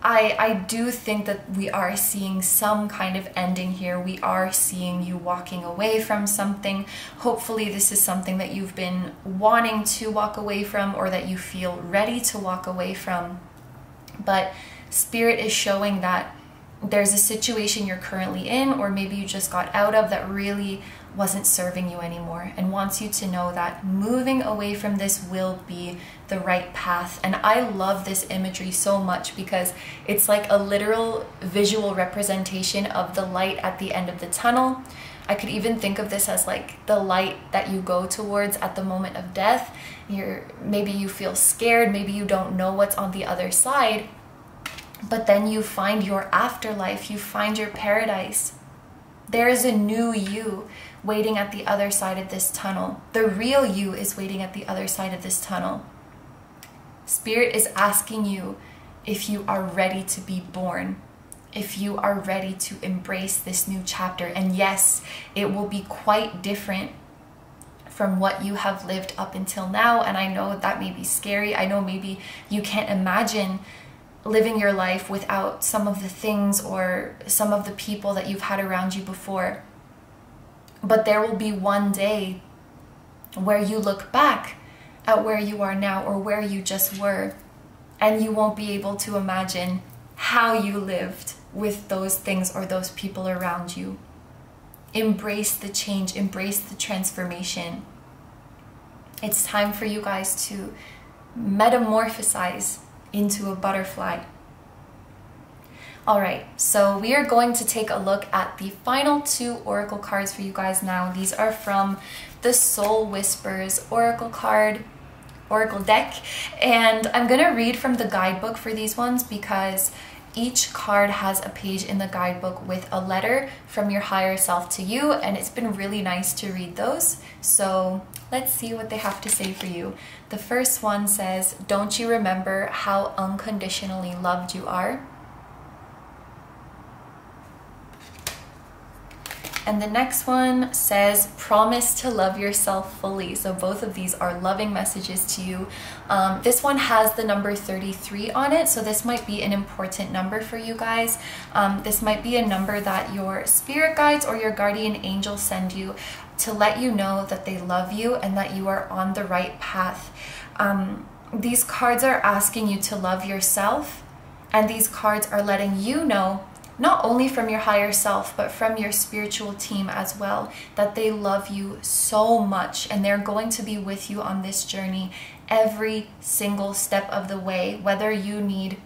Speaker 1: I do think that we are seeing some kind of ending here. We are seeing you walking away from something. Hopefully this is something that you've been wanting to walk away from, or that you feel ready to walk away from. But Spirit is showing that there's a situation you're currently in, or maybe you just got out of, that really wasn't serving you anymore, and wants you to know that moving away from this will be the right path. And I love this imagery so much because it's like a literal visual representation of the light at the end of the tunnel. I could even think of this as like the light that you go towards at the moment of death. Maybe you feel scared, maybe you don't know what's on the other side, but then you find your afterlife, you find your paradise. There is a new you waiting at the other side of this tunnel. The real you is waiting at the other side of this tunnel. Spirit is asking you if you are ready to be born, if you are ready to embrace this new chapter. And yes, it will be quite different from what you have lived up until now. And I know that may be scary. I know maybe you can't imagine living your life without some of the things or some of the people that you've had around you before. But there will be one day where you look back at where you are now, or where you just were, and you won't be able to imagine how you lived with those things or those people around you. Embrace the change, embrace the transformation. It's time for you guys to metamorphosize into a butterfly. All right, so we are going to take a look at the final 2 oracle cards for you guys now. These are from the Soul Whispers oracle deck, and I'm gonna read from the guidebook for these ones because each card has a page in the guidebook with a letter from your higher self to you, and it's been really nice to read those. So let's see what they have to say for you. The first one says, "Don't you remember how unconditionally loved you are?" And the next one says, "Promise to love yourself fully." So both of these are loving messages to you. This one has the number 33 on it, so this might be an important number for you guys. This might be a number that your spirit guides or your guardian angel send you to let you know that they love you and that you are on the right path. These cards are asking you to love yourself, and these cards are letting you know, not only from your higher self, but from your spiritual team as well, that they love you so much, and they're going to be with you on this journey every single step of the way. Whether you need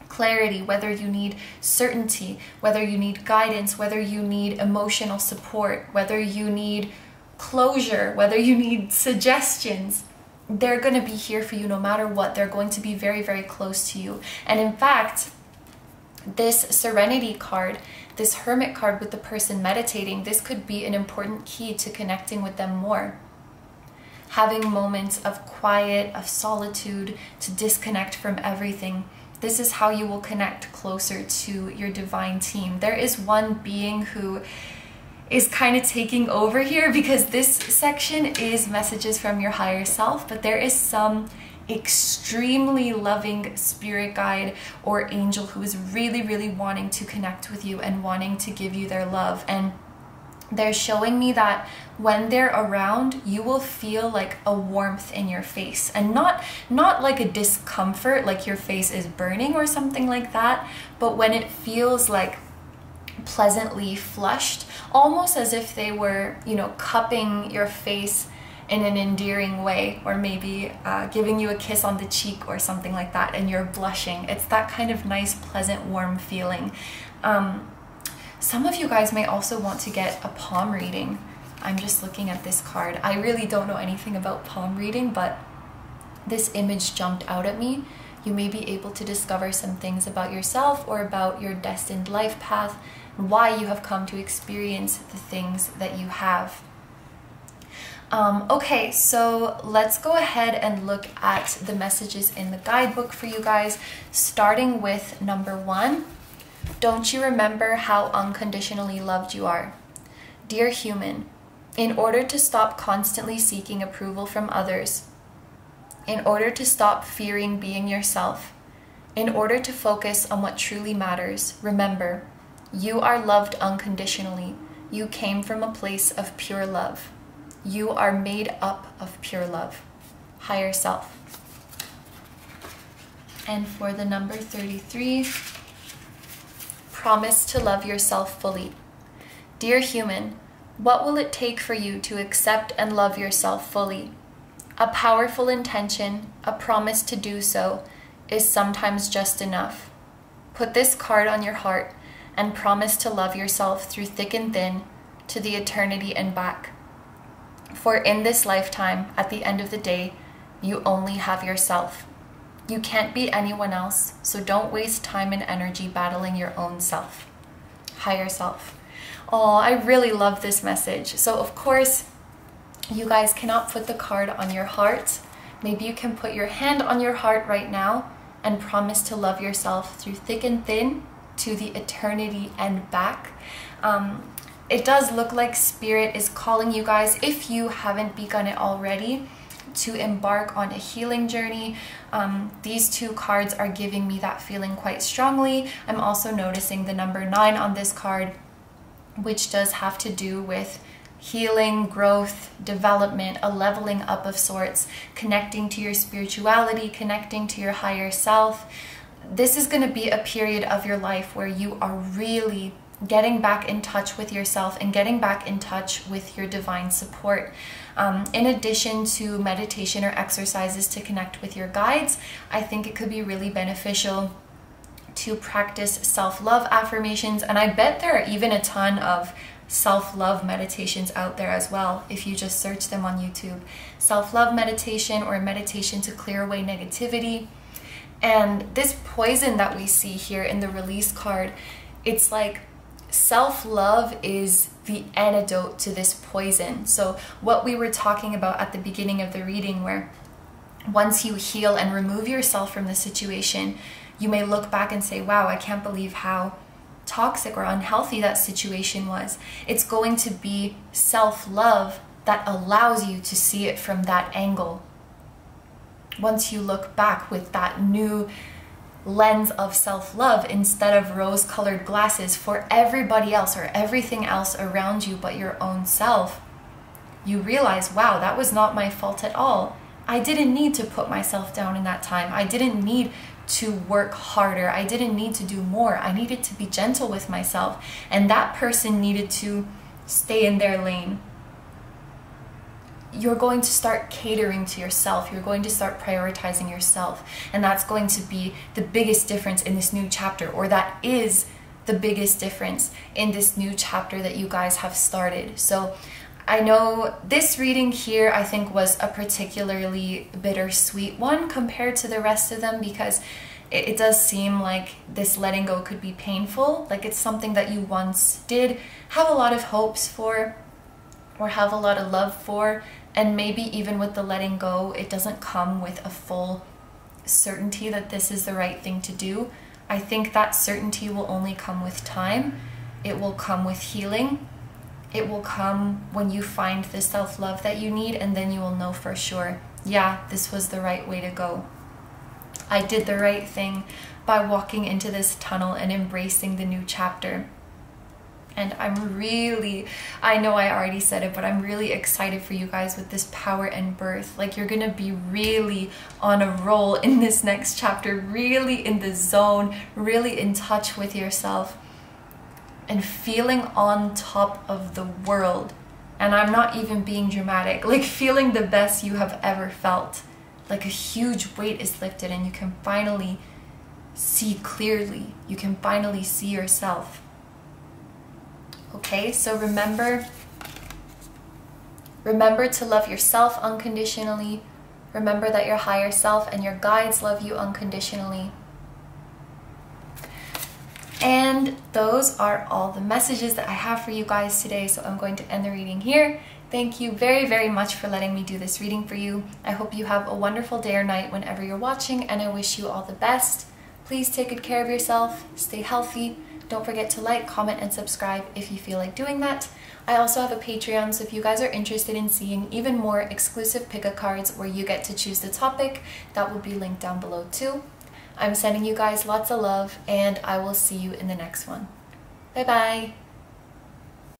Speaker 1: clarity, whether you need certainty, whether you need guidance, whether you need emotional support, whether you need closure, whether you need suggestions, they're going to be here for you no matter what. They're going to be very, very close to you. And in fact, this Serenity card, this Hermit card with the person meditating, this could be an important key to connecting with them more. Having moments of quiet, of solitude, to disconnect from everything. This is how you will connect closer to your divine team. There is one being who is kind of taking over here, because this section is messages from your higher self, but there is some extremely loving spirit guide or angel who is really, really wanting to connect with you and wanting to give you their love. And they're showing me that when they're around, you will feel like a warmth in your face, and not like a discomfort, like your face is burning or something like that, but when it feels like pleasantly flushed, almost as if they were, you know, cupping your face in an endearing way, or maybe giving you a kiss on the cheek or something like that, and you're blushing. It's that kind of nice, pleasant, warm feeling. Some of you guys may also want to get a palm reading. I'm just looking at this card. I really don't know anything about palm reading, but this image jumped out at me. You may be able to discover some things about yourself or about your destined life path, and why you have come to experience the things that you have. Okay, so let's go ahead and look at the messages in the guidebook for you guys, starting with number 1. Don't you remember how unconditionally loved you are? Dear human, in order to stop constantly seeking approval from others, in order to stop fearing being yourself, in order to focus on what truly matters, remember, you are loved unconditionally. You came from a place of pure love. You are made up of pure love. Higher self. And for the number 33, promise to love yourself fully. Dear human, what will it take for you to accept and love yourself fully? A powerful intention, a promise to do so, is sometimes just enough. Put this card on your heart and promise to love yourself through thick and thin, to the eternity and back. For in this lifetime, at the end of the day, you only have yourself. You can't be anyone else, so don't waste time and energy battling your own self. Higher self. Oh, I really love this message. So of course, you guys cannot put the card on your heart. Maybe you can put your hand on your heart right now and promise to love yourself through thick and thin, to the eternity and back. It does look like Spirit is calling you guys, if you haven't begun it already, to embark on a healing journey. These two cards are giving me that feeling quite strongly. I'm also noticing the number 9 on this card, which does have to do with healing, growth, development, a leveling up of sorts, connecting to your spirituality, connecting to your higher self. This is going to be a period of your life where you are really getting back in touch with yourself and getting back in touch with your divine support. In addition to meditation or exercises to connect with your guides, I think it could be really beneficial to practice self-love affirmations. And I bet there are even a ton of self-love meditations out there as well, if you just search them on YouTube. Self-love meditation, or meditation to clear away negativity. And this poison that we see here in the release card, it's like self-love is the antidote to this poison. So what we were talking about at the beginning of the reading, where once you heal and remove yourself from the situation, you may look back and say, wow, I can't believe how toxic or unhealthy that situation was. It's going to be self-love that allows you to see it from that angle. Once you look back with that new lens of self-love, instead of rose-colored glasses for everybody else or everything else around you but your own self, you realize, wow, that was not my fault at all. I didn't need to put myself down in that time. I didn't need to work harder. I didn't need to do more. I needed to be gentle with myself. And that person needed to stay in their lane. You're going to start catering to yourself. You're going to start prioritizing yourself. And that's going to be the biggest difference in this new chapter, or that is the biggest difference in this new chapter that you guys have started. So I know this reading here, I think, was a particularly bittersweet one compared to the rest of them, because it does seem like this letting go could be painful. Like it's something that you once did have a lot of hopes for, or have a lot of love for, and maybe even with the letting go, it doesn't come with a full certainty that this is the right thing to do. I think that certainty will only come with time. It will come with healing. It will come when you find the self-love that you need, and then you will know for sure, yeah, this was the right way to go. I did the right thing by walking into this tunnel and embracing the new chapter. And I'm really, I know I already said it, but I'm really excited for you guys with this power and birth. Like, you're gonna be really on a roll in this next chapter, really in the zone, really in touch with yourself, and feeling on top of the world. And I'm not even being dramatic, like feeling the best you have ever felt. Like a huge weight is lifted and you can finally see clearly. You can finally see yourself. Okay, so remember to love yourself unconditionally. Remember that your higher self and your guides love you unconditionally. And those are all the messages that I have for you guys today, so I'm going to end the reading here. Thank you very, very much for letting me do this reading for you. I hope you have a wonderful day or night whenever you're watching, and I wish you all the best. Please take good care of yourself, stay healthy, don't forget to like, comment, and subscribe if you feel like doing that. I also have a Patreon, so if you guys are interested in seeing even more exclusive pick-a cards where you get to choose the topic, that will be linked down below too. I'm sending you guys lots of love, and I will see you in the next one. Bye bye!